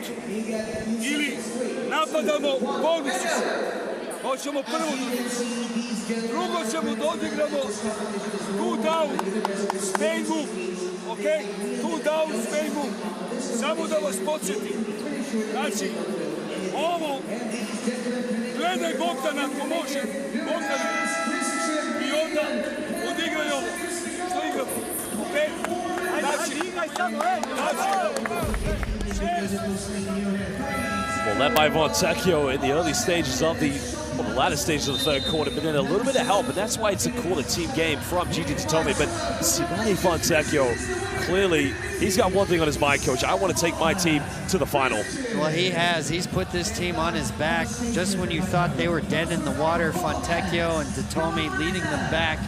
Speaker 5: ili napadamo bonusu. Hoćemo prvo, drugo ćemo da odigramo two down, stay move, ok? Two down, stay move. Samo da vas podsjetim. Znači, ovo, gledaj Bogdana ako može, Bogdana. I onda odigraj ovo. Što igramo? Ok?
Speaker 1: Well, led by Fontecchio in the early stages of the latter stages of the third quarter, but then a little bit of help, and that's why it's a quarter team game from Gigi Datome. But Simone Fontecchio, clearly, he's got one thing on his mind, Coach. I want to take my team to the final.
Speaker 3: Well, he has. He's put this team on his back. Just when you thought they were dead in the water, Fontecchio and Datome leading them back.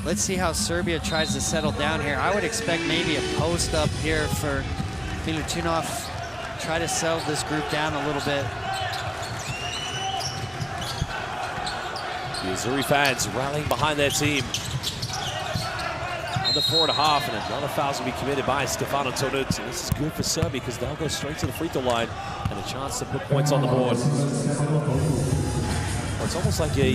Speaker 3: Let's see how Serbia tries to settle down here. I would expect maybe a post up here for Milutinov. Try to settle this group down a little bit.
Speaker 1: The Azzurri fans rallying behind their team. Under 4.5, and another foul will be committed by Stefano Tonut. And this is good for Serbia because they'll go straight to the free throw line and a chance to put points on the board. Well, it's almost like a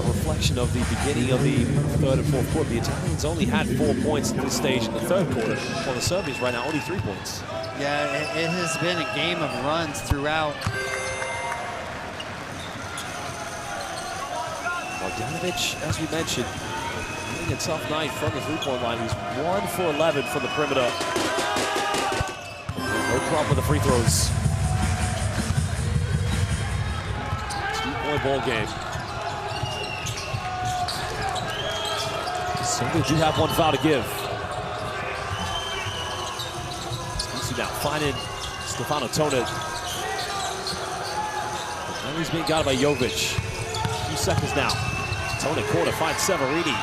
Speaker 1: reflection of the beginning of the third and fourth quarter. The Italians only had 4 points at this stage in the third quarter, while the Serbians right now only 3 points.
Speaker 3: Yeah, it has been a game of runs throughout.
Speaker 1: Bogdanovic, as we mentioned, having a tough night from the three-point line. He's 1 for 11 from the perimeter. No problem with the free throws. 2-point ball game. So they do have 1 foul to give. Spisu now finding Stefano Tonut. And he's being guarded by Jovic. 2 seconds now. Tonut corner finds Severini.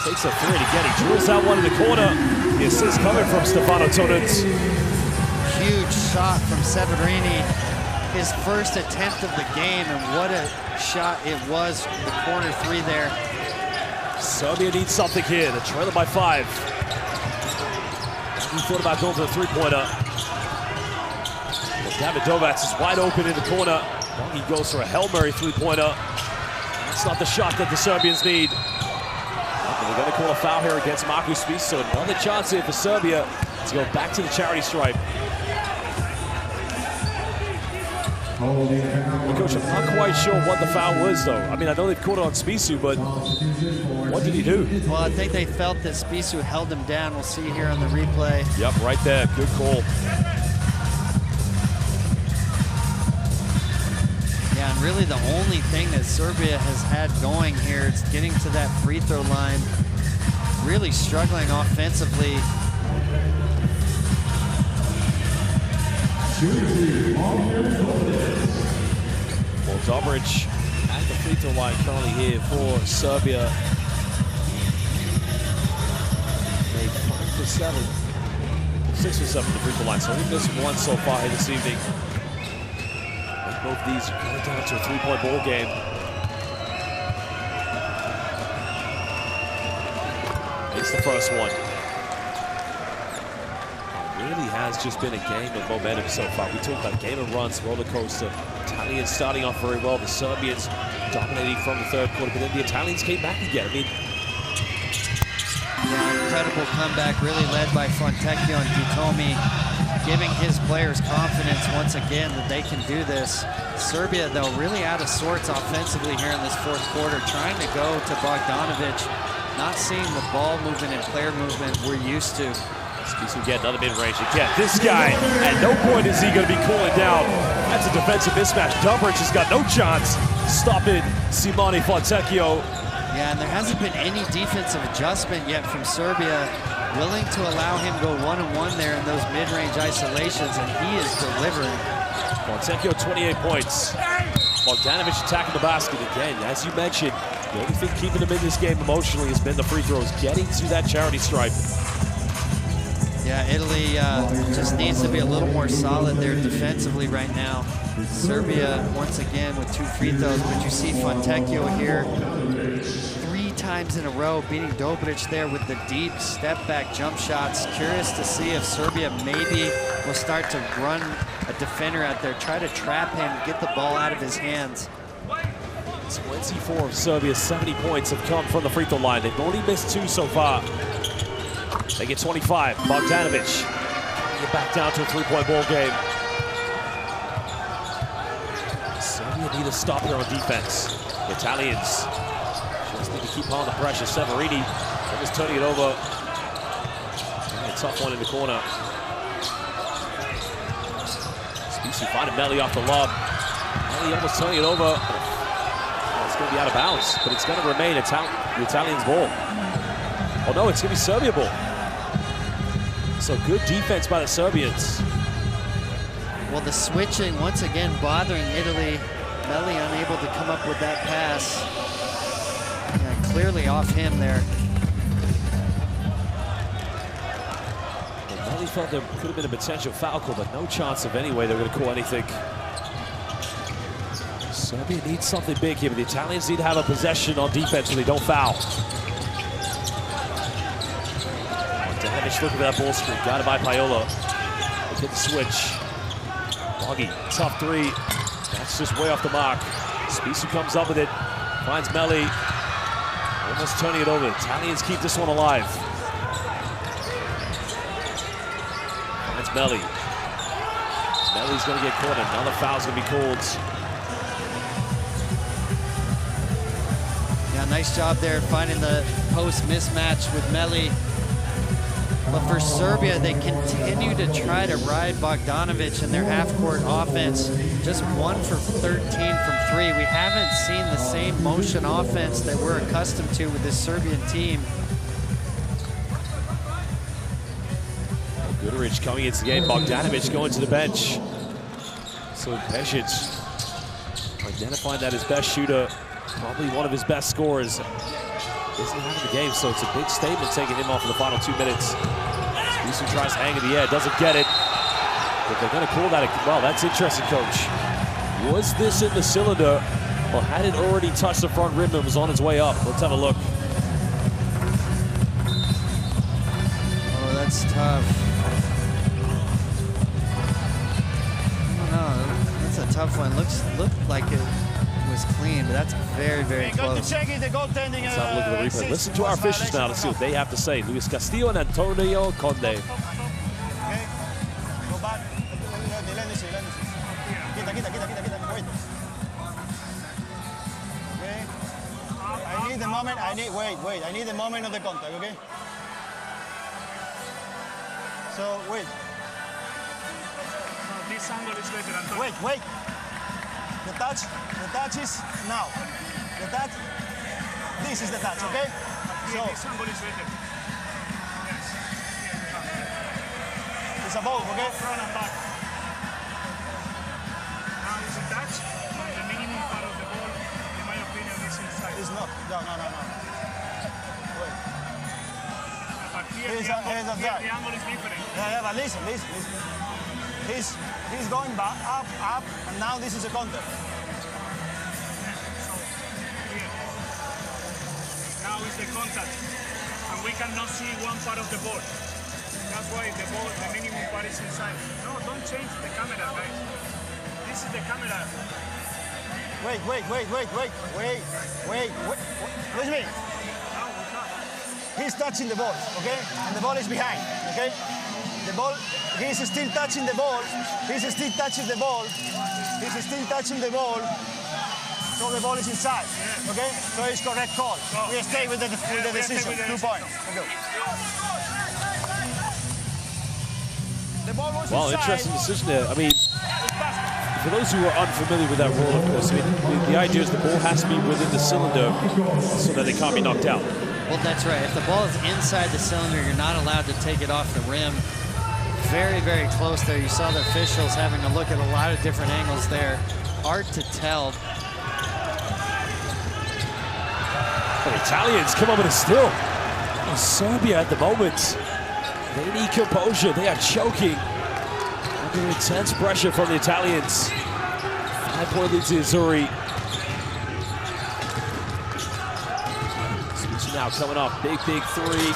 Speaker 1: Takes a 3 to get. He drills out one in the corner. The assist coming from Stefano Tonut.
Speaker 3: Huge shot from Severini. His first attempt of the game, and what a shot it was. The corner 3 there.
Speaker 1: Serbia needs something here. They're trailing by 5. He thought about going for the three-pointer. David Dovac is wide open in the corner. He goes for a Hail Mary three-pointer. That's not the shot that the Serbians need. They're going to call a foul here against Marko Spisu. So another chance here for Serbia to go back to the charity stripe. Well, Coach, I'm not quite sure what the foul was, though. I mean, I know they've caught it on Spisu, but what did he do?
Speaker 3: Well, I think they felt that Spisu held him down. We'll see here on the replay.
Speaker 1: Yep, right there. Good call.
Speaker 3: really the only thing that Serbia has had going here. It's getting to that free throw line. Really struggling offensively.
Speaker 1: Well, Dobric at the free throw line currently here for Serbia. Made 5 for 7. 6 for 7 at the free throw line, so he missed one so far here this evening. Both these are going down to a 3-point ball game. It's the first one. It really has just been a game of momentum so far. We talked about a game of runs, roller coaster. Italians starting off very well. The Serbians dominating from the third quarter, but then the Italians came back again. I mean,
Speaker 3: yeah, incredible comeback, really led by Fontecchio and Ditomi, giving his players confidence once again that they can do this. Serbia, though, really out of sorts offensively here in this fourth quarter, trying to go to Bogdanovic, not seeing the ball movement and player movement we're used to.
Speaker 1: Spies will get another mid-range again. This guy, at no point is he going to be cooling down. That's a defensive mismatch. Dobric has got no chance stopping Simone Fontecchio.
Speaker 3: Yeah, and there hasn't been any defensive adjustment yet from Serbia, willing to allow him go one-on-one there in those mid-range isolations, and he is delivering.
Speaker 1: Fontecchio, 28 points. Bogdanovic attacking the basket again. As you mentioned, the only thing keeping him in this game emotionally has been the free throws, getting to that charity stripe.
Speaker 3: Yeah, Italy just needs to be a little more solid there defensively right now. Serbia, once again, with 2 free throws, but you see Fontecchio here 3 times in a row, beating Dobric there with the deep step-back jump shots. Curious to see if Serbia maybe will start to run a defender out there, try to trap him, get the ball out of his hands.
Speaker 1: 24 of Serbia's 70 points have come from the free throw line. They've only missed 2 so far. They get 25. Bogdanovic get back down to a 3-point ball game. Serbia need a stop here on defense. The Italians just need to keep on the pressure. Severini almost turning it over. A tough one in the corner. Spisu finding Melli off the lob. Melli almost turning it over. Oh, it's going to be out of bounds, but it's going to remain the Italians' ball. Oh no, it's going to be Serbia ball. So good defense by the Serbians.
Speaker 3: Well, the switching once again bothering Italy. Melli unable to come up with that pass. Yeah, clearly off him there.
Speaker 1: Well, Melli felt there could have been a potential foul call, but no chance of any way they were going to call anything. Serbia needs something big here, but the Italians need to have a possession on defense so they don't foul. Bogdanovic looking for that ball screen, guided by Paolo. They get the switch. Boggy, tough 3. That's just way off the mark. Spisu comes up with it, finds Melli. Almost turning it over. Italians keep this one alive. Finds Melli. Melli's going to get caught. Another foul's going to be called.
Speaker 3: Yeah, nice job there finding the post mismatch with Melli. But for Serbia, they continue to try to ride Bogdanovic in their half-court offense. Just 1 for 13 from 3. We haven't seen the same motion offense that we're accustomed to with this Serbian team.
Speaker 1: Goodrich coming into the game. Bogdanovic going to the bench. So Pesic identifying that his best shooter, probably one of his best scorers, isn't having the game, so it's a big statement taking him off in the final 2 minutes. Spisu tries to hang in the air, doesn't get it. But they're going to call that. Well, that's interesting, Coach. Was this in the cylinder, or had it already touched the front rim and was on its way up? Let's have a look.
Speaker 3: Oh, that's tough. I don't know. That's a tough one. Looked like it was clean, but that's very, very close.
Speaker 1: Let's have a look at the replay. Listen to our officials now to see what they have to say. Luis Castillo and Antonio Conde.
Speaker 6: Okay, go back. Let me see. Quita, wait. Okay. I need the moment, wait. I need the moment of the contact, okay? So, wait.
Speaker 5: This angle is better, Antonio.
Speaker 6: Wait. The touch is now. The touch, this is the touch, okay? So,
Speaker 5: this angle is better. Yes.
Speaker 6: it's a ball, okay?
Speaker 5: Front and back. Now is a touch. The minimum part of the ball, in my opinion, is inside.
Speaker 6: It's not. No. Wait.
Speaker 5: But
Speaker 6: Here's
Speaker 5: here
Speaker 6: a
Speaker 5: the
Speaker 6: drive.
Speaker 5: angle is different.
Speaker 6: Yeah, but listen. He's going back, up, and now this is a counter.
Speaker 5: Now is the contact, and we cannot see one part of the ball. That's why the ball, the minimum part is inside. No, don't change the camera, guys. This is the camera.
Speaker 6: Wait. Listen to me.
Speaker 5: No, we can't.
Speaker 6: He's touching the ball, okay? And the ball is behind, okay? The ball, he's still touching the ball. He's still touching the ball. So the ball is inside, okay? So it's correct call. We stay with the decision. 2 points. Okay. The ball was
Speaker 1: Well,
Speaker 6: inside.
Speaker 1: interesting decision there. I mean, for those who are unfamiliar with that rule, of course, I mean, the idea is the ball has to be within the cylinder so that it can't be knocked out.
Speaker 3: Well, that's right. If the ball is inside the cylinder, you're not allowed to take it off the rim. Very, very close there. You saw the officials having to look at a lot of different angles there. Hard to tell.
Speaker 1: The Italians come up with a steal. Oh, Serbia at the moment, they need composure. They are choking under intense pressure from the Italians. 5-point lead to Azzurri. Switching now, coming off, big three.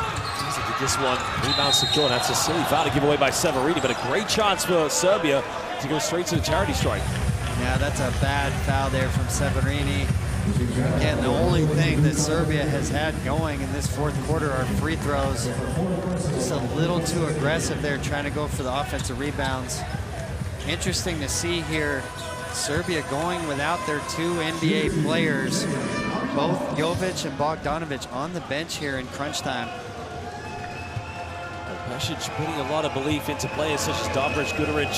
Speaker 1: This one, rebound secure. That's a silly foul to give away by Severini, but a great chance for Serbia to go straight to the charity strike.
Speaker 3: Yeah, that's a bad foul there from Severini. Again, the only thing that Serbia has had going in this fourth quarter are free throws. Just a little too aggressive there, trying to go for the offensive rebounds. Interesting to see here, Serbia going without their 2 NBA players, both Jovic and Bogdanovic on the bench here in crunch time.
Speaker 1: Pesic putting a lot of belief into players such as Dobric, Guduric,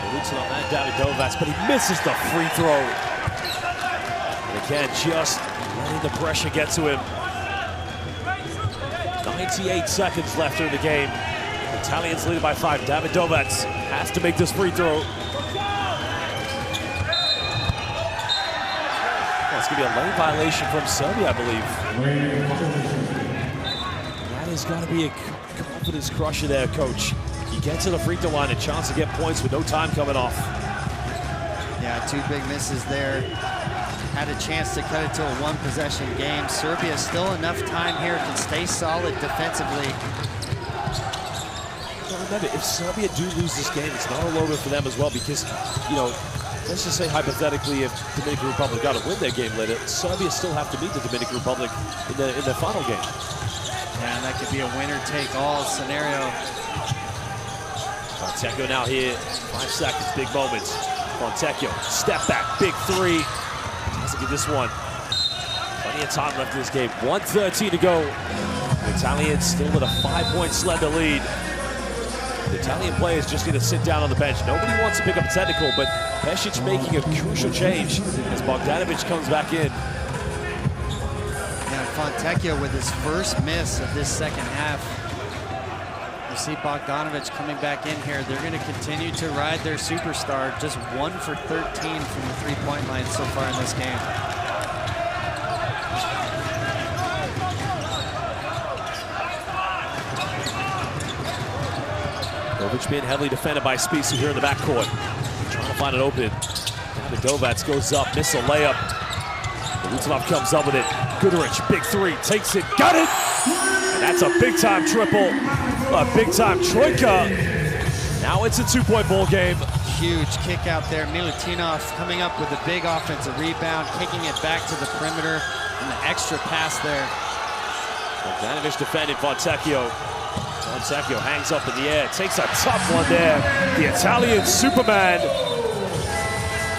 Speaker 1: Lucic on that, Davidovac, but he misses the free throw. And again, just letting the pressure get to him. 98 seconds left in the game. The Italians lead by 5. Davidovac has to make this free throw. Well, it's going to be a lane violation from Serbia, I believe. That has got to be a confidence crusher there, coach. You get to the free throw line, a chance to get points with no time coming off.
Speaker 3: Yeah, 2 big misses there. Had a chance to cut it to a 1-possession game. Serbia still enough time here to stay solid defensively.
Speaker 1: But remember, if Serbia do lose this game, it's not all over for them as well, because, you know, let's just say hypothetically if Dominican Republic got to win their game later, Serbia still have to beat the Dominican Republic in the final game.
Speaker 3: Yeah, and that could be a winner-take-all scenario.
Speaker 1: Fontecchio now here, 5 seconds, big moments. Fontecchio, step back, big 3. Doesn't get this one. Plenty of time left in this game. 1:13 to go. The Italians still with a 5-point slender lead. The Italian players just need to sit down on the bench. Nobody wants to pick up a technical, but Pesic making a crucial change as Bogdanovic comes back in.
Speaker 3: And Fontecchio with his first miss of this second half. You see Bogdanovic coming back in here. They're going to continue to ride their superstar. Just 1 for 13 from the 3-point line so far in this game.
Speaker 1: Jovic being heavily defended by Spisu here in the backcourt. Trying to find it open. Davidovac goes up, miss a layup. Lutanov comes up with it. Guduric, big 3, takes it, got it! And that's a big-time triple, a big-time troika. Now it's a 2-point ball game.
Speaker 3: Huge kick out there. Milutinov coming up with a big offensive rebound, kicking it back to the perimeter, and the extra pass there.
Speaker 1: Bogdanovic defending Fontecchio. Fontecchio hangs up in the air, takes a tough one there. The Italian Superman.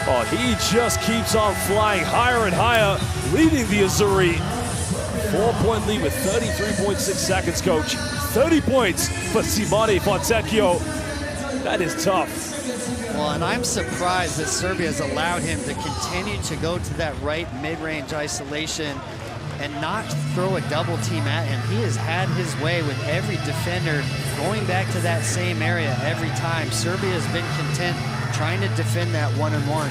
Speaker 1: Oh, he just keeps on flying higher and higher, leading the Azzurri. 4-point lead with 33.6 seconds, coach. 30 points for Simone Fontecchio. That is tough.
Speaker 3: Well, and I'm surprised that Serbia has allowed him to continue to go to that right mid-range isolation and not throw a double team at him. He has had his way with every defender going back to that same area every time. Serbia has been content trying to defend that one-on-one.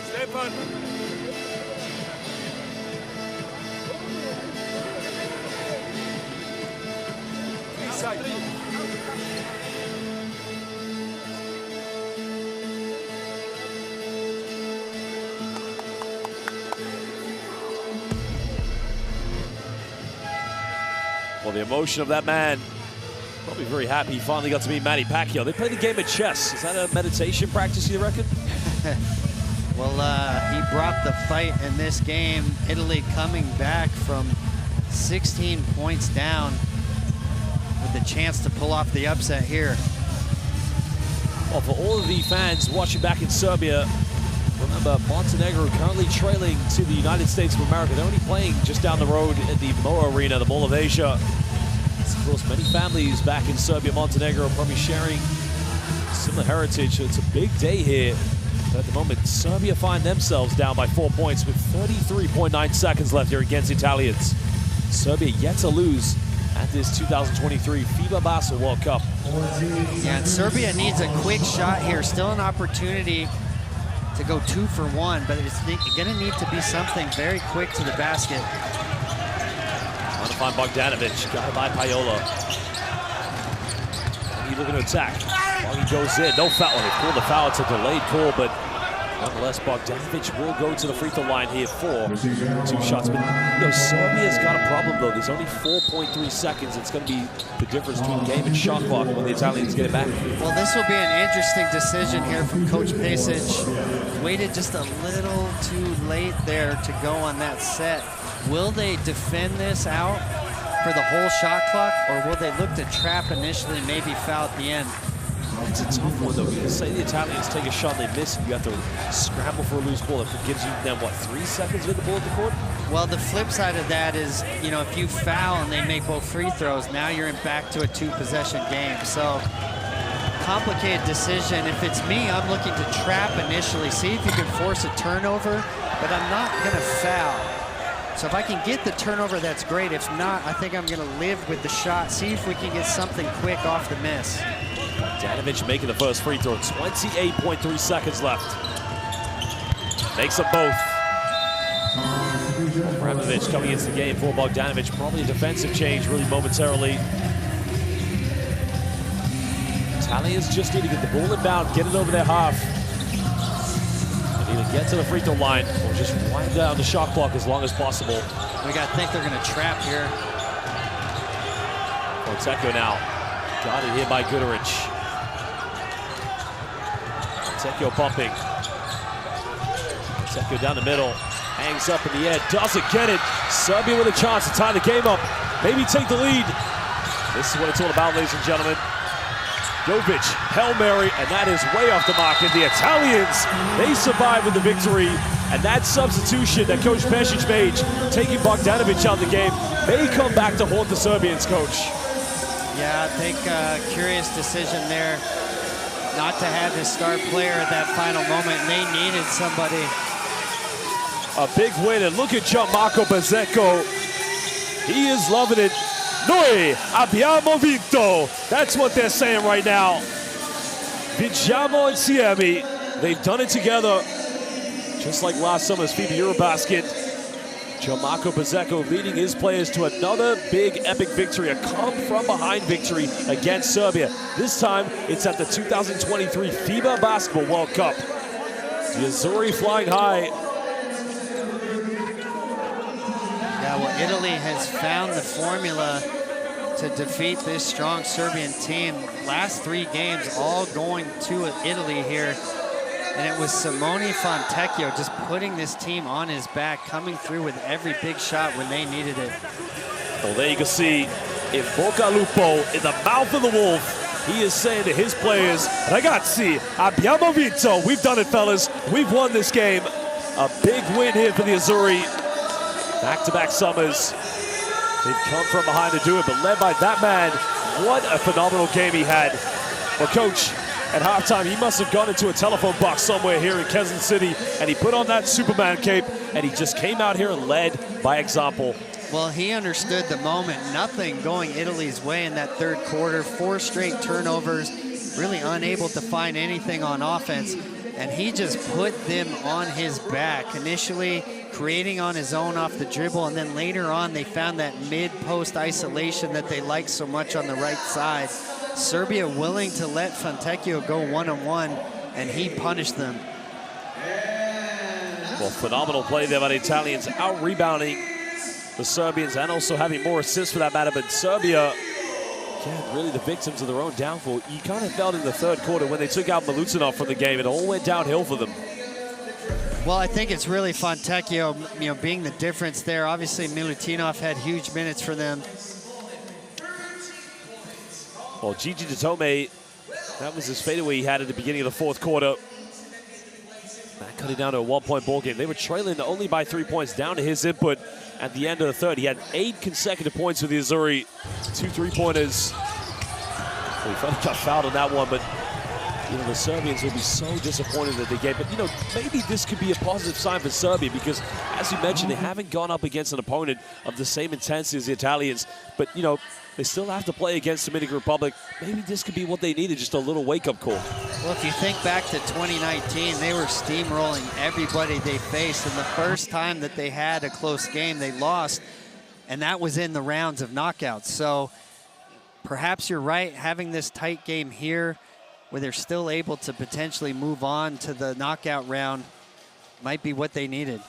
Speaker 5: Stepan. Inside.
Speaker 1: Well, the emotion of that man, probably very happy he finally got to meet Manny Pacquiao. They play the game of chess. Is that a meditation practice, you reckon?
Speaker 3: Well, he brought the fight in this game. Italy coming back from 16 points down with the chance to pull off the upset here.
Speaker 1: Well, for all of the fans watching back in Serbia, remember Montenegro currently trailing to the United States of America. They're only playing just down the road at the Moa Arena, the Mall of Asia. Of course, many families back in Serbia, Montenegro are probably sharing similar heritage. So it's a big day here. But at the moment, Serbia find themselves down by 4 points with 33.9 seconds left here against the Italians. Serbia yet to lose at this 2023 FIBA Basketball World Cup.
Speaker 3: Yeah, and Serbia needs a quick shot here. Still an opportunity to go 2 for 1, but it's going to need to be something very quick to the basket.
Speaker 1: Trying to find Bogdanovic, got by Paiola. And he's looking to attack. While he goes in, no foul. They called the foul. It's a delayed call, but nonetheless, Bogdanovic will go to the free throw line here for 2 shots. But you know, Serbia's got a problem though. There's only 4.3 seconds. It's going to be the difference between game and shot clock when the Italians get it back.
Speaker 3: Well, this will be an interesting decision here from Coach Pesic. Waited just a little too late there to go on that set. Will they defend this out for the whole shot clock, or will they look to trap initially, maybe foul at the end?
Speaker 1: It's a tough one, though, because say the Italians take a shot, they miss, and you have to scramble for a loose ball. It gives you then, what, 3 seconds with the ball at the court?
Speaker 3: Well, the flip side of that is, you know, if you foul and they make both free throws, now you're back to a 2-possession game. So, complicated decision. If it's me, I'm looking to trap initially, see if you can force a turnover, but I'm not going to foul. So if I can get the turnover, that's great. If not, I think I'm going to live with the shot, see if we can get something quick off the miss.
Speaker 1: Bogdanovic making the first free throw, 28.3 seconds left. Makes them both. Abramovich coming into the game for Bogdanovic, probably a defensive change really momentarily. Italians just need to get the ball inbound, get it over their half. And either get to the free throw line or just wind down the shot clock as long as possible.
Speaker 3: We got to think they're going to trap here.
Speaker 1: Fonseca now. Got it here by Goodrich. Fonseca pumping. Fonseca down the middle. Hangs up in the air. Doesn't get it. Serbia with a chance to tie the game up. Maybe take the lead. This is what it's all about, ladies and gentlemen. Jovic, Hail Mary, and that is way off the mark. And the Italians, they survive with the victory. And that substitution that Coach Pesic made, taking Bogdanovic out of the game, may come back to haunt the Serbians, Coach.
Speaker 3: Yeah, I think curious decision there not to have his star player at that final moment. They needed somebody.
Speaker 1: A big win, and look at Gianmarco Bezzecco. He is loving it. Noi abbiamo vinto. That's what they're saying right now. Vinciamo insieme. They've done it together. Just like last summer's FIBA Eurobasket. Gianmarco Bezzecco leading his players to another big epic victory, a come-from-behind victory against Serbia. This time, it's at the 2023 FIBA Basketball World Cup. The Azzurri flying high.
Speaker 3: Yeah, well, Italy has found the formula to defeat this strong Serbian team. Last 3 games all going to Italy here. And it was Simone Fontecchio just putting this team on his back, coming through with every big shot when they needed it.
Speaker 1: Well, there you can see in Bocca Lupo, in the mouth of the wolf, he is saying to his players, Ragazzi, abbiamo vinto. We've done it, fellas. We've won this game. A big win here for the Azzurri. Back-to-back summers. They've come from behind to do it, but led by that man, what a phenomenal game he had. Well, Coach, at halftime, he must have gone into a telephone box somewhere here in Kansas City, and he put on that Superman cape, and he just came out here and led by example.
Speaker 3: Well, he understood the moment. Nothing going Italy's way in that third quarter. 4 straight turnovers, really unable to find anything on offense. And he just put them on his back. Initially creating on his own off the dribble, and then later on they found that mid-post isolation that they like so much on the right side. Serbia willing to let Fontecchio go one-on-one, and he punished them.
Speaker 1: Well, phenomenal play there by the Italians, out-rebounding the Serbians and also having more assists for that matter. But Serbia, again, really the victims of their own downfall. You kind of felt in the third quarter when they took out Milutinov from the game, it all went downhill for them.
Speaker 3: Well, I think it's really Fontecchio, being the difference there. Obviously, Milutinov had huge minutes for them.
Speaker 1: Well, Gigi Datome, that was his fadeaway he had at the beginning of the fourth quarter. That cut it down to a 1-point ball game. They were trailing only by 3 points, down to his input at the end of the third. He had 8 consecutive points for the Azzurri, 2 3-pointers. Well, he finally got fouled on that one, but the Serbians will be so disappointed that they gave. But maybe this could be a positive sign for Serbia because, as you mentioned, they haven't gone up against an opponent of the same intensity as the Italians. But they still have to play against the Dominican Republic. Maybe this could be what they needed, just a little wake-up call.
Speaker 3: Well, if you think back to 2019, they were steamrolling everybody they faced. And the first time that they had a close game, they lost. And that was in the rounds of knockouts. So perhaps you're right, having this tight game here where they're still able to potentially move on to the knockout round might be what they needed.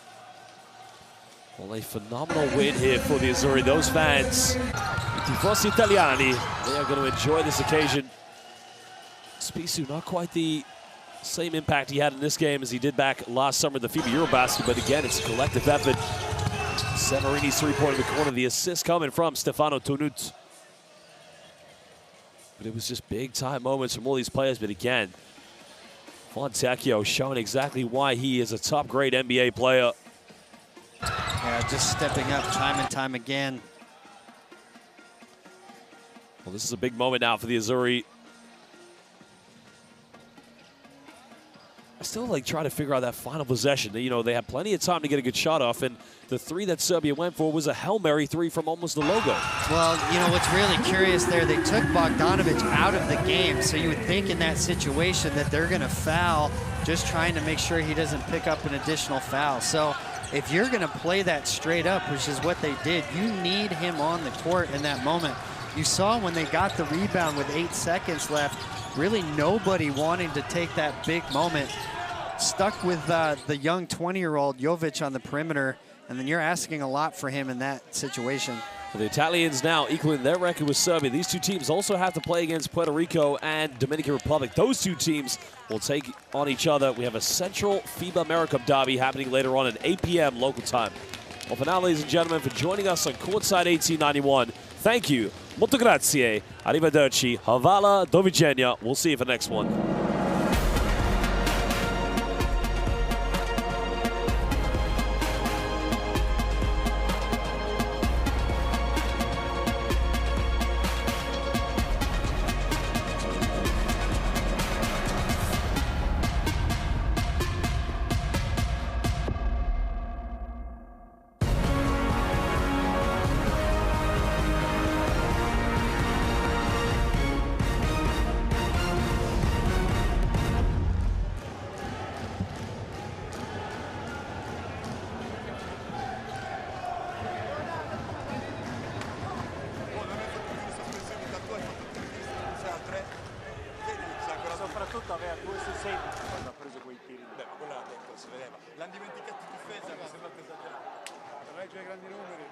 Speaker 1: Well, a phenomenal win here for the Azzurri. Those fans, i tifosi italiani, they are going to enjoy this occasion. Spissu, not quite the same impact he had in this game as he did back last summer at the FIBA Eurobasket, but again, it's a collective effort. Severini's three-pointer in the corner, the assist coming from Stefano Tonut. But it was just big-time moments from all these players. But again, Fontecchio showing exactly why he is a top-grade NBA player.
Speaker 3: Yeah, just stepping up time and time again.
Speaker 1: Well, this is a big moment now for the Azzurri. I still try to figure out that final possession. They had plenty of time to get a good shot off, and the three that Serbia went for was a Hail Mary three from almost the logo.
Speaker 3: Well, what's really curious there, they took Bogdanovic out of the game, so you would think in that situation that they're going to foul, just trying to make sure he doesn't pick up an additional foul. So if you're going to play that straight up, which is what they did, you need him on the court in that moment. You saw when they got the rebound with 8 seconds left, really nobody wanting to take that big moment. Stuck with the young 20-year-old Jovic on the perimeter, and then you're asking a lot for him in that situation.
Speaker 1: For the Italians now equaling their record with Serbia. These two teams also have to play against Puerto Rico and Dominican Republic. Those two teams will take on each other. We have a Central FIBA AmeriCup derby happening later on at 8 p.m. local time. Well, for now, ladies and gentlemen, for joining us on Courtside 1891, thank you. Molto grazie. Arrivederci. Havala. Doviđenja. We'll see you for the next one.
Speaker 15: Soprattutto aveva 2 su 6 quando ha preso quei tiri. Beh, ma quella l'ha detto, si vedeva. L'hanno dimenticato in difesa, mi è sembrato esagerato. Reggio ai grandi numeri.